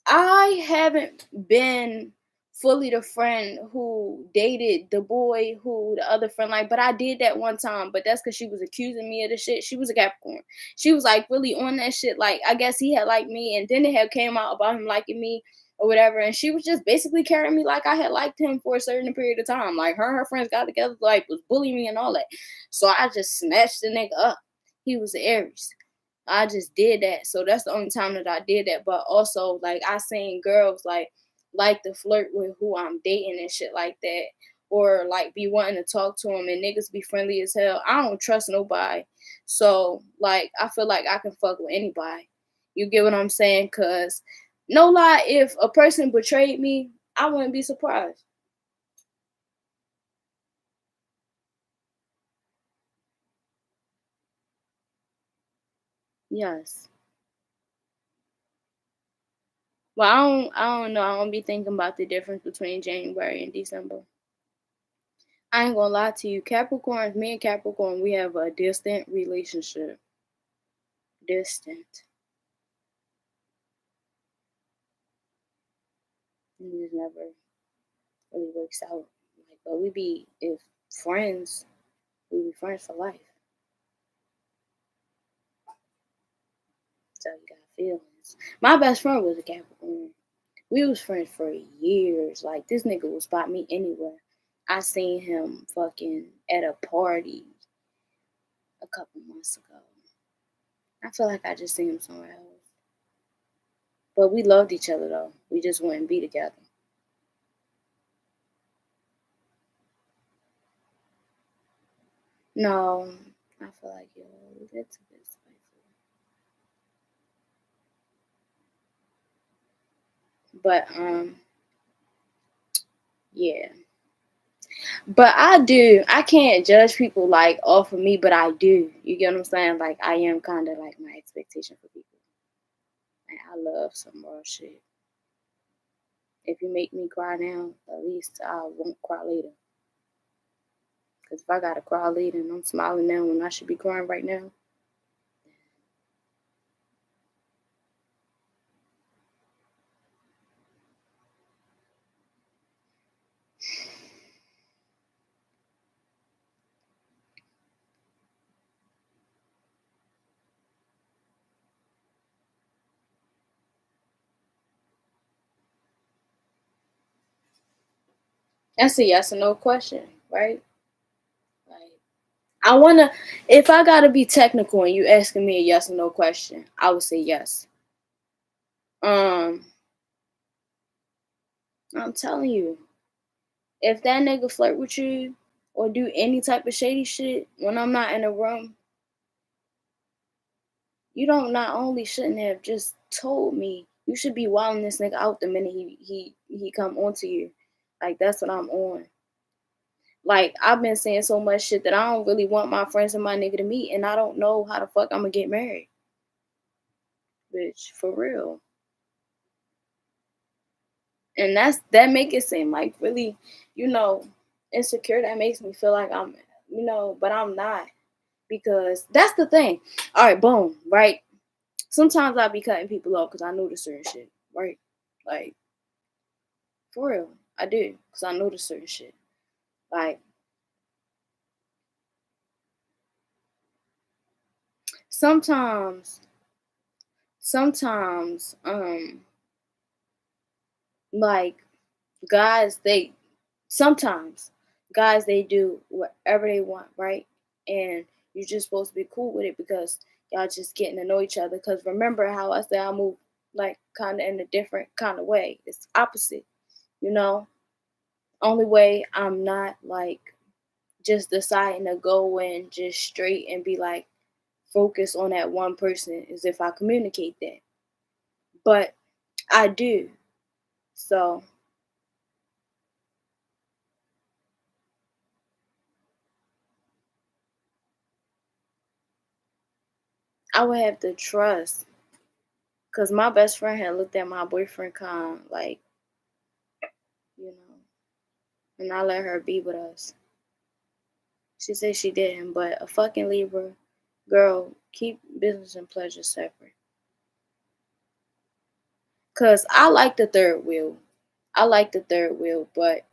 I haven't been fully the friend who dated the boy who the other friend like, but I did that one time, but that's because she was accusing me of the shit. She was a Capricorn. She was like really on that shit. Like I guess he had liked me, and then it had came out about him liking me or whatever, and she was just basically carrying me like I had liked him for a certain period of time. Like her and her friends got together, like was bullying me and all that. So I just snatched the nigga up. He was an Aries. I just did that. So that's the only time that I did that. But also, like, I seen girls like to flirt with who I'm dating and shit like that. Or like be wanting to talk to them and niggas be friendly as hell. I don't trust nobody. So like I feel like I can fuck with anybody. You get what I'm saying? Cause no lie, if a person betrayed me, I wouldn't be surprised. Yes. Well, I don't know. I don't be thinking about the difference between January and December. I ain't gonna lie to you. Capricorns, me and Capricorn, we have a distant relationship. Distant. It just never really works out. Like, but we be if friends, we be friends for life. So you got feelings. My best friend was a Capricorn. We was friends for years. Like this nigga will spot me anywhere. I seen him fucking at a party a couple months ago. I feel like I just seen him somewhere else. But we loved each other though. We just wouldn't be together. No, I feel like yo, that's a bit spicy. But yeah. But I do. I can't judge people like off of me, but I do. You get what I'm saying? Like I am kind of like my expectation for people. Like I love some raw shit. If you make me cry now, at least I won't cry later. Cause if I gotta cry later and I'm smiling now when I should be crying right now, that's a yes or no question, right? Like I wanna. If I gotta be technical and you asking me a yes or no question, I would say yes. Um, I'm telling you, if that nigga flirt with you or do any type of shady shit when I'm not in the room, you don't not only shouldn't have just told me, you should be wilding this nigga out the minute he come onto you. Like that's what I'm on. Like I've been saying so much shit that I don't really want my friends and my nigga to meet, and I don't know how the fuck I'm gonna get married, bitch, for real. And that make it seem like really, you know, insecure. That makes me feel like I'm, but I'm not because that's the thing. All right, boom, right. Sometimes I be cutting people off because I notice certain shit, right? Like for real, I do because I notice certain shit. Like sometimes, sometimes, like guys, sometimes guys they do whatever they want, right? And you're just supposed to be cool with it because y'all just getting to know each other. Because remember how I said I move like kind of in a different kind of way. It's opposite, you know. Only way I'm not like just deciding to go in just straight and be like focus on that one person is if I communicate that. But I do. So I would have to trust. Because my best friend had looked at my boyfriend like, you know, and I let her be with us. She said she didn't, but a fucking Libra, girl, keep business and pleasure separate. Because I like the third wheel. I like the third wheel, but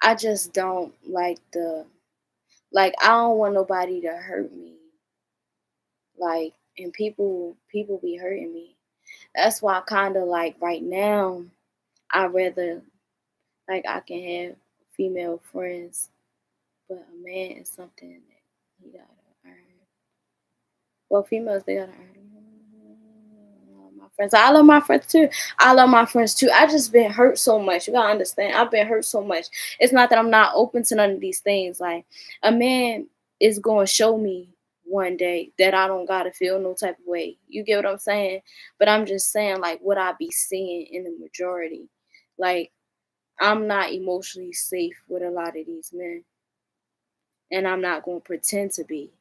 I just don't like I don't want nobody to hurt me. Like, and people be hurting me. That's why I kind of like right now, I rather like I can have female friends, but a man is something that he gotta earn. Well, females they gotta earn. My friends, I love my friends too. I love my friends too. I just been hurt so much. You gotta understand. I've been hurt so much. It's not that I'm not open to none of these things. Like a man is gonna show me one day that I don't gotta feel no type of way. You get what I'm saying? But I'm just saying like what I be seeing in the majority. Like I'm not emotionally safe with a lot of these men. And I'm not gonna pretend to be.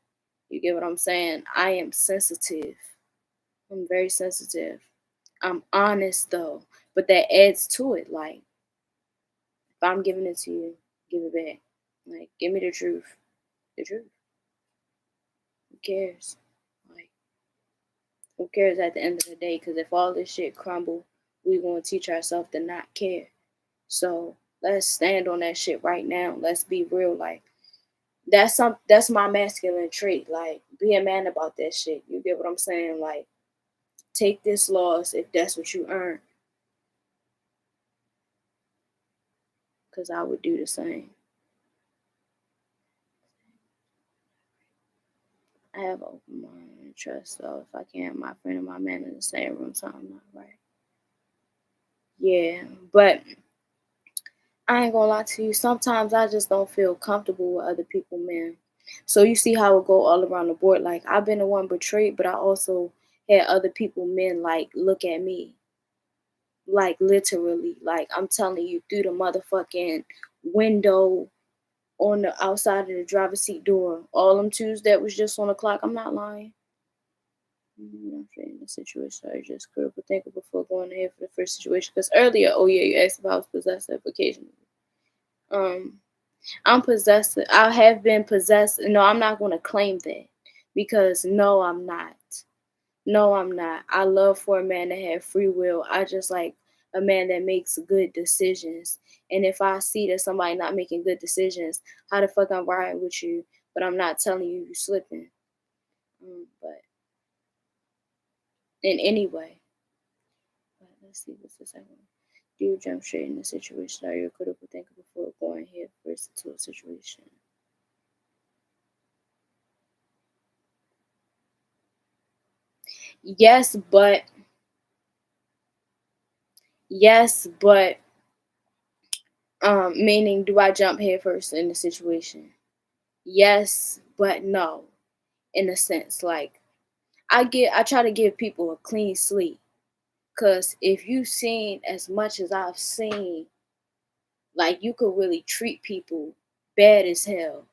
You get what I'm saying? I am sensitive. I'm very sensitive. I'm honest though, but that adds to it. Like if I'm giving it to you, give it back. Like give me the truth. The truth. Who cares? Like who cares at the end of the day? Because if all this shit crumble, we gonna teach ourselves to not care. So let's stand on that shit right now. Let's be real. Like that's my masculine trait. Like be a man about that shit. You get what I'm saying? Like take this loss if that's what you earn. Because I would do the same. I have an open mind and trust, so if I can't have my friend and my man in the same room, something not right. Yeah, but I ain't gonna lie to you. Sometimes I just don't feel comfortable with other people, man. So you see how it go all around the board. Like I've been the one betrayed, but I also had other people, men, like look at me, like literally, like I'm telling you through the motherfucking window on the outside of the driver's seat door. All them twos that was just on the clock. I'm not lying. I'm in the situation. I just critical thinking before going ahead for the first situation. Because earlier, oh yeah, you asked if I was possessive occasionally. Um, I'm possessive. I have been possessed. No, I'm not going to claim that because no, I'm not. No, I'm not. I love for a man to have free will. I just like a man that makes good decisions. And if I see that somebody not making good decisions, how the fuck I'm riding with you, but I'm not telling you slipping. But in any way. But let's see what's the second one. Do you jump straight in the situation? Are you a critical thinker before going head first into a situation? Yes, but yes, but meaning do I jump head first in the situation? Yes, but no. In a sense, like I try to give people a clean slate. Cause if you've seen as much as I've seen, like you could really treat people bad as hell.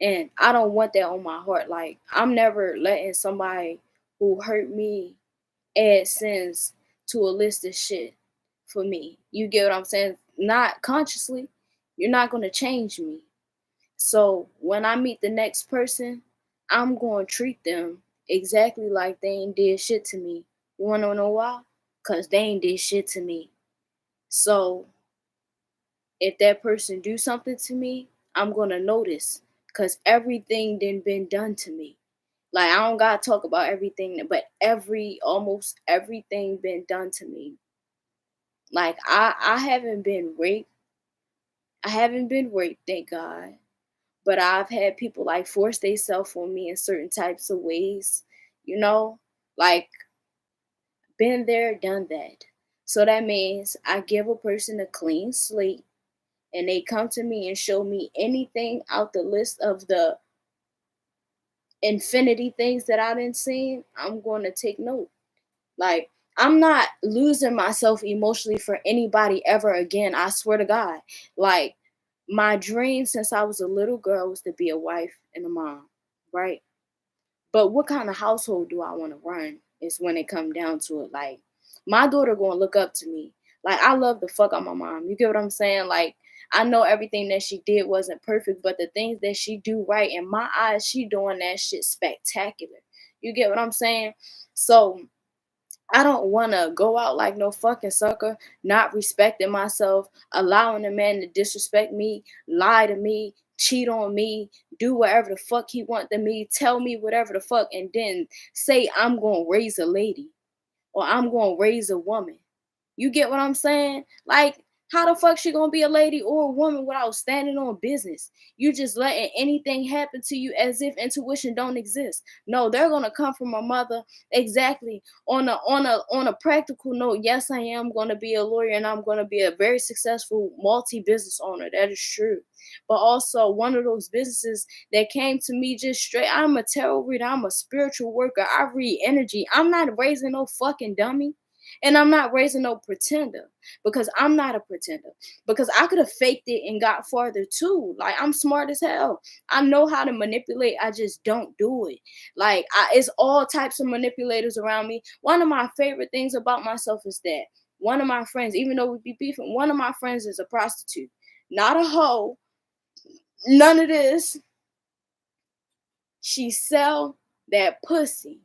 And I don't want that on my heart. Like I'm never letting somebody who hurt me add sins to a list of shit for me. You get what I'm saying? Not consciously. You're not gonna change me. So when I meet the next person, I'm gonna treat them exactly like they ain't did shit to me. You wanna know why? Cause they ain't did shit to me. So if that person do something to me, I'm gonna notice. Cause everything done been done to me. Like I don't gotta talk about everything, but almost everything been done to me. Like I haven't been raped. I haven't been raped, thank God. But I've had people like force themselves on me in certain types of ways, you know? Like been there, done that. So that means I give a person a clean slate and they come to me and show me anything out the list of the infinity things that I didn't see, I'm going to take note. Like, I'm not losing myself emotionally for anybody ever again. I swear to God. Like, my dream since I was a little girl was to be a wife and a mom, right? But what kind of household do I want to run is when it come down to it. Like, my daughter gonna look up to me. Like, I love the fuck out my mom. You get what I'm saying? Like, I know everything that she did wasn't perfect, but the things that she do right, in my eyes, she doing that shit spectacular. You get what I'm saying? So I don't want to go out like no fucking sucker, not respecting myself, allowing a man to disrespect me, lie to me, cheat on me, do whatever the fuck he want to me, tell me whatever the fuck, and then say I'm going to raise a lady or I'm going to raise a woman. You get what I'm saying? Like, how the fuck she gonna be a lady or a woman without standing on business? You just letting anything happen to you as if intuition don't exist. No, they're gonna come from a mother exactly on a practical note. Yes, I am gonna be a lawyer and I'm gonna be a very successful multi-business owner. That is true. But also one of those businesses that came to me just straight. I'm a tarot reader, I'm a spiritual worker, I read energy. I'm not raising no fucking dummy. And I'm not raising no pretender because I'm not a pretender. Because I could have faked it and got farther too. Like, I'm smart as hell. I know how to manipulate. I just don't do it. Like, it's all types of manipulators around me. One of my favorite things about myself is that one of my friends, even though we be beefing, one of my friends is a prostitute. Not a hoe. None of this. She sell that pussy.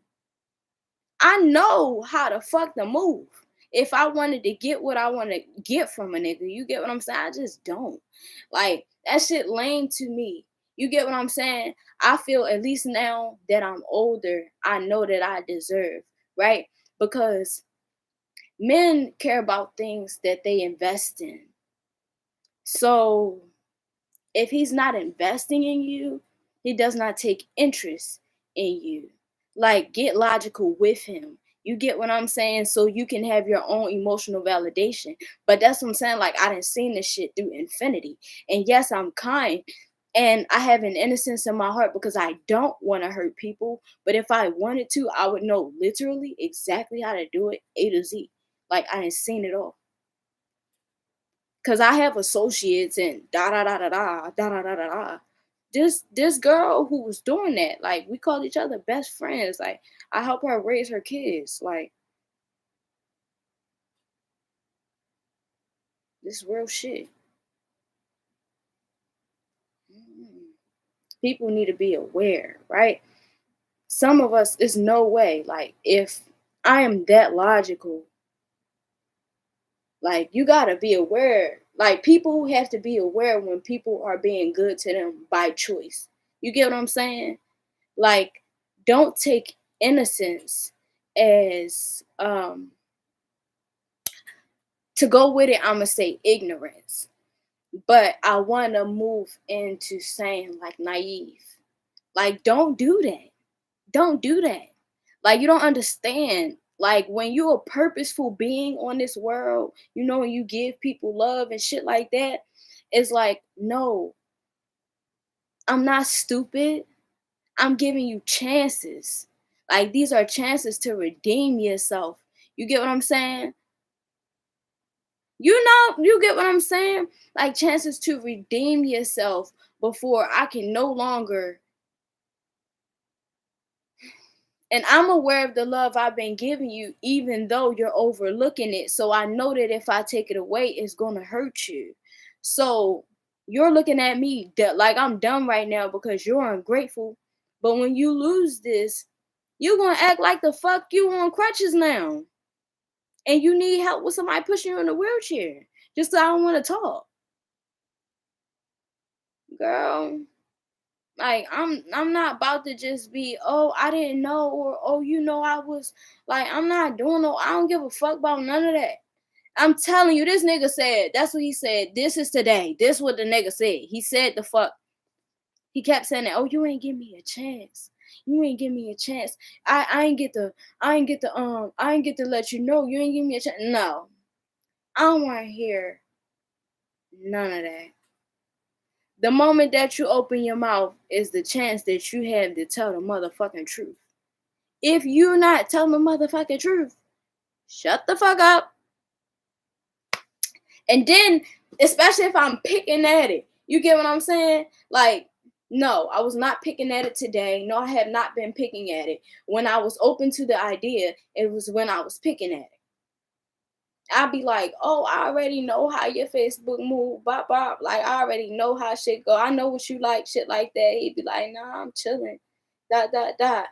I know how to fuck the move. If I wanted to get what I want to get from a nigga, you get what I'm saying? I just don't. Like, that shit lame to me. You get what I'm saying? I feel, at least now that I'm older, I know that I deserve, right? Because men care about things that they invest in. So if he's not investing in you, he does not take interest in you. Like, get logical with him. You get what I'm saying? So you can have your own emotional validation. But that's what I'm saying. Like, I done seen this shit through infinity. And yes, I'm kind. And I have an innocence in my heart because I don't want to hurt people. But if I wanted to, I would know literally exactly how to do it, A to Z. Like, I done seen it all. Cause I have associates and da da da da da da da da da da. This girl who was doing that, like, we called each other best friends. Like, I help her raise her kids. Like, this real shit. People need to be aware, right? Some of us, there's no way. Like, if I am that logical, like, you gotta be aware. Like, people have to be aware when people are being good to them by choice. You get what I'm saying? Like, don't take innocence as to go with it, I'ma say ignorance. But I wanna move into saying, like, naive. Like, don't do that. Don't do that. Like, you don't understand. Like, when you're a purposeful being on this world, you know, and you give people love and shit like that, it's like, no, I'm not stupid. I'm giving you chances. Like, these are chances to redeem yourself. You get what I'm saying? You get what I'm saying? Like, chances to redeem yourself before I can no longer. And I'm aware of the love I've been giving you, even though you're overlooking it. So I know that if I take it away, it's going to hurt you. So you're looking at me like I'm dumb right now because you're ungrateful. But when you lose this, you're going to act like the fuck you on crutches now. And you need help with somebody pushing you in a wheelchair. Just 'cause I don't want to talk. Girl, like, I'm not about to just be, oh, I didn't know, or oh, I was like, I'm not doing no, I don't give a fuck about none of that. I'm telling you, this nigga said, that's what he said. This is today. This what the nigga said. He said the fuck. He kept saying that, oh, you ain't give me a chance. You ain't give me a chance. I ain't get to let you know. You ain't give me a chance. No. I don't want to hear none of that. The moment that you open your mouth is the chance that you have to tell the motherfucking truth. If you're not telling the motherfucking truth, shut the fuck up. And then, especially if I'm picking at it, you get what I'm saying? Like, No, I was not picking at it today. No, I have not been picking at it. When I was open to the idea, it was when I was picking at it. I'd be like, oh, I already know how your Facebook move, bop bop. Like I already know how shit go. I know what you like, shit like that. He'd be like, nah, I'm chilling. Dot dot dot.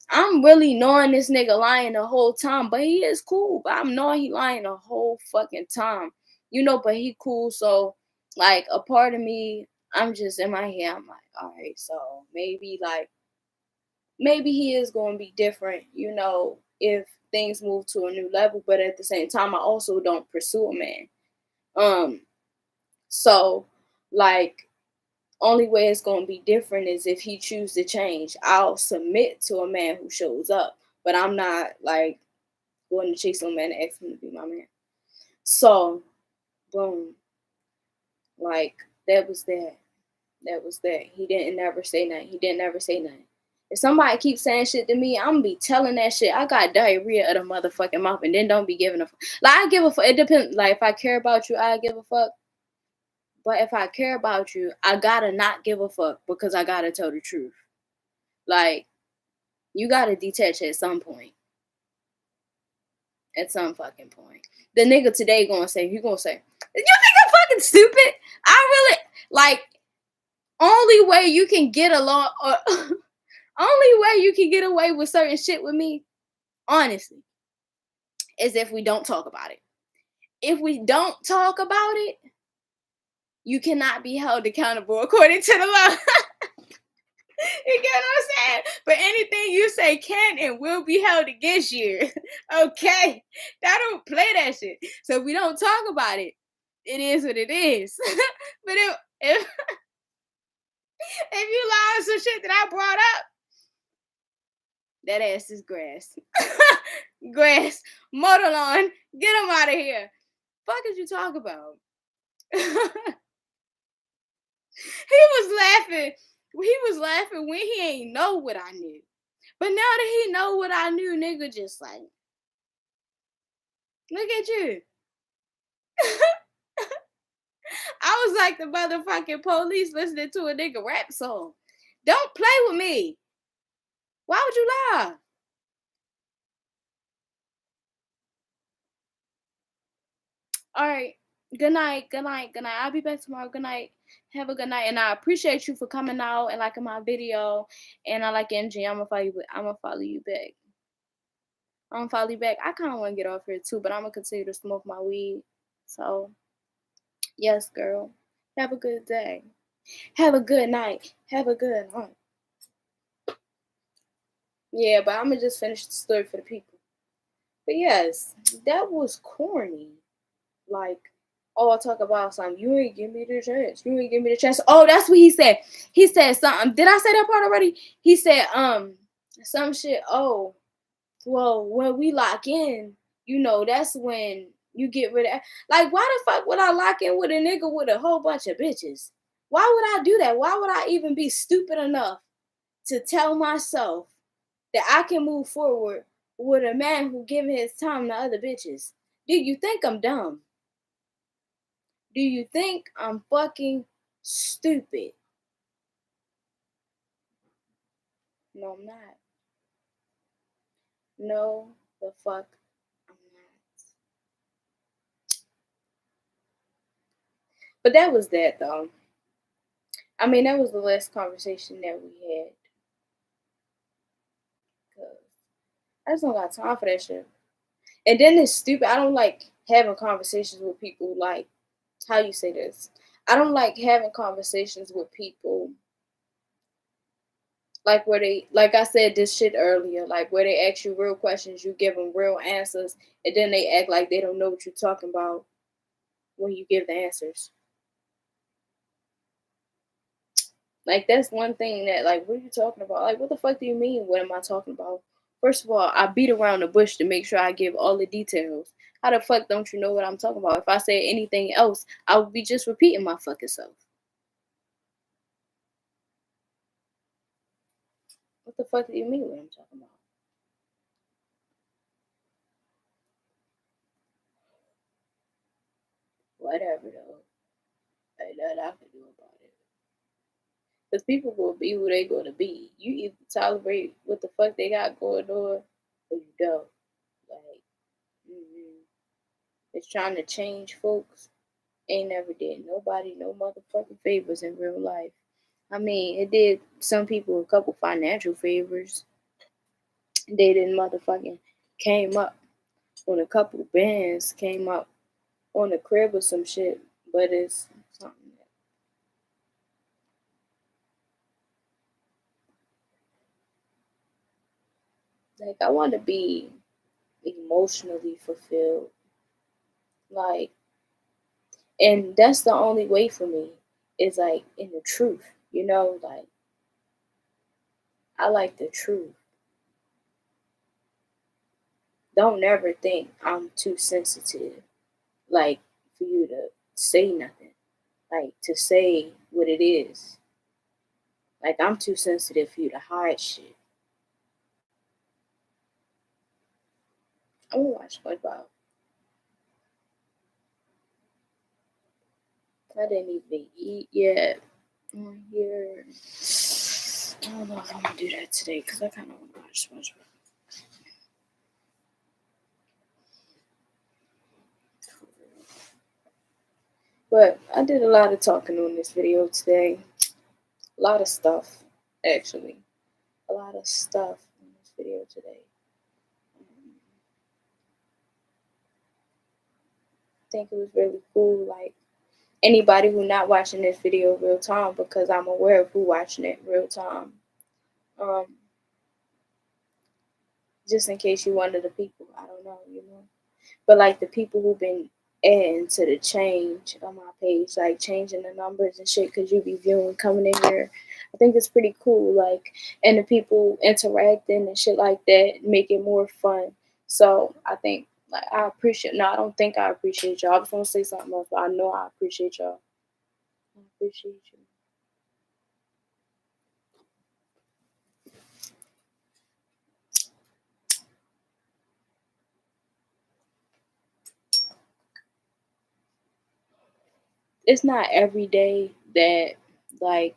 I'm really knowing this nigga lying the whole time, but he is cool. But I'm knowing he lying the whole fucking time. But he cool. So like a part of me, I'm just in my head, I'm like, all right, so maybe he is gonna be different, if things move to a new level, but at the same time I also don't pursue a man. Um so like only way it's gonna be different is if he choose to change. I'll submit to a man who shows up, but I'm not like going to chase a man and ask him to be my man. So boom, like that was that. That was that. He didn't never say nothing. He didn't never say nothing. If somebody keeps saying shit to me, I'm gonna be telling that shit. I got diarrhea of the motherfucking mouth, and then don't be giving a fuck. Like I give a fuck. It depends. Like if I care about you, I give a fuck. But if I care about you, I gotta not give a fuck because I gotta tell the truth. Like you gotta detach at some point. At some fucking point. The nigga today gonna say, you gonna say, you think I'm fucking stupid? I really like. Only way you can get along, or only way you can get away with certain shit with me, honestly, is if we don't talk about it. If we don't talk about it, you cannot be held accountable according to the law. You get what I'm saying? But anything you say can and will be held against you. Okay? I don't play that shit. So if we don't talk about it, it is what it is. But if you lie on some shit that I brought up, that ass is grass. Grass. Mow the lawn. Get him out of here. Fuck is you talk about? He was laughing. He was laughing when he ain't know what I knew. But now that he know what I knew, nigga just like, look at you. I was like the motherfucking police listening to a nigga rap song. Don't play with me. Why would you lie? All right. Good night. Good night. Good night. I'll be back tomorrow. Good night. Have a good night. And I appreciate you for coming out and liking my video. And I like MG. I'm gonna follow you. I'm gonna follow you back. I'm gonna follow you back. I kind of want to get off here too, but I'm gonna continue to smoke my weed. So yes, girl. Have a good day. Have a good night. Have a good night. Yeah, but I'm gonna just finish the story for the people. But yes, that was corny. Like, oh, I talk about something. You ain't give me the chance. You ain't give me the chance. Oh, that's what he said. He said something. Did I say that part already? He said, some shit. Oh, well, when we lock in, that's when you get rid of. Like, why the fuck would I lock in with a nigga with a whole bunch of bitches? Why would I do that? Why would I even be stupid enough to tell myself that I can move forward with a man who giving his time to other bitches? Do you think I'm dumb? Do you think I'm fucking stupid? No, I'm not. No, the fuck I'm not. But that was that though. I mean, that was the last conversation that we had. Cause I just don't got time for that shit. And then it's stupid. I don't like having conversations with people like, how you say this? I don't like having conversations with people like where they, like I said this shit earlier, like where they ask you real questions, you give them real answers, and then they act like they don't know what you're talking about when you give the answers. Like that's one thing that, like, what are you talking about? Like, what the fuck do you mean? What am I talking about? First of all, I beat around the bush to make sure I give all the details. How the fuck don't you know what I'm talking about? If I say anything else, I would be just repeating my fucking self. What the fuck do you mean what I'm talking about? Whatever though. Ain't nothing I can do about it. Because people will be who they gonna be. You either tolerate what the fuck they got going on, or you don't. Like, it's trying to change folks. Ain't never did nobody no motherfucking favors in real life. I mean, it did some people a couple financial favors. They didn't motherfucking came up on a couple bands, came up on the crib or some shit. But it's something like I want to be emotionally fulfilled. Like, and that's the only way for me is like in the truth, like I like the truth. Don't never think I'm too sensitive, like for you to say nothing, like to say what it is. Like I'm too sensitive for you to hide shit. I'm gonna watch SpongeBob. I didn't even eat yet on here. I don't know if I'm gonna do that today because I kind of want to watch SpongeBob. But I did a lot of talking on this video today. A lot of stuff, actually. A lot of stuff in this video today. I think it was really cool. Like, anybody who not watching this video real time, because I'm aware of who watching it real time. Um, just in case you one of the people, I don't know. But like the people who've been adding to the change on my page, like changing the numbers and shit, because you be viewing coming in here. I think it's pretty cool. Like, and the people interacting and shit like that make it more fun. So I think like I appreciate. No, I don't think I appreciate y'all. I was gonna say something else, but I know I appreciate y'all. I appreciate you. It's not every day that like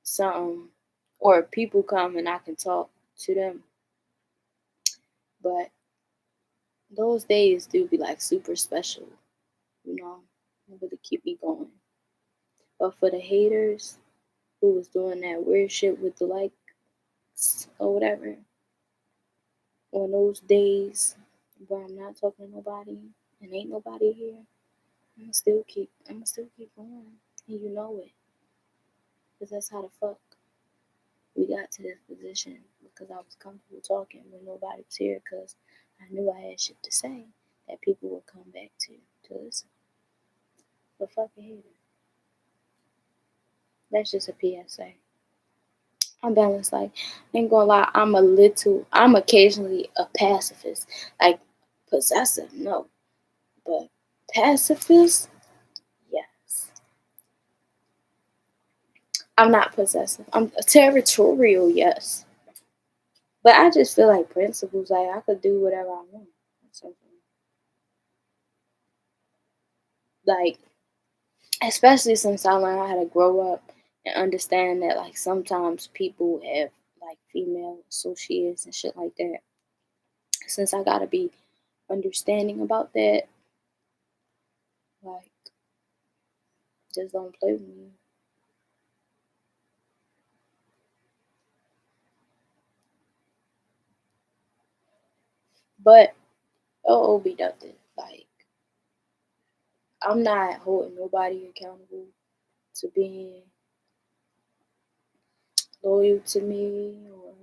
something or people come and I can talk to them, but those days do be like super special, you know, and really keep me going. But for the haters who was doing that weird shit with the likes or whatever, on those days where I'm not talking to nobody and ain't nobody here, I'm gonna still keep going. And you know it. Because that's how the fuck we got to this position. Because I was comfortable talking when nobody was here because I knew I had shit to say that people would come back to listen. But fuck a hater. That's just a PSA. I'm balanced. Like, I ain't gonna lie, I'm occasionally a pacifist. Like, possessive, no. But pacifist, yes. I'm not possessive. I'm territorial, yes. But I just feel like principles, like, I could do whatever I want. Something. Like, especially since I learned how to grow up and understand that, like, sometimes people have, like, female associates and shit like that. Since I gotta be understanding about that, like, just don't play with me. But it'll be nothing. Like, I'm not holding nobody accountable to being loyal to me or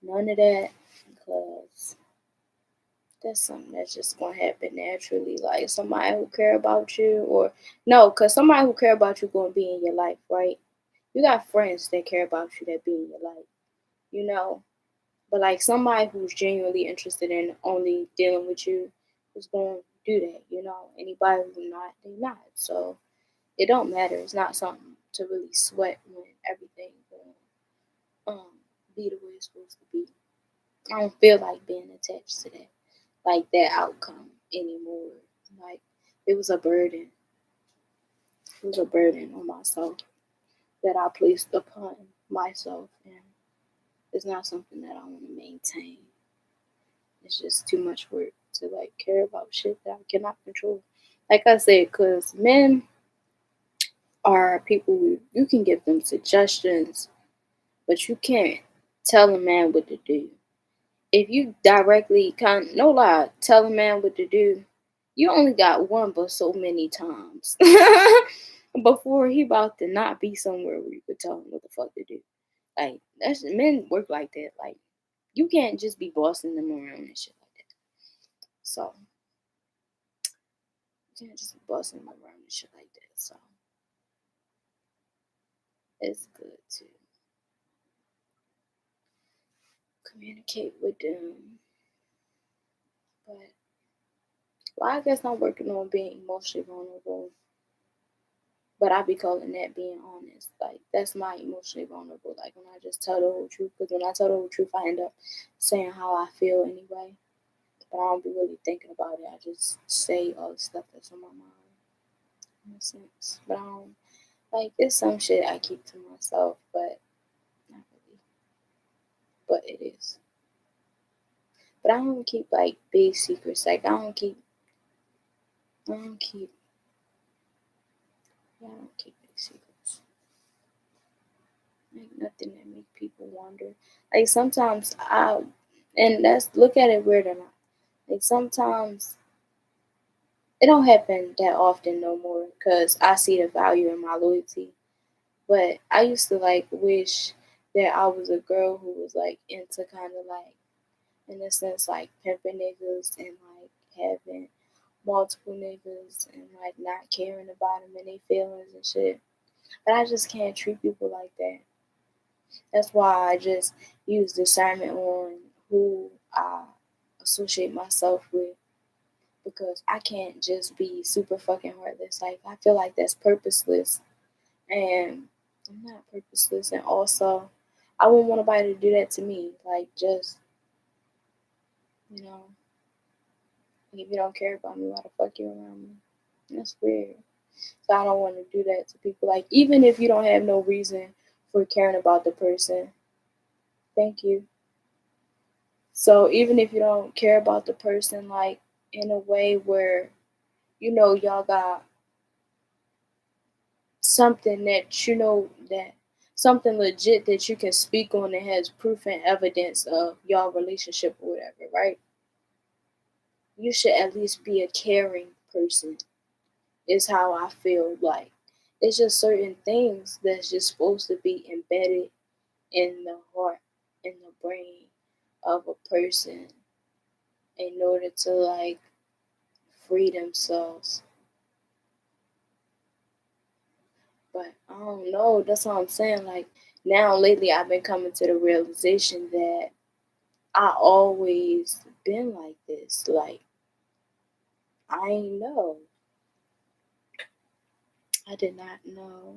none of that because that's something that's just gonna happen naturally. Like somebody who care about you, or no, because somebody who care about you gonna be in your life, right? You got friends that care about you that be in your life, you know. But like somebody who's genuinely interested in only dealing with you is gonna do that, you know. Anybody who's not, they not. So it don't matter. It's not something to really sweat when everything gonna be the way it's supposed to be. I don't feel like being attached to that, like that outcome anymore. Like it was a burden. It was a burden on myself. that I placed upon myself, and it's not something that I want to maintain. It's just too much work to like care about shit that I cannot control. Like I said, because men are people who you can give them suggestions, but you can't tell a man what to do. If you directly no lie, tell a man what to do, you only got one but so many times before he about to not be somewhere where you could tell him what the fuck to do. Like that's men work like that. Like you can't just be bossing them around and shit like that. So you can't just be bossing them around and shit like that. So it's good to communicate with them. But well, I guess I'm working on being emotionally vulnerable. But I be calling that being honest. Like that's my emotionally vulnerable. Like when I just tell the whole truth. Because when I tell the whole truth, I end up saying how I feel anyway. But I don't be really thinking about it. I just say all the stuff that's on my mind. In a sense. But I don't like it's some shit I keep to myself, but not really. But it is. But I don't keep like big secrets. Like I don't keep yeah, I don't keep big secrets. Like nothing that make people wonder. Like sometimes and that's look at it weird or not. Like sometimes it don't happen that often no more because I see the value in my loyalty. But I used to like wish that I was a girl who was like into kind of like in a sense like pimping niggas and like having multiple niggas and like not caring about them and their feelings and shit. But I just can't treat people like that. That's why I just use discernment on who I associate myself with because I can't just be super fucking heartless. Like I feel like that's purposeless, and I'm not purposeless. And also, I wouldn't want nobody to do that to me. Like just you know, if you don't care about me, why the fuck you around me? That's weird. So I don't want to do that to people. Like even if you don't have no reason for caring about the person, thank you. So even if you don't care about the person, like in a way where y'all got something that that something legit that you can speak on that has proof and evidence of y'all relationship or whatever, right? You should at least be a caring person. Is how I feel like. It's just certain things that's just supposed to be embedded in the heart, in the brain of a person in order to like free themselves. But I don't know. That's what I'm saying. Like now, lately, I've been coming to the realization that I always been like this. Like I ain't know. I did not know.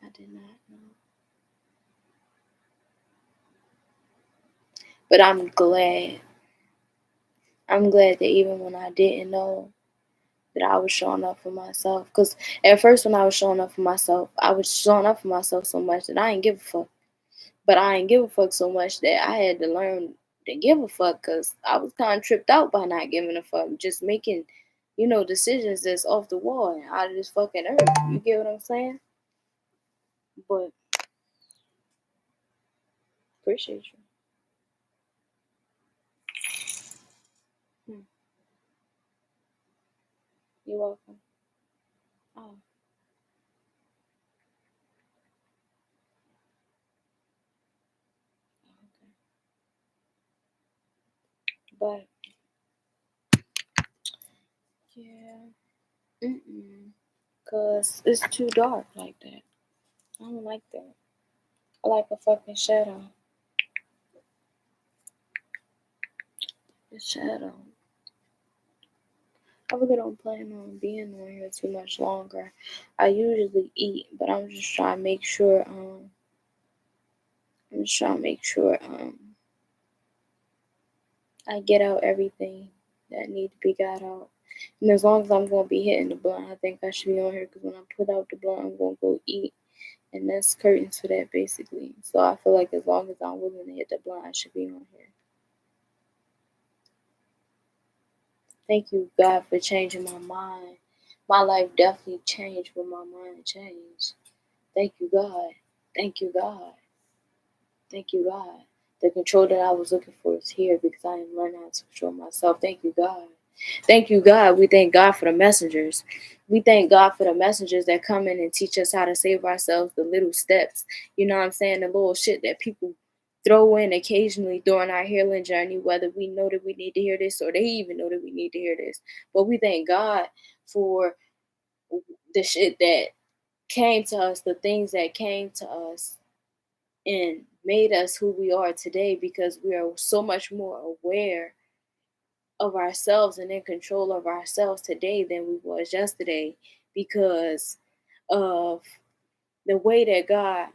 I did not know. But I'm glad. I'm glad that even when I didn't know, that I was showing up for myself. Because at first, when I was showing up for myself, I was showing up for myself so much that I ain't give a fuck. But I ain't give a fuck so much that I had to learn to give a fuck because I was kind of tripped out by not giving a fuck. Just making, decisions that's off the wall and out of this fucking earth. You get what I'm saying? But appreciate you. Hmm. You're welcome. Oh, okay. But yeah, cause it's too dark like that. I don't like that. I like a fucking shadow. The shadow. I really don't plan on being on here too much longer. I usually eat, but I'm just trying to make sure I get out everything that need to be got out. And as long as I'm going to be hitting the blunt, I think I should be on here because when I put out the blunt, I'm going to go eat. And that's curtains for that, basically. So I feel like as long as I'm willing to hit the blunt, I should be on here. Thank you, God, for changing my mind. My life definitely changed when my mind changed. Thank you, God. Thank you, God. Thank you, God. The control that I was looking for is here because I am learning how to control myself. Thank you, God. Thank you, God. We thank God for the messengers. We thank God for the messengers that come in and teach us how to save ourselves, the little steps. You know what I'm saying? The little shit that people throw in occasionally during our healing journey, whether we know that we need to hear this or they even know that we need to hear this. But we thank God for the shit that came to us, the things that came to us and made us who we are today because we are so much more aware of ourselves and in control of ourselves today than we was yesterday because of the way that God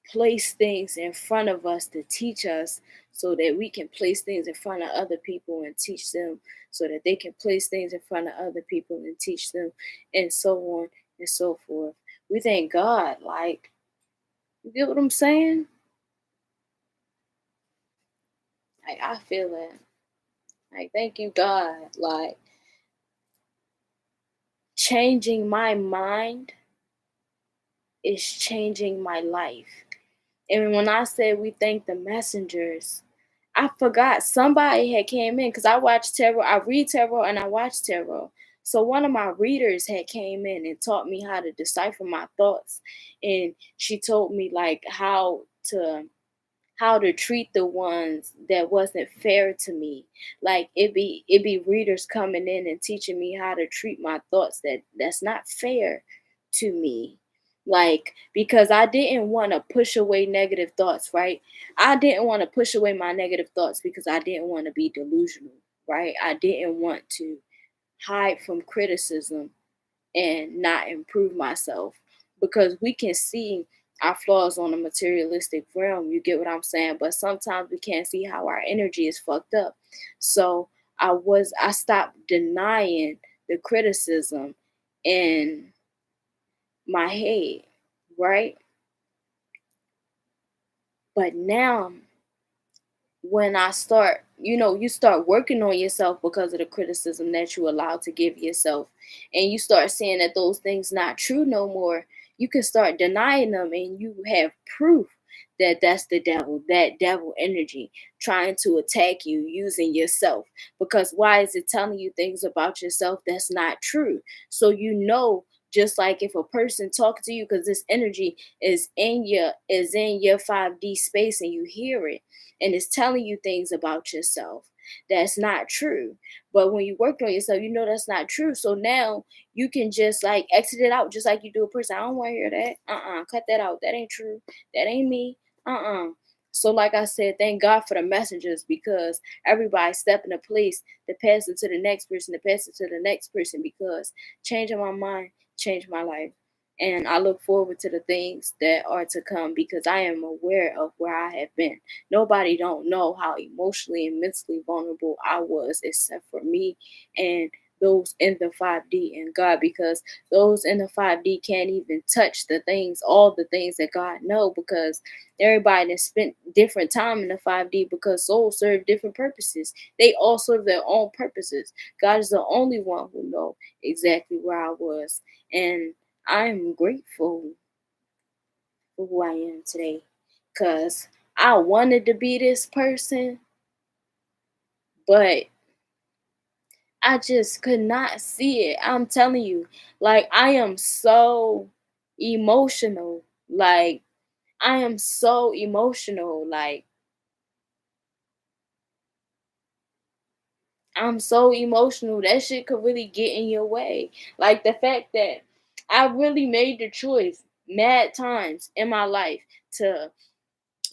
placed things in front of us to teach us so that we can place things in front of other people and teach them so that they can place things in front of other people and teach them and so on and so forth. We thank God, like, you get what I'm saying? Like, I feel it. Like, thank you, God. Like, changing my mind is changing my life. And when I said we thank the messengers, I forgot somebody had came in because I watch tarot. I read tarot and I watch tarot. So one of my readers had came in and taught me how to decipher my thoughts, and she told me like how to treat the ones that wasn't fair to me. Like it be readers coming in and teaching me how to treat my thoughts that's not fair to me. Like because I didn't want to push away negative thoughts, right? I didn't want to push away my negative thoughts because I didn't want to be delusional, right? I didn't want to hide from criticism and not improve myself because we can see our flaws on a materialistic realm. You get what I'm saying? But sometimes we can't see how our energy is fucked up. So I stopped denying the criticism in my head, right? But now when I start, you start working on yourself because of the criticism that you allow to give yourself, and you start seeing that those things not true no more, you can start denying them, and you have proof that that's the devil, that devil energy trying to attack you using yourself. Because why is it telling you things about yourself that's not true? So just like if a person talking to you, because this energy is in your 5D space and you hear it and it's telling you things about yourself that's not true. But when you work on yourself, you know that's not true. So now you can just like exit it out, just like you do a person. I don't want to hear that. Cut that out. That ain't true. That ain't me. So like I said, thank God for the messengers because everybody step in a place to pass it to the next person, to pass it to the next person because changing my mind changed my life. And I look forward to the things that are to come because I am aware of where I have been. Nobody don't know how emotionally and mentally vulnerable I was except for me and those in the 5D and God, because those in the 5D can't even touch all the things that God know, because everybody has spent different time in the 5D because souls serve different purposes. They all serve their own purposes. God is the only one who know exactly where I was. And I'm grateful for who I am today because I wanted to be this person, but I just could not see it. I'm telling you, like, I am so emotional. Like, I am so emotional. Like, I'm so emotional. That shit could really get in your way. Like, the fact that I really made the choice mad times in my life to.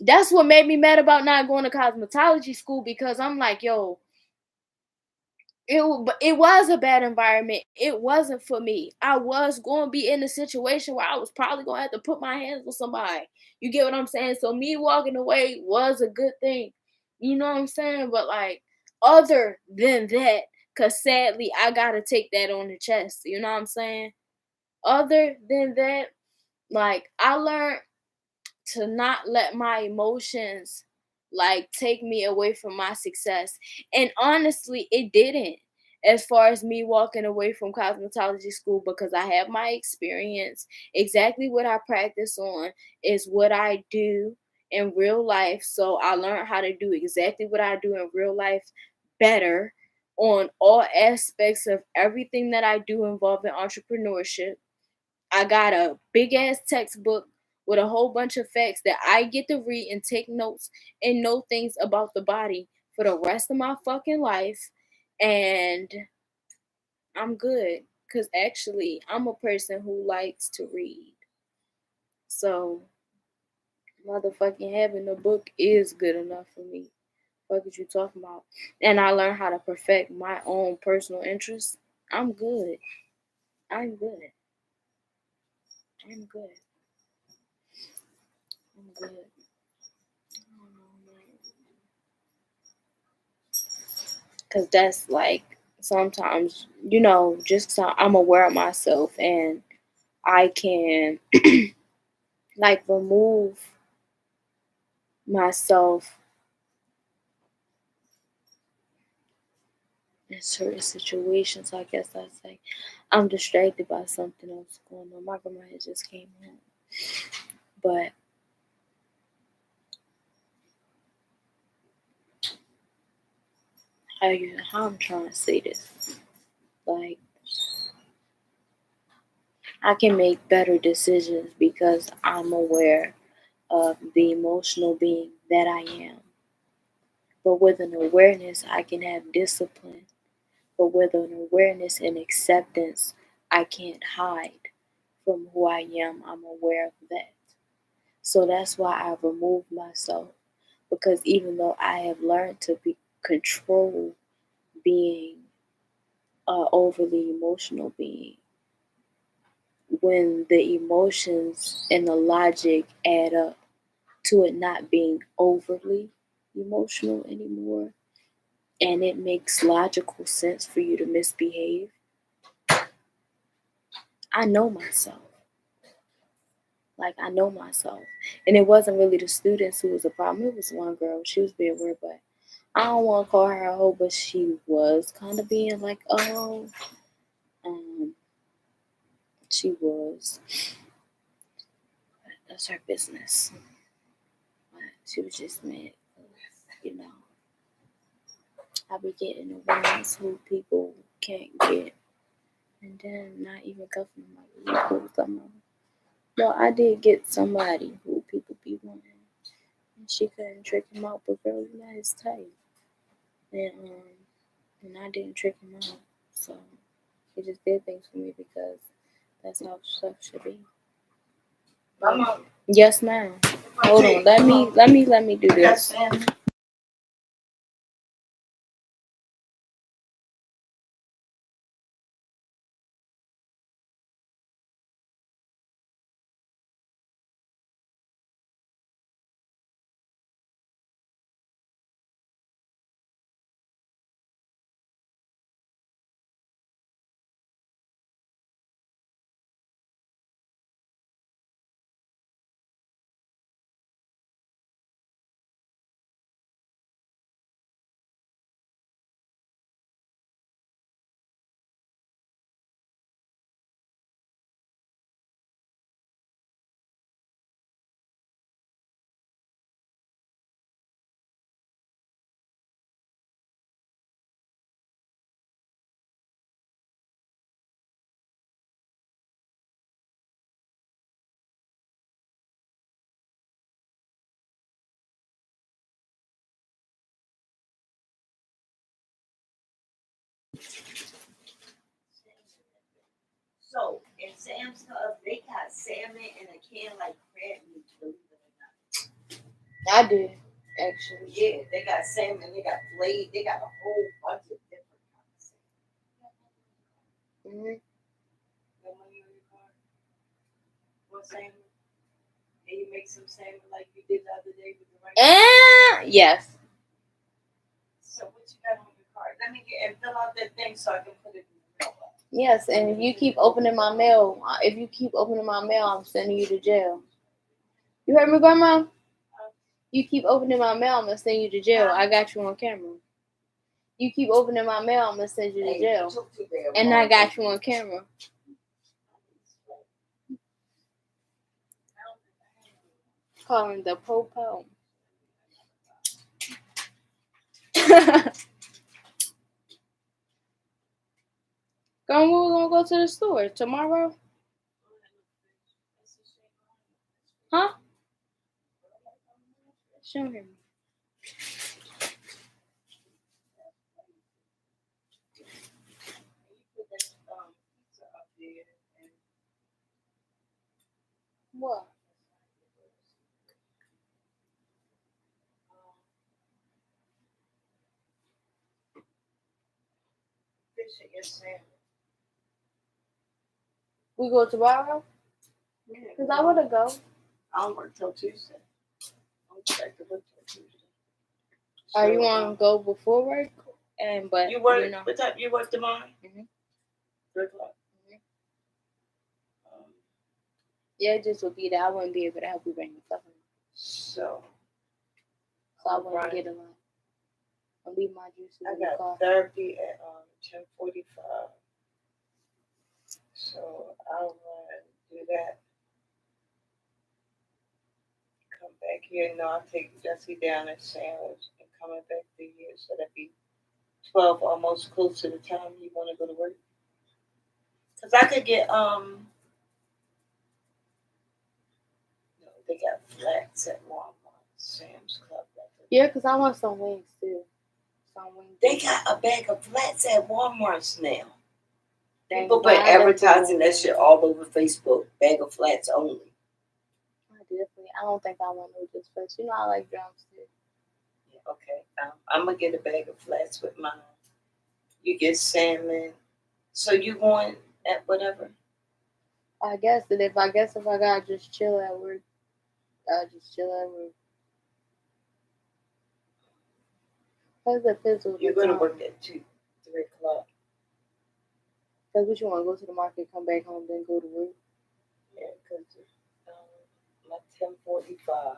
That's what made me mad about not going to cosmetology school because I'm like, yo, it was a bad environment. It wasn't for me. I was going to be in a situation where I was probably going to have to put my hands on somebody. You get what I'm saying? So me walking away was a good thing. You know what I'm saying? But like other than that, Because sadly, I got to take that on the chest. You know what I'm saying? Other than that, like, I learned to not let my emotions like take me away from my success. And honestly, it didn't. As far as me walking away from cosmetology school, because I have my experience, exactly what I practice on is what I do in real life. So I learned how to do exactly what I do in real life better on all aspects of everything that I do involving entrepreneurship. I got a big ass textbook with a whole bunch of facts that I get to read and take notes and know things about the body for the rest of my fucking life. And I'm good. Because actually, I'm a person who likes to read. So, motherfucking having a book is good enough for me. What are you talking about? And I learned how to perfect my own personal interests. I'm good. I'm good. I'm good. I'm good. Because that's like sometimes, just so I'm aware of myself and I can like remove myself in certain situations. I guess I say I'm distracted by something else going on. My grandma just came home. But how I'm trying to say this. Like, I can make better decisions because I'm aware of the emotional being that I am. But with an awareness, I can have discipline. But with an awareness and acceptance, I can't hide from who I am. I'm aware of that. So that's why I removed myself. Because even though I have learned to control being an overly emotional being, when the emotions and the logic add up to it not being overly emotional anymore, and it makes logical sense for you to misbehave, I know myself. Like, I know myself. And it wasn't really the students who was the problem. It was one girl. She was being weird, but I don't want to call her a hoe, but she was kind of being like, oh, she was. That's her business. But she was just mad. You know, I be getting the ones who people can't get. And then not even cuffing them like you some of them. No, I did get somebody who people be wanting. And she couldn't trick him out, but girl, you know his type. And I didn't trick him out. So he just did things for me because that's how stuff should be. Yes, ma'am. Hold on. Let me do this. So in Sam's Club, they got salmon in a can like crab meat, believe it or not. I did, actually. Yeah, they got salmon, they got blade, they got a whole bunch of different kinds of salmon. Mm-hmm. Got money on your card? Want salmon? And you make some salmon like you did the other day with the rice? Yes. So what you got on your Let me get and fill out that thing so I can put it in the mailbox. Yes, and if you keep opening my mail, I'm sending you to jail. You heard me, Grandma? You keep opening my mail, I'm gonna send you to jail. I got you on camera. You keep opening my mail, I'm gonna send you to jail. And I got you on camera. Calling the popo. We're gonna go to the store tomorrow. Huh? Show him. What? We go tomorrow? Because I want to go. I don't work till Tuesday. I'm back to work till Tuesday. Are you want to go before work? But you work. What time you work tomorrow? 3 o'clock. Yeah, it just would be that I wouldn't be able to help you bring your stuff in. So I wouldn't get a lot. I'll leave my juices in the car. Therapy at 10:45. So I'll do that. Come back here. No, I'll take Jesse down and sandwich and coming back to here. So that'd be 12, almost close to the time you want to go to work. Cause I could get no, they got flats at Walmart, Sam's Club. Yeah, cause I want some wings too. They got a bag of flats at Walmart's now. People been advertising that shit all over Facebook. Bag of flats only. I don't think I want no just flats. You know I like drums too. Yeah, okay. I'm gonna get a bag of flats with mine. You get salmon. So you going at whatever? I guess if I gotta just chill at work, I'll just chill at work. How's the physical? You're gonna work at 2, 3 o'clock. Cause what you want to go to the market, come back home, then go to work? Yeah, cause my 10:45.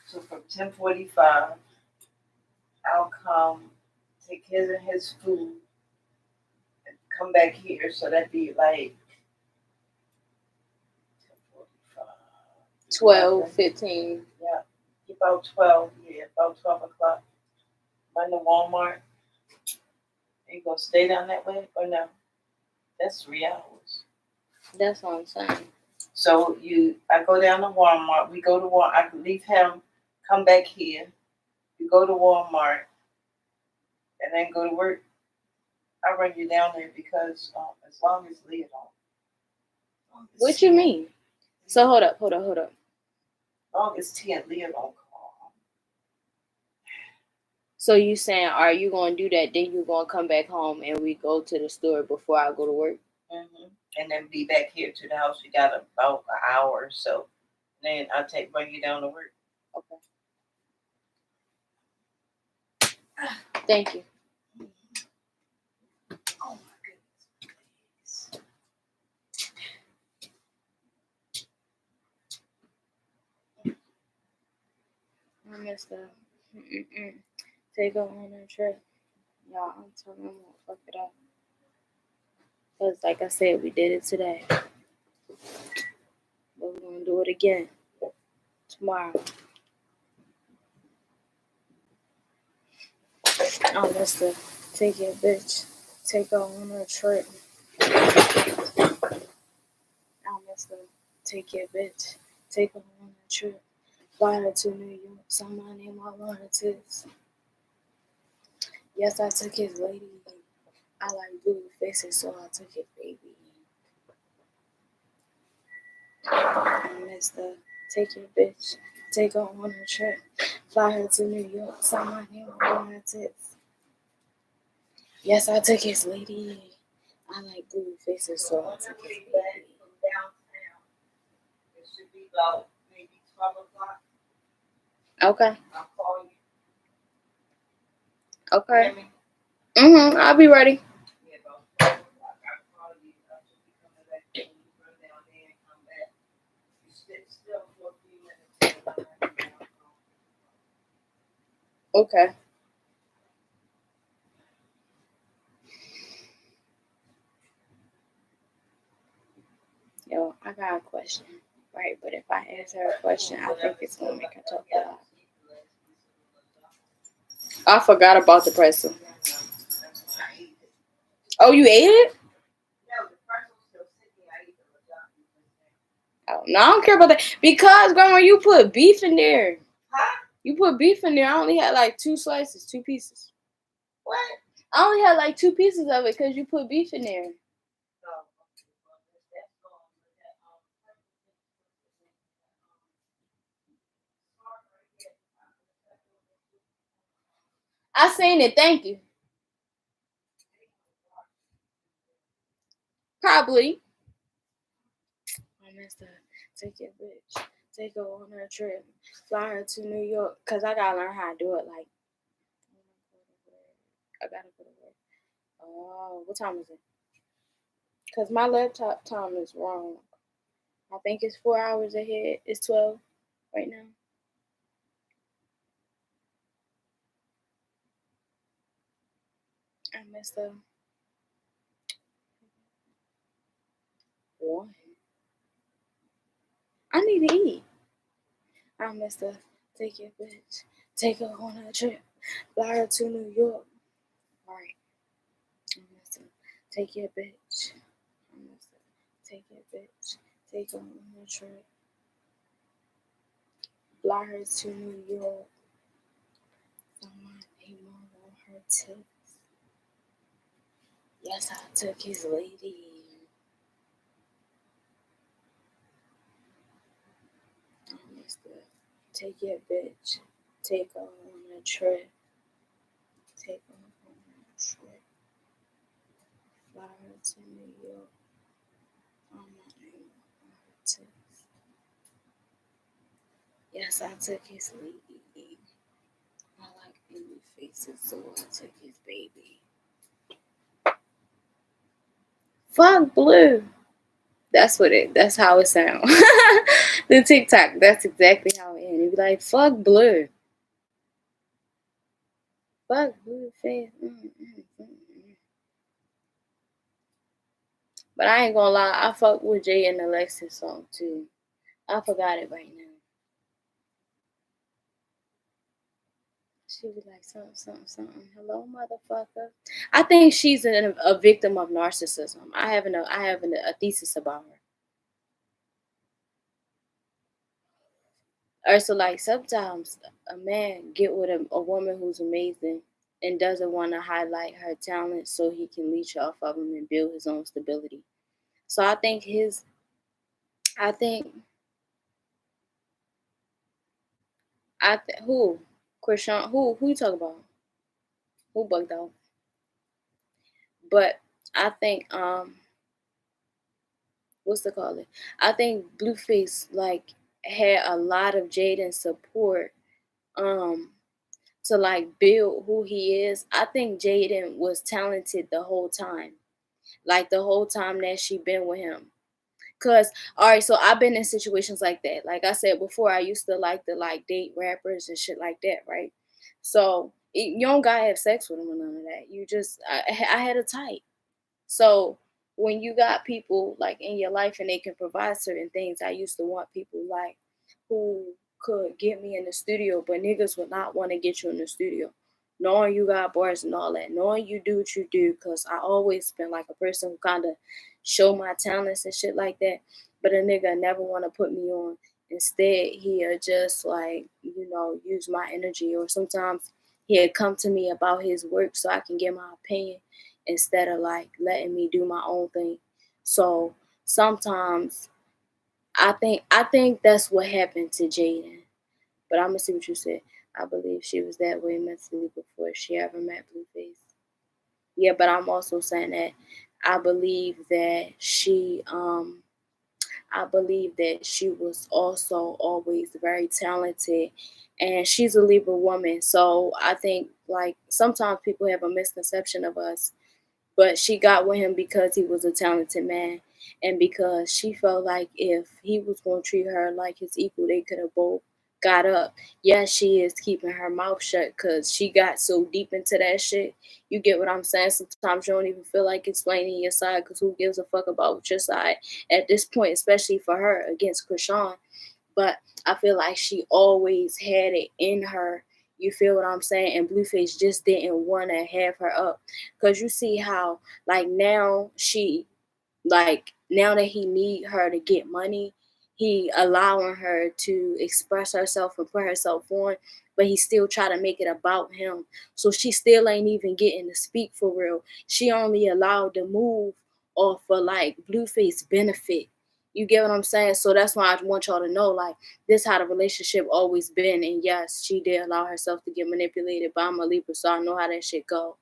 So from 10:45, I'll come take care of his food and come back here. So that'd be like 12, 15. Yeah, about 12. Yeah, about 12 o'clock. Run to Walmart. You gonna stay down that way or no? That's 3 hours. That's what I'm saying. So I go down to Walmart. We go to Walmart. I can leave him, come back here. You go to Walmart, and then go to work. I run you down there because as long as Leah don't. What you mean? So hold up. As long as T and Leah don't call. So you saying, are you gonna do that? Then you gonna come back home and we go to the store before I go to work? Mm-hmm. And then be back here to the house. We got about an hour or so. Then I'll bring you down to work. Okay. Thank you. Oh my goodness. I messed up. Take her on a trip. Y'all, I'm telling you, I'm gonna fuck it up. Because, like I said, we did it today. But we're gonna do it again tomorrow. I messed up. Take your bitch. Take her on a trip. I messed up. Take your bitch. Take her on a trip. Fly her to New York. Sign my name all on her tits. Yes, I took his lady. I like blue faces, so I took his baby. I messed up. Take your bitch. Take her on a trip. Fly her to New York. Sign my name all on her tits. Yes, I took his lady. I like blue faces, so I took his baby. It should be about maybe 12 o'clock. Okay. I'll call you. Okay. I'll be ready. Yeah, about 12 o'clock. I call you. I should be coming back when you run down there and come back. You sit still for a few minutes. And I'm not even on the phone. Okay. Yo, I got a question. Right, but if I ask her a question, I think it's gonna make her talk a lot. I forgot about the pretzel. That's why I ate it. Oh, you ate it? No, the pretzel's still sitting. I ate the lasagna. Oh, no, I don't care about that. Because, Grandma, you put beef in there. Huh? You put beef in there. I only had like 2 slices, 2 pieces. What? I only had like 2 pieces of it because you put beef in there. No. That's I seen it. Thank you. Probably. I messed up. Take your bitch. Take her on her trip. Fly her to New York. Because I got to learn how to do it. Like, I got to go to work. Oh, what time is it? Because my laptop time is wrong. I think it's 4 hours ahead. It's 12 right now. I messed up. One. I need to eat. I messed up. Take your bitch. Take her on her trip. Fly her to New York. Alright. I messed up. Take your bitch. I messed up. Take your bitch. Take her on her trip. Fly her to New York. Someone ain't more on her tips. Yes, I took his lady. I messed up. Take your bitch. Take her on a trip. Take her on a trip. Fly her to New York. I'm not even on her tips. Yes, I took his lady. I like baby faces, so I took his baby. Fuck blue. That's how it sounds. The TikTok, that's exactly how it ends. It be like, fuck blue. Fuck blue face. But I ain't gonna lie, I fuck with Jay and Alexis song too. I forgot it right now. She was like something, something, something. Hello, motherfucker. I think she's a victim of narcissism. I have a thesis about her. Or so like sometimes a man get with a woman who's amazing and doesn't want to highlight her talent so he can leech off of them and build his own stability. So I think who Krishan who you talking about? Who bugged out? But I think what's the call it? I think Blueface like had a lot of Jaden support um to like build who he is. I think Jaden was talented the whole time. Like the whole time that she been with him. Cause all right, so I've been in situations like that. Like I said before, I used to like to like date rappers and shit like that, right? So you don't gotta have sex with them or none of that. You just I had a type. So when you got people like in your life and they can provide certain things, I used to want people like who could get me in the studio, but niggas would not want to get you in the studio. Knowing you got bars and all that, knowing you do what you do, because I always been like a person who kind of show my talents and shit like that. But a nigga never want to put me on. Instead, he'll just like, use my energy. Or sometimes he'll come to me about his work so I can get my opinion instead of like letting me do my own thing. So sometimes I think that's what happened to Jaden. But I'm gonna see what you said. I believe she was that way mentally before she ever met Blueface. Yeah, but I'm also saying that I believe that I believe that she was also always very talented, and she's a Libra woman. So I think like sometimes people have a misconception of us, but she got with him because he was a talented man, and because she felt like if he was going to treat her like his equal, they could have both got up. Yes, she is keeping her mouth shut because she got so deep into that shit. You get what I'm saying? Sometimes you don't even feel like explaining your side because who gives a fuck about your side at this point, especially for her against Krishan. But I feel like she always had it in her. You feel what I'm saying? And Blueface just didn't want to have her up. Because you see how, like, now that he need her to get money, he allowing her to express herself and put herself on, but he still try to make it about him. So she still ain't even getting to speak for real. She only allowed to move off for like Blueface benefit. You get what I'm saying? So that's why I want y'all to know, like, this how the relationship always been. And yes, she did allow herself to get manipulated by my Libra, so I know how that shit go.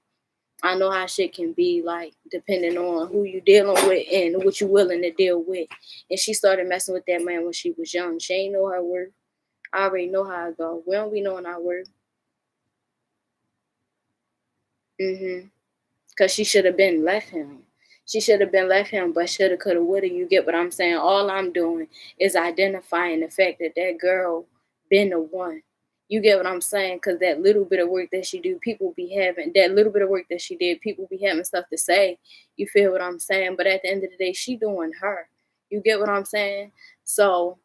I know how shit can be, like, depending on who you dealing with and what you willing to deal with. And she started messing with that man when she was young. She ain't know her worth. I already know how it go. We don't be knowing our worth. Because she should have been left him. She should have been left him, but shoulda, coulda, woulda. You get what I'm saying? All I'm doing is identifying the fact that that girl been the one. You get what I'm saying? Because that little bit of work that she do, people be having that little bit of work that she did. People be having stuff to say. You feel what I'm saying? But at the end of the day, she doing her. You get what I'm saying? So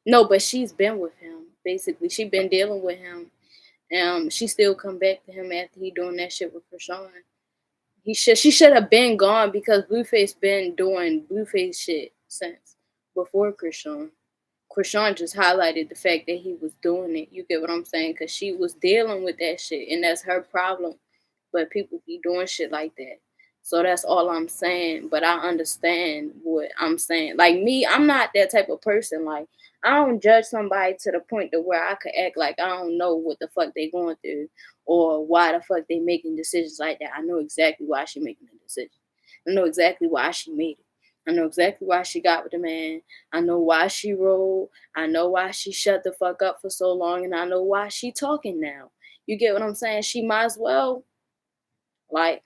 no, but she's been with him. Basically, she been dealing with him. She still come back to him after he doing that shit with Krishan. She should have been gone because Blueface been doing Blueface shit since before Krishan. Krishan just highlighted the fact that he was doing it. You get what I'm saying? Because she was dealing with that shit, and that's her problem. But people be doing shit like that. So that's all I'm saying. But I understand what I'm saying. Like me, I'm not that type of person. Like I don't judge somebody to the point to where I could act like I don't know what the fuck they going through or why the fuck they making decisions like that. I know exactly why she making the decision. I know exactly why she made it. I know exactly why she got with the man. I know why she rolled. I know why she shut the fuck up for so long, and I know why she talking now. You get what I'm saying? She might as well, like,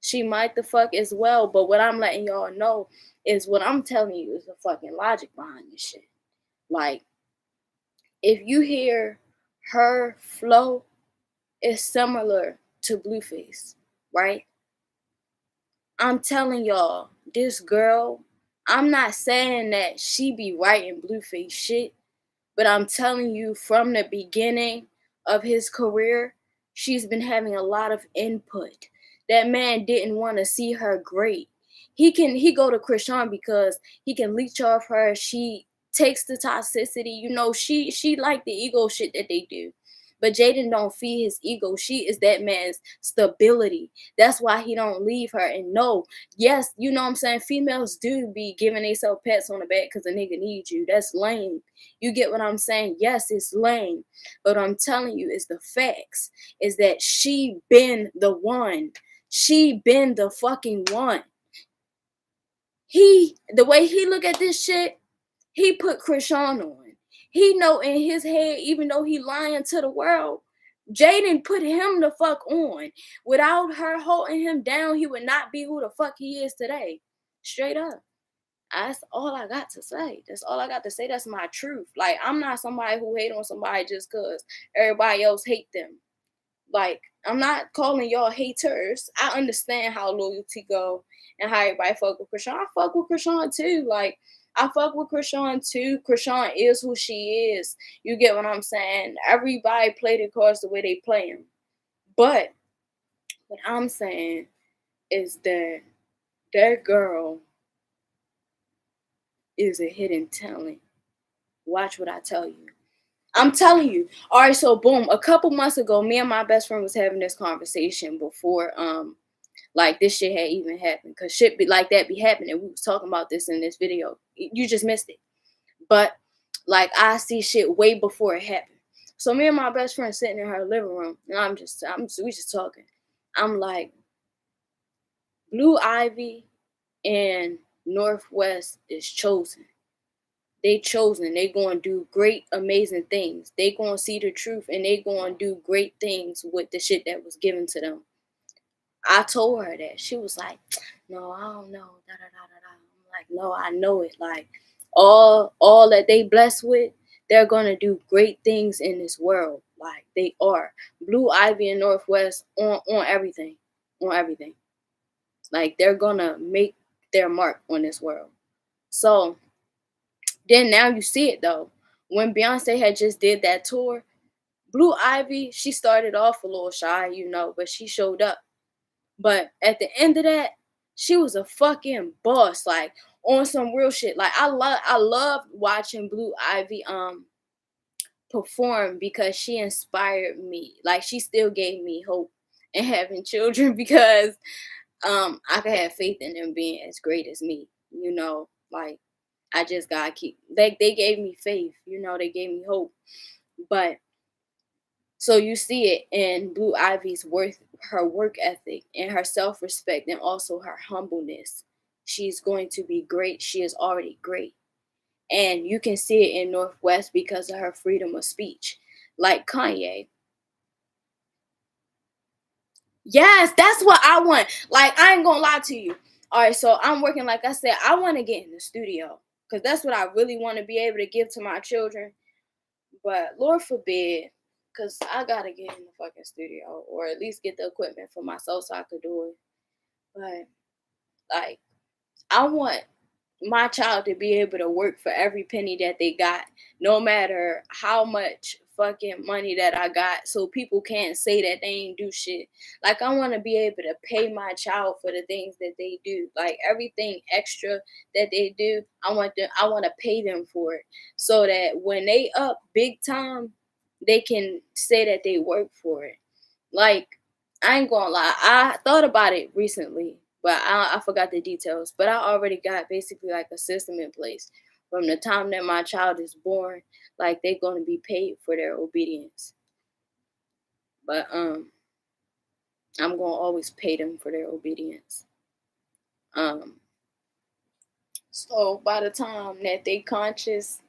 she might the fuck as well. But what I'm letting y'all know is what I'm telling you is the fucking logic behind this shit. Like, if you hear her flow, it's similar to Blueface, right? I'm telling y'all, this girl, I'm not saying that she be writing Blueface shit, but I'm telling you from the beginning of his career, she's been having a lot of input. That man didn't want to see her great. He go to Krishan because he can leech off her. She takes the toxicity. You know, she like the ego shit that they do. But Jaden don't feed his ego. She is that man's stability. That's why he don't leave her. And no, yes, you know what I'm saying? Females do be giving themselves pats on the back because a nigga needs you. That's lame. You get what I'm saying? Yes, it's lame. But I'm telling you, it's the facts. Is that she been the one. She been the fucking one. The way he look at this shit, he put Krishan on. He know in his head, even though he lying to the world, Jaden put him the fuck on. Without her holding him down, he would not be who the fuck he is today. Straight up. That's all I got to say. That's all I got to say. That's my truth. Like, I'm not somebody who hate on somebody just because everybody else hate them. Like, I'm not calling y'all haters. I understand how loyalty go and how everybody fuck with Krishan. I fuck with Krishan too. Like, I fuck with Krishan too. Krishan is who she is. You get what I'm saying? Everybody play the cards the way they play them. But what I'm saying is that that girl is a hidden talent. Watch what I tell you. I'm telling you. All right, so boom, a couple months ago, me and my best friend was having this conversation before like this shit had even happened. Cause shit be like that be happening. We was talking about this in this video. You just missed it. But like I see shit way before it happened. So me and my best friend sitting in her living room, and we just talking. I'm like, Blue Ivy and Northwest is chosen. They chosen. They gonna do great, amazing things. They gonna see the truth and they gonna do great things with the shit that was given to them. I told her that. She was like, "No, I don't know." Da da da da da. I'm like, "No, I know it. Like all that they blessed with, they're gonna do great things in this world. Like they are. Blue Ivy and Northwest on everything, on everything. Like they're gonna make their mark on this world. So then now you see it though. When Beyonce had just did that tour, Blue Ivy, she started off a little shy, but she showed up. But at the end of that, she was a fucking boss, like on some real shit. Like I love watching Blue Ivy perform because she inspired me. Like she still gave me hope in having children because I could have faith in them being as great as me. Like I just gotta keep like they gave me faith, they gave me hope. But so you see it in Blue Ivy's her work ethic and her self-respect and also her humbleness. She's going to be great. She is already great. And you can see it in Northwest because of her freedom of speech. Like Kanye. Yes, that's what I want. Like, I ain't gonna lie to you. All right, so I'm working, like I said, I want to get in the studio because that's what I really want to be able to give to my children. But Lord forbid, because I got to get in the fucking studio or at least get the equipment for myself so I could do it. But, like, I want my child to be able to work for every penny that they got, no matter how much fucking money that I got, so people can't say that they ain't do shit. Like I want to be able to pay my child for the things that they do, like everything extra that they do. I want to pay them for it, so that when they up big time, they can say that they work for it. Like I ain't gonna lie, I thought about it recently, but I forgot the details. But I already got basically like a system in place from the time that my child is born. Like they're gonna be paid for their obedience. But I'm gonna always pay them for their obedience. Um, so by the time that they conscious,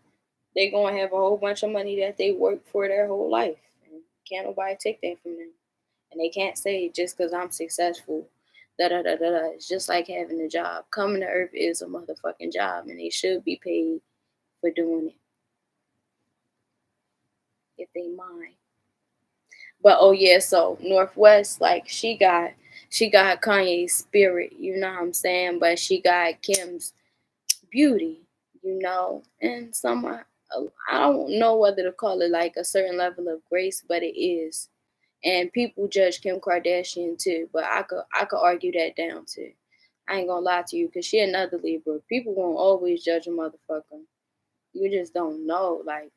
they gonna have a whole bunch of money that they work for their whole life, and can't nobody take that from them. And they can't say just because I'm successful, da da da da da. It's just like having a job. Coming to Earth is a motherfucking job, and they should be paid for doing it if they mind. But oh yeah, so Northwest, like she got Kanye's spirit, you know what I'm saying? But she got Kim's beauty, and some I don't know whether to call it like a certain level of grace, but it is. And people judge Kim Kardashian too, but I could argue that down too. I ain't gonna lie to you, cause she another Libra. People won't always judge a motherfucker. You just don't know, like,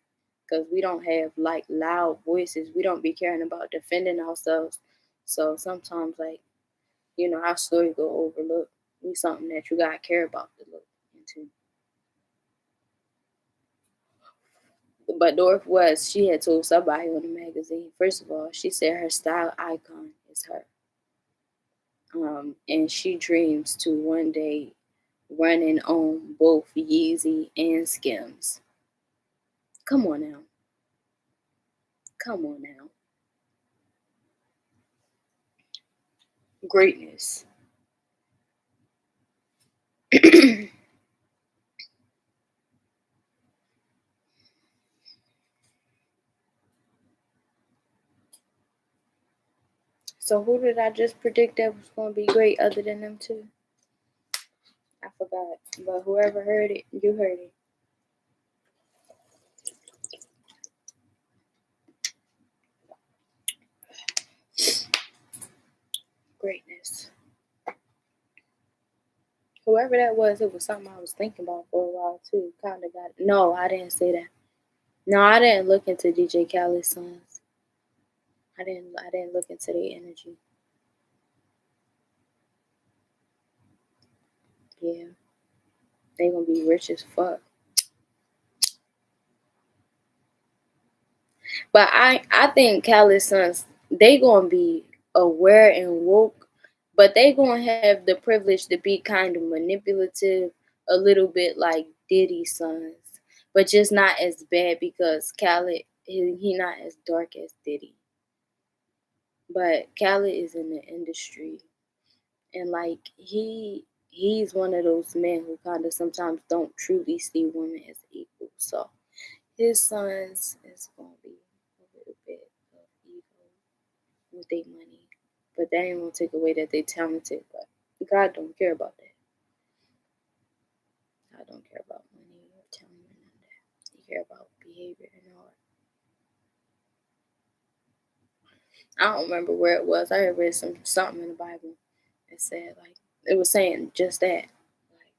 cause we don't have like loud voices. We don't be caring about defending ourselves. So sometimes, like, our story go overlooked. We something that you gotta care about to look into. But Northwest, she had told somebody on the magazine. First of all, she said her style icon is her. And she dreams to one day run and own both Yeezy and Skims. Come on now. Come on now. Greatness. So who did I just predict that was going to be great other than them two? I forgot. But whoever heard it, you heard it. Greatness. Whoever that was, it was something I was thinking about for a while too. Kind of got it. No, I didn't say that. No, I didn't look into DJ Khaled's sons. I didn't look into their energy. Yeah. They gonna be rich as fuck. But I think Khaled's sons, they gonna be aware and woke But they gonna have the privilege to be kind of manipulative, a little bit like Diddy's sons, but just not as bad because Khaled he not as dark as Diddy. But Khaled is in the industry, and like he's one of those men who kind of sometimes don't truly see women as equal. So his sons is gonna be a little bit of evil with their money, but that ain't gonna take away that they talented. But God don't care about that. God don't care about money or talent or none of that. He care about behavior and heart. I don't remember where it was. I had read something in the Bible that said like it was saying just that. Like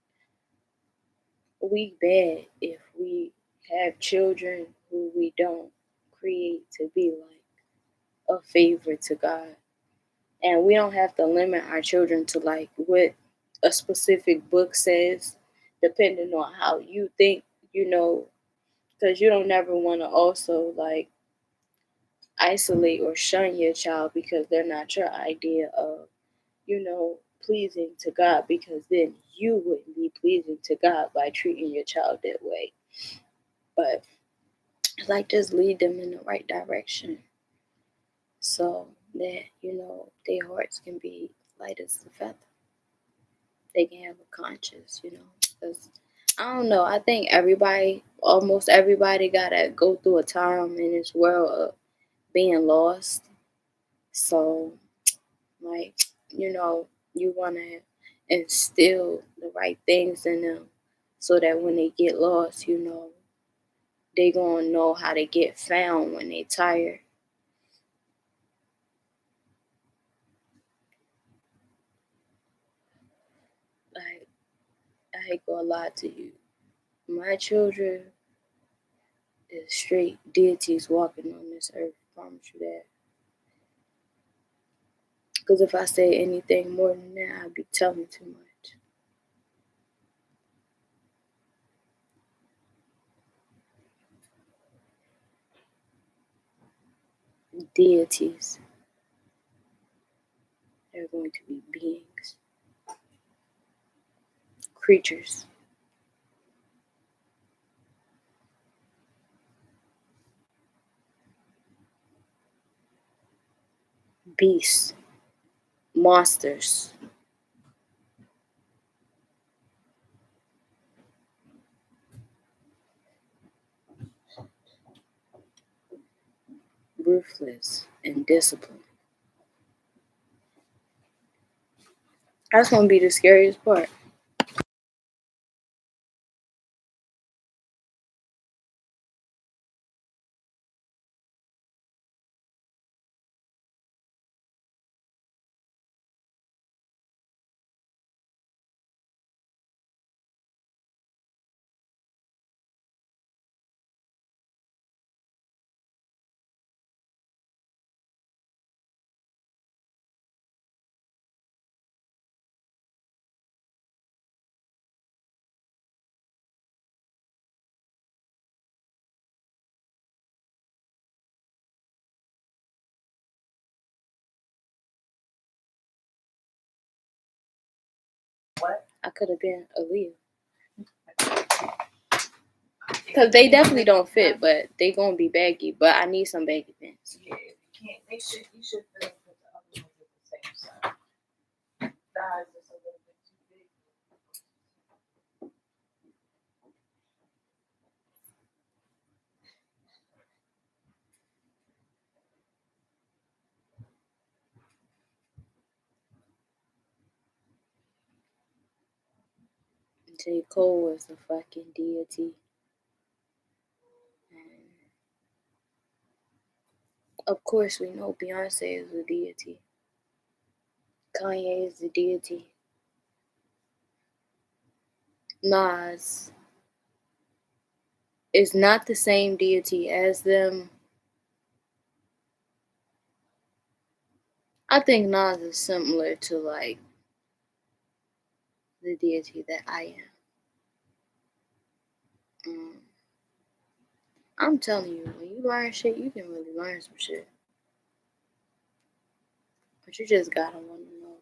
we bad if we have children who we don't create to be like a favor to God. And we don't have to limit our children to like what a specific book says, depending on how you think, because you don't never want to also like isolate or shun your child because they're not your idea of, pleasing to God, because then you wouldn't be pleasing to God by treating your child that way. But like just lead them in the right direction so that, their hearts can be light as a feather. They can have a conscience, because I don't know. I think almost everybody, gotta go through a time in this world of being lost. So, like, you want to instill the right things in them so that when they get lost, they going to know how to get found when they tired. Like, I ain't gonna lie to you. My children is straight deities walking on this earth. I promise you that. Because if I say anything more than that, I'd be telling too much. Deities. They're going to be beings, creatures, beasts, monsters, ruthless, and disciplined. That's going to be the scariest part. What? I could have been a Leo. Because they definitely don't fit, but they going to be baggy. But I need some baggy pants. Yeah, you can't. You should fit with the other ones at the same size. The eyes is a little bit too big. J. Cole is a fucking deity. And of course, we know Beyonce is a deity. Kanye is a deity. Nas is not the same deity as them. I think Nas is similar to like the deity that I am. I'm telling you, when you learn shit, you can really learn some shit. But you just gotta want to know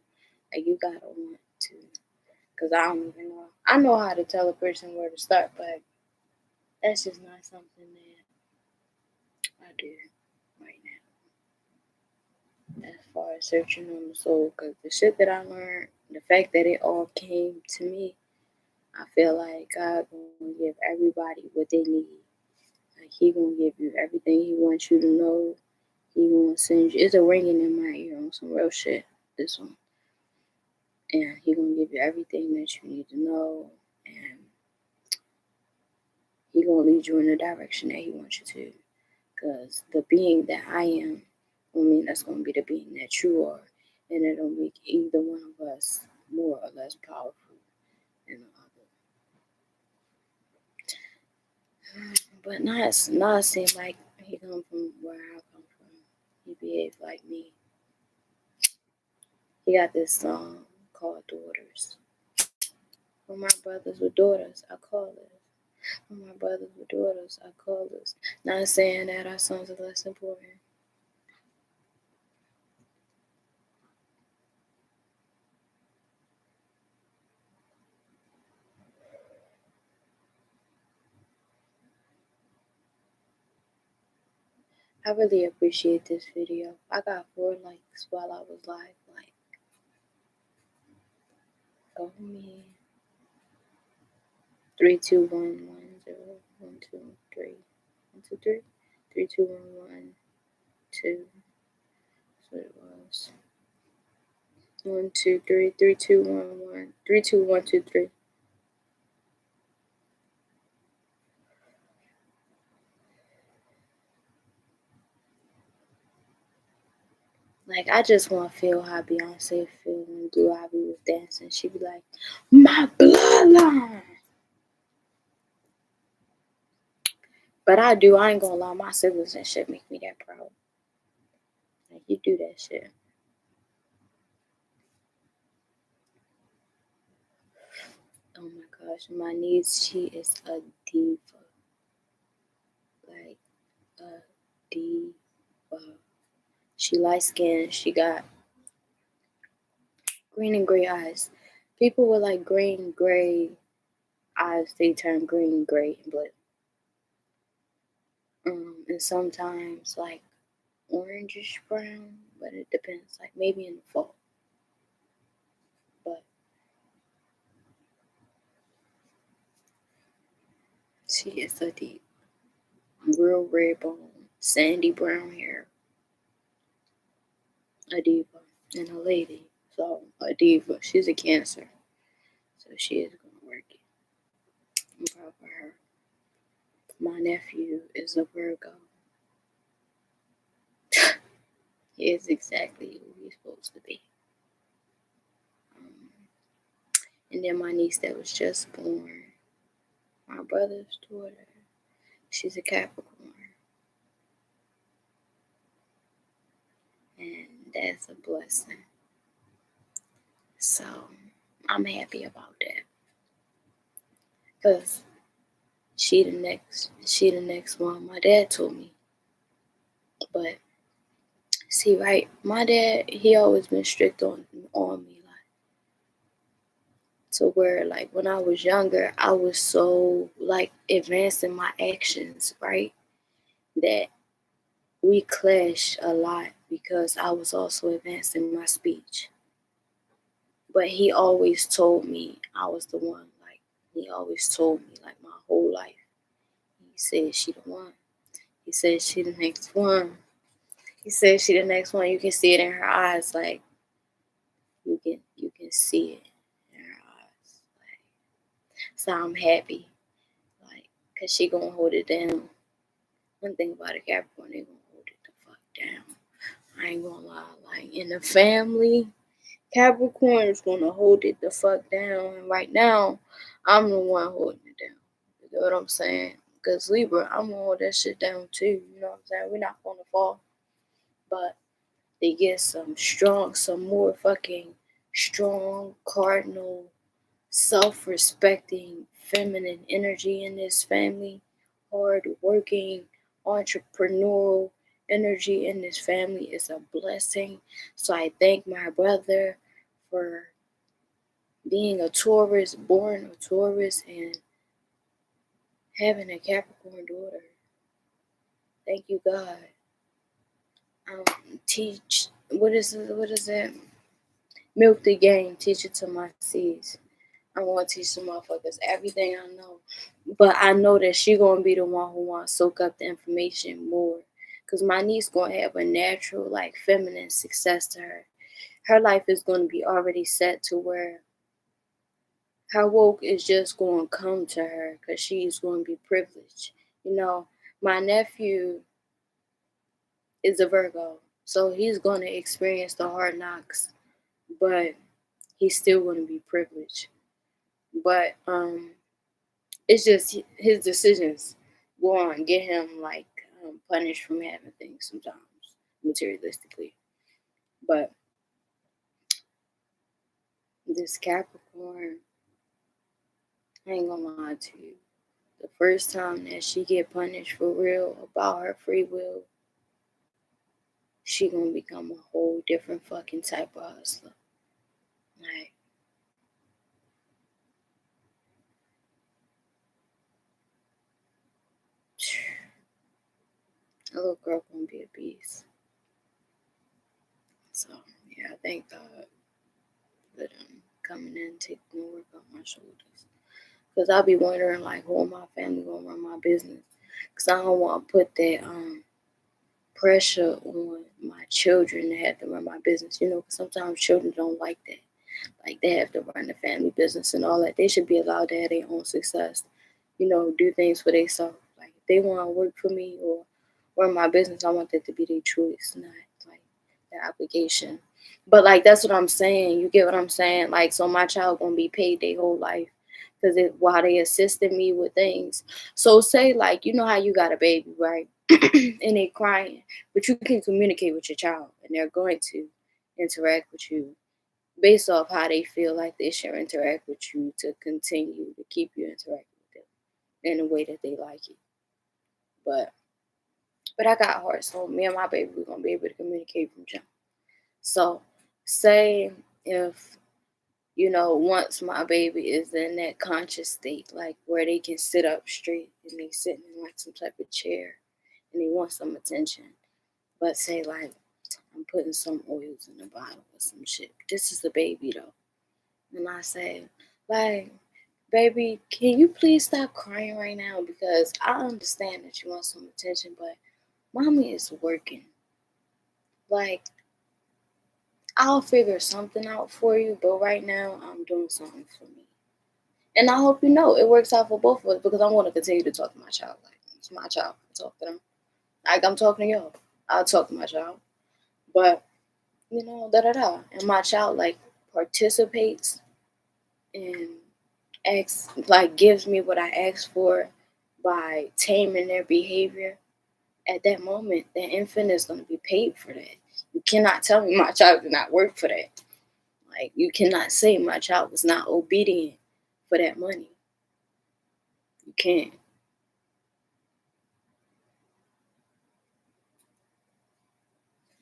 Like, you gotta want to. Because I don't even know. I know how to tell a person where to start, but that's just not something that I do right now. As far as searching on the soul, because the shit that I learned, the fact that it all came to me, I feel like God gonna give everybody what they need. Like, He gonna give you everything He wants you to know. He gonna send you. It's a ringing in my ear on some real shit. This one, and He gonna give you everything that you need to know, and He gonna lead you in the direction that He wants you to. Because the being that I am, I mean, that's gonna be the being that you are, and it'll make either one of us more or less powerful than the other. But not seem like He come from where I come from. He behaved like me. He got this song called Daughters. For my brothers with daughters, I call it. For my brothers with daughters, I call this. Not saying that our sons are less important. I really appreciate this video. I got 4 likes while I was live. Like, go me. 32110 123 123 32112. That's what it was. 123 3211 32123. Like, I just want to feel how Beyonce feel when Blue Ivy was dancing. She be like, my bloodline. But I do. I ain't gonna lie. My siblings and shit make me that proud. Like, you do that shit. Oh my gosh, my niece, she is a diva. Like, a diva. She light skinned. She got green and gray eyes. People with like green, gray eyes, they turn green, gray, and blue. And sometimes like orangish brown, but it depends. Like, maybe in the fall. But she is a deep, real red bone, sandy brown hair. A diva and a lady. So a diva. She's a Cancer. So she is gonna work it. I'm proud of her. My nephew is a Virgo. He is exactly who he's supposed to be. Um, and then my niece that was just born, my brother's daughter, she's a Capricorn. And that's a blessing. So I'm happy about that. Because she the next one. My dad told me. But see, right, my dad, he always been strict on me, like, to where, like, when I was younger, I was so like advancing my actions, right, that we clashed a lot because I was also advancing my speech. But he always told me I was the one. Like, he always told me, like, my whole life. He said she the one. He said she the next one. He said she the next one. You can see it in her eyes, like, you can see it in her eyes. Like, so I'm happy, like, cause she gonna hold it down. One thing about a Capricorn, they gonna hold it the fuck down. I ain't gonna lie, like, in the family, Capricorn is gonna hold it the fuck down. And right now, I'm the one holding it down. You know what I'm saying? Cause Libra, I'm gonna hold that shit down too. You know what I'm saying? We're not gonna fall, but they get some more fucking strong cardinal, self-respecting, feminine energy in this family. Hard-working, entrepreneurial energy in this family is a blessing. So I thank my brother for being a Taurus, born a Taurus, and having a Capricorn daughter. Thank you, God. Teach, what is that? Milk the game, teach it to my seeds. I'm gonna teach the motherfuckers everything I know. But I know that she gonna be the one who wanna soak up the information more. Cause my niece gonna have a natural, like feminine success to her. Her life is gonna be already set to where her woke is just gonna come to her because she's gonna be privileged. You know, my nephew is a Virgo, so he's gonna experience the hard knocks, but he's still gonna be privileged. But it's just his decisions go on get him like punished from having things sometimes materialistically. But this Capricorn, I ain't gonna lie to you. The first time that she get punished for real about her free will, she gonna become a whole different fucking type of hustler. Like a little girl gonna be a beast. So yeah, I thank God that I'm coming in and taking the work off my shoulders. Cause I'll be wondering like, who in my family gonna run my business? Cause I don't want to put that pressure on my children to have to run my business. You know, cause sometimes children don't like that. Like they have to run the family business and all that. They should be allowed to have their own success. You know, do things for themselves. Like if they want to work for me or run my business, I want that to be their choice, not like their obligation. But like that's what I'm saying. You get what I'm saying? Like so, my child gonna be paid their whole life because while they assisted me with things. So say like you know how you got a baby, right? And they crying, but you can communicate with your child, and they're going to interact with you based off how they feel like they should interact with you to continue to keep you interacting with them in a way that they like it. But I got heart, so me and my baby we're gonna be able to communicate from jump. So say if you know once my baby is in that conscious state, like where they can sit up straight and they sitting in like some type of chair and they want some attention. But say like I'm putting some oils in the bottle or some shit. This is the baby though. And I say, like, baby, can you please stop crying right now? Because I understand that you want some attention, but mommy is working. Like, I'll figure something out for you, but right now I'm doing something for me. And I hope you know it works out for both of us because I want to continue to talk to my child. Like, it's my child. I talk to them. Like, I'm talking to y'all. I'll talk to my child. But, you know, da da da. And my child, like, participates and asks, like gives me what I ask for by taming their behavior, at that moment, the infant is going to be paid for that. You cannot tell me my child did not work for that. Like you cannot say my child was not obedient for that money. You can't.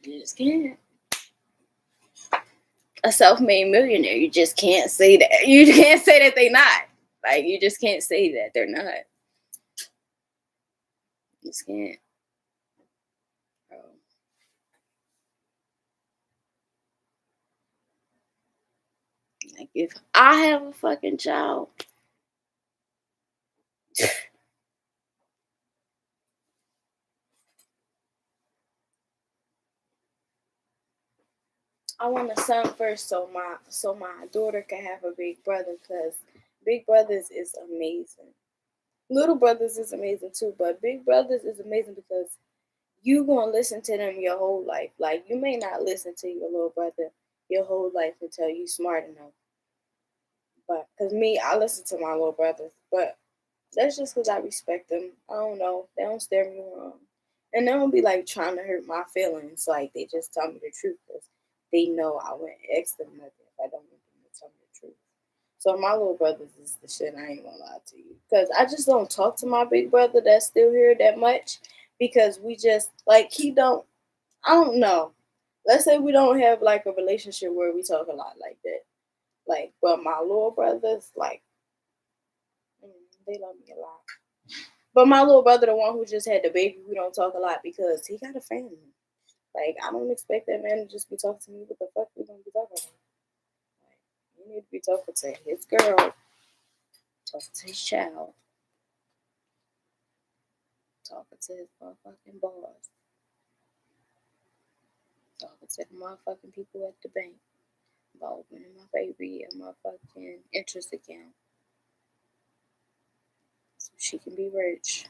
You just can't. A self-made millionaire, you just can't say that. You can't say that they not. Like you just can't say that they're not. You just can't. Bro. Like if I have a fucking child, I want a son first, so my daughter can have a big brother. Cause big brothers is amazing. Little brothers is amazing too, but big brothers is amazing because you gonna listen to them your whole life. Like you may not listen to your little brother your whole life until you smart enough. But cause me, I listen to my little brothers, but that's just because I respect them. I don't know. They don't stare me wrong. And they don't be like trying to hurt my feelings. Like they just tell me the truth because they know I wouldn't ask them nothing if I don't want them to tell me the truth. So my little brothers is the shit. I ain't gonna lie to you. Because I just don't talk to my big brother that's still here that much. Because we just like he don't I don't know. let's say we don't have like a relationship where we talk a lot like that. Like, but my little brothers, like, they love me a lot. But my little brother, the one who just had the baby, we don't talk a lot because he got a family. Like, I don't expect that man to just be talking to me. What the fuck we gonna be talking about? Like, you need to be talking to his girl, talking to his child, talking to his motherfucking boss, talking to the motherfucking people at the bank about opening my baby a motherfucking interest account so she can be rich.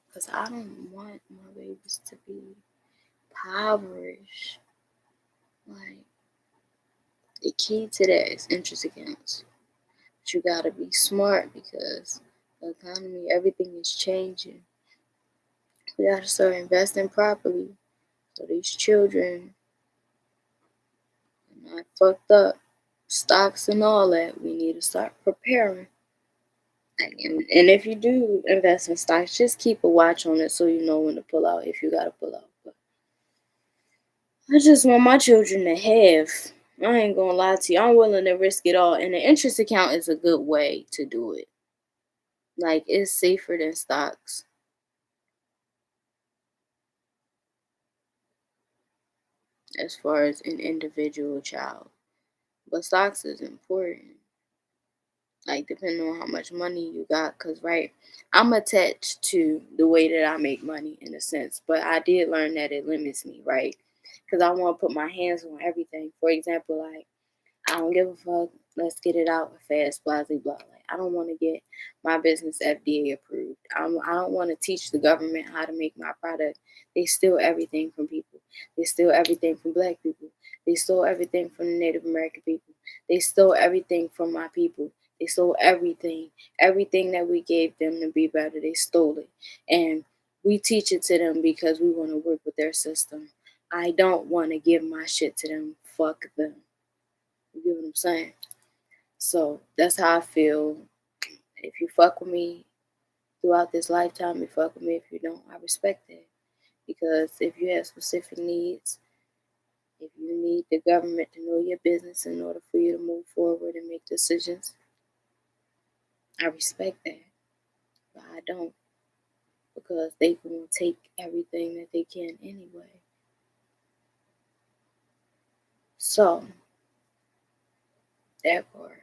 Because I don't want my babies to be impoverished. Like, the key to that is interest accounts. But you gotta be smart because the economy, everything is changing. We gotta start investing properly so these children are not fucked up. Stocks and all that, we need to start preparing. And if you do invest in stocks, just keep a watch on it so you know when to pull out if you gotta pull out. But I just want my children to have. I ain't gonna lie to you. I'm willing to risk it all. And the interest account is a good way to do it. Like, it's safer than stocks as far as an individual child. But stocks is important. Like, depending on how much money you got. Because, right, I'm attached to the way that I make money in a sense. But I did learn that it limits me, right? Because I want to put my hands on everything. For example, like, I don't give a fuck. Let's get it out fast, blah, blah, blah. Like, I don't want to get my business FDA approved. I don't want to teach the government how to make my product. They steal everything from people. They steal everything from black people. They stole everything from the Native American people. They stole everything from my people. They stole everything. Everything that we gave them to be better, they stole it. And we teach it to them because we want to work with their system. I don't want to give my shit to them. Fuck them. You get what I'm saying? So that's how I feel. If you fuck with me throughout this lifetime, you fuck with me. If you don't, I respect that. Because if you have specific needs, if you need the government to know your business in order for you to move forward and make decisions, I respect that. But I don't. Because they gonna take everything that they can anyway. So that part.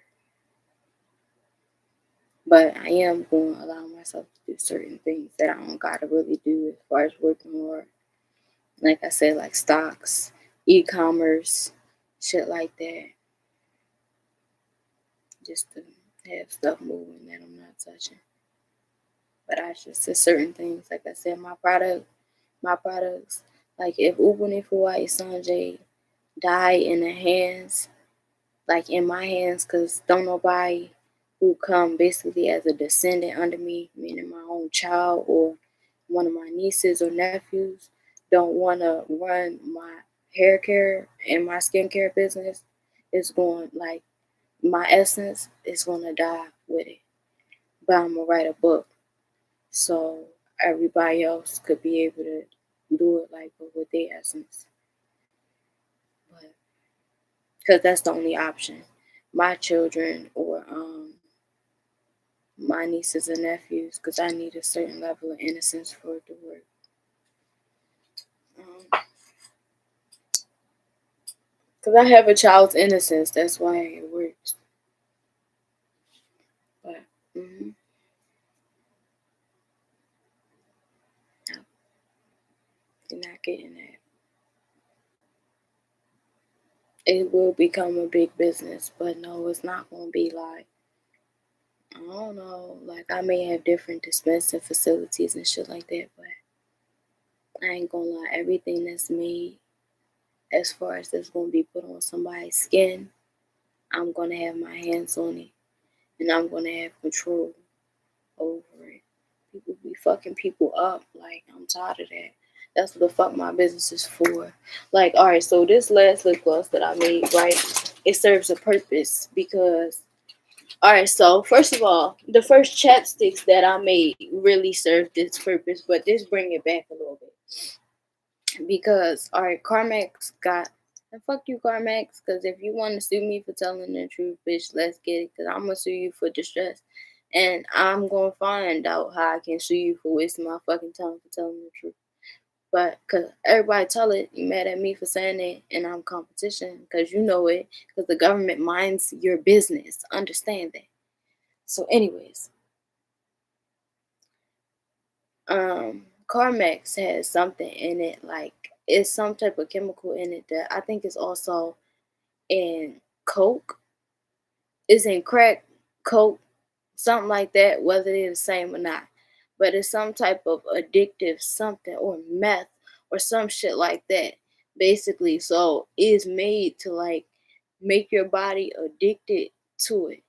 But I am going to allow myself to do certain things that I don't gotta really do as far as working more. Like I said, like stocks, e-commerce, shit like that. Just to have stuff moving that I'm not touching. But I just said certain things. Like I said, my products. Like if Ubuntu Sanjay die in the hands, like in my hands, cause don't nobody who come basically as a descendant under me, meaning my own child or one of my nieces or nephews, don't want to run my hair care and my skincare business, it's going like my essence is going to die with it. But I'm going to write a book so everybody else could be able to do it like but with their essence. But because that's the only option. My children or my nieces and nephews, because I need a certain level of innocence for it to work. Because I have a child's innocence, that's why it works. But no, you're not getting that. It will become a big business, but no, it's not going to be like, I don't know, like I may have different dispensing facilities and shit like that, but I ain't gonna lie, everything that's made as far as that's gonna be put on somebody's skin, I'm gonna have my hands on it and I'm gonna have control over it. People be fucking people up. Like, I'm tired of that. That's what the fuck my business is for. Like, alright, so this last lip gloss that I made, right? It serves a purpose because alright, so first of all, the first chapsticks that I made really served its purpose, but this bring it back a little bit. Because all right, CarMax got and fuck you, CarMax. Because if you want to sue me for telling the truth, bitch, let's get it. Because I'm gonna sue you for distress, and I'm gonna find out how I can sue you for wasting my fucking time for telling the truth. But because everybody tell it, you mad at me for saying it, and I'm competition because you know it. Because the government minds your business. Understand that. So, anyways, CarMax has something in it, like it's some type of chemical in it that I think is also in coke, it's in crack, coke, something like that, whether they're the same or not. But it's some type of addictive something or meth or some shit like that. Basically, so it's made to like make your body addicted to it.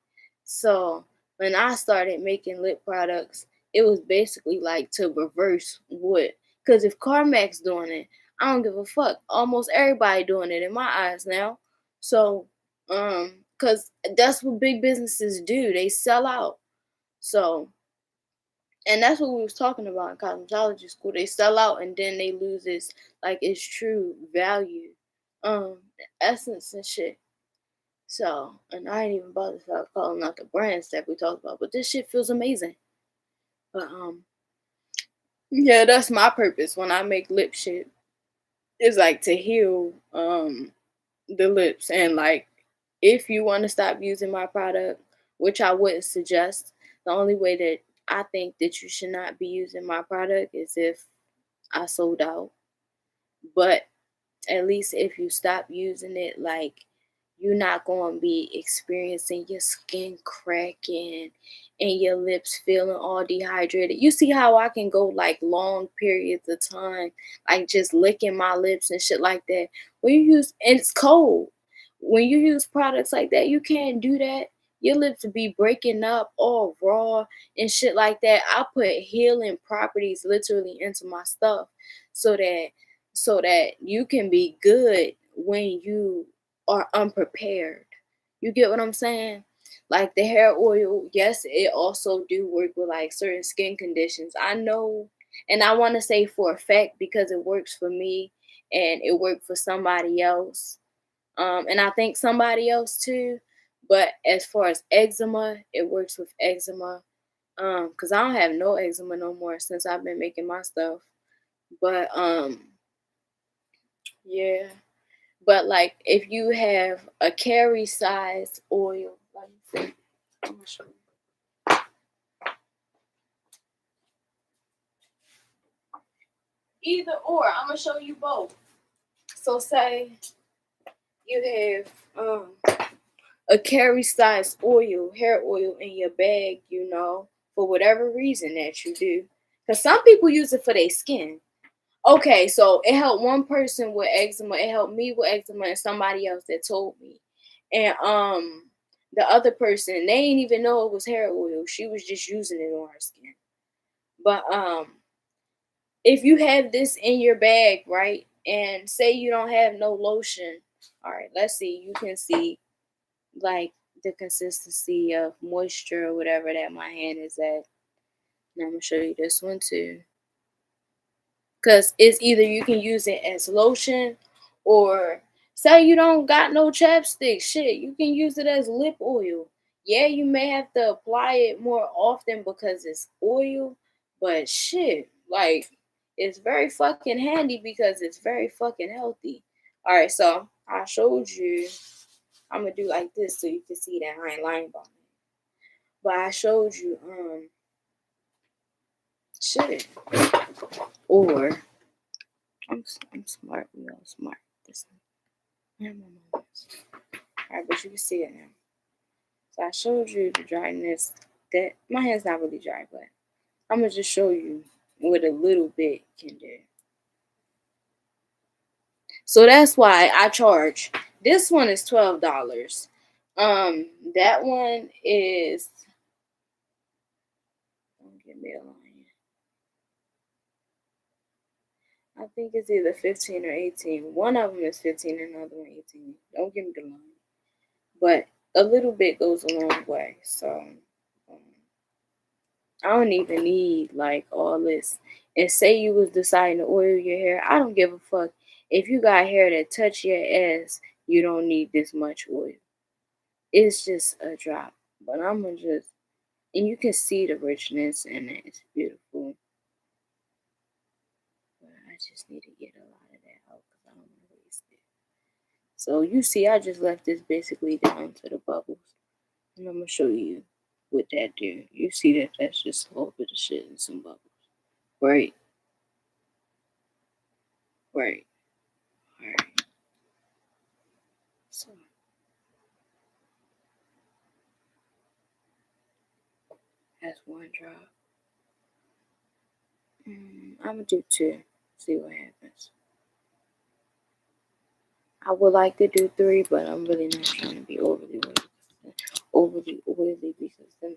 So when I started making lip products, it was basically like to reverse what. Cause if Carmax doing it, I don't give a fuck. Almost everybody doing it in my eyes now. So cause that's what big businesses do. They sell out. So and that's what we was talking about in cosmetology school. They sell out and then they lose its true value, essence and shit. So, and I ain't even bother to start calling out the brands that we talked about, but this shit feels amazing. But yeah, that's my purpose when I make lip shit. It's like to heal the lips and like if you want to stop using my product, which I wouldn't suggest, the only way that I think that you should not be using my product is if I sold out. But at least if you stop using it, like you're not going to be experiencing your skin cracking and your lips feeling all dehydrated. You see how I can go like long periods of time, like just licking my lips and shit like that. When you use, and it's cold. When you use products like that, you can't do that. Your lips will be breaking up all raw and shit like that. I put healing properties literally into my stuff so that you can be good when you are unprepared. You get what I'm saying? Like the hair oil, yes, it also do work with like certain skin conditions. I know, and I want to say for a fact because it works for me and it worked for somebody else. And I think somebody else too. But as far as eczema, it works with eczema. Cause I don't have no eczema no more since I've been making my stuff. But yeah. But like if you have a carry size oil, let me see. I'm gonna show you. Either or, I'm gonna show you both. So say you have a carry size oil, hair oil in your bag, for whatever reason that you do. Because some people use it for their skin. Okay, so it helped one person with eczema, it helped me with eczema, and somebody else that told me. And the other person, they ain't even know it was hair oil. She was just using it on her skin. But if you have this in your bag, right, and say you don't have no lotion, all right, let's see, you can see like the consistency of moisture or whatever that my hand is at. And I'm gonna show you this one too. Cause it's either you can use it as lotion or say you don't got no chapstick, shit, you can use it as lip oil. Yeah, you may have to apply it more often because it's oil, but shit, like it's very fucking handy because it's very fucking healthy. All right, so I showed you. I'm gonna do like this so you can see that I ain't lying about it. But I showed you shit. Or I'm smart. We all smart. This one. Alright, but you can see it now. So I showed you the dryness. That my hand's not really dry, but I'm gonna just show you what a little bit can do. So that's why I charge. This one is $12. That one is. Don't give me a line. I think it's either 15 or 18. One of them is 15 and another one 18. Don't give me the line. But a little bit goes a long way. So I don't even need like all this. And say you was deciding to oil your hair, I don't give a fuck. If you got hair that touch your ass, you don't need this much oil. It's just a drop. But I'm gonna just, and you can see the richness in it. It's beautiful. But I just need to get a lot of that out because I don't want to waste it. So you see, I just left this basically down to the bubbles. And I'm gonna show you what that do. You see that that's just a little bit of shit and some bubbles. Right, right, right. So that's one drop. I'm gonna do two. See what happens. I would like to do three, but I'm really not trying to be overly because then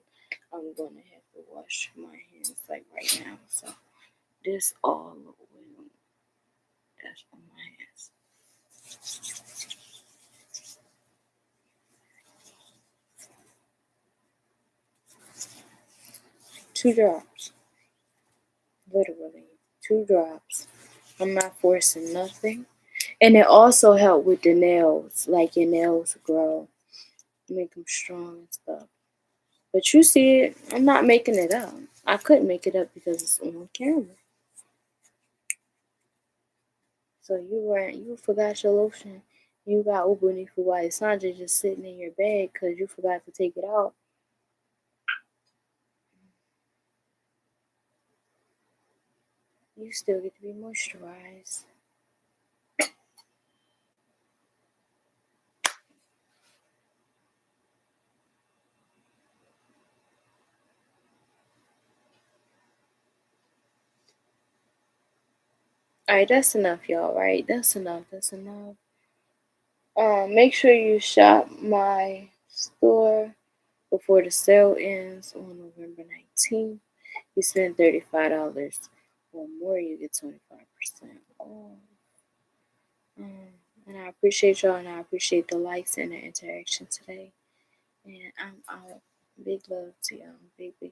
I'm gonna have to wash my hands like right now. So this all oil that's on my hands. Two drops, literally two drops. I'm not forcing nothing, and it also helped with the nails, like your nails grow, make them strong and stuff. But you see it, I'm not making it up. I couldn't make it up because it's on camera. So you forgot your lotion. You got Ubuni for why Sandra just sitting in your bag because you forgot to take it out. You still get to be moisturized. Alright, that's enough, y'all, right? That's enough. That's enough. Make sure you shop my store before the sale ends on November 19th. You spend $35 or more, you get 25% off. And I appreciate y'all, and I appreciate the likes and the interaction today. And I'm out. Big love to y'all. Big, big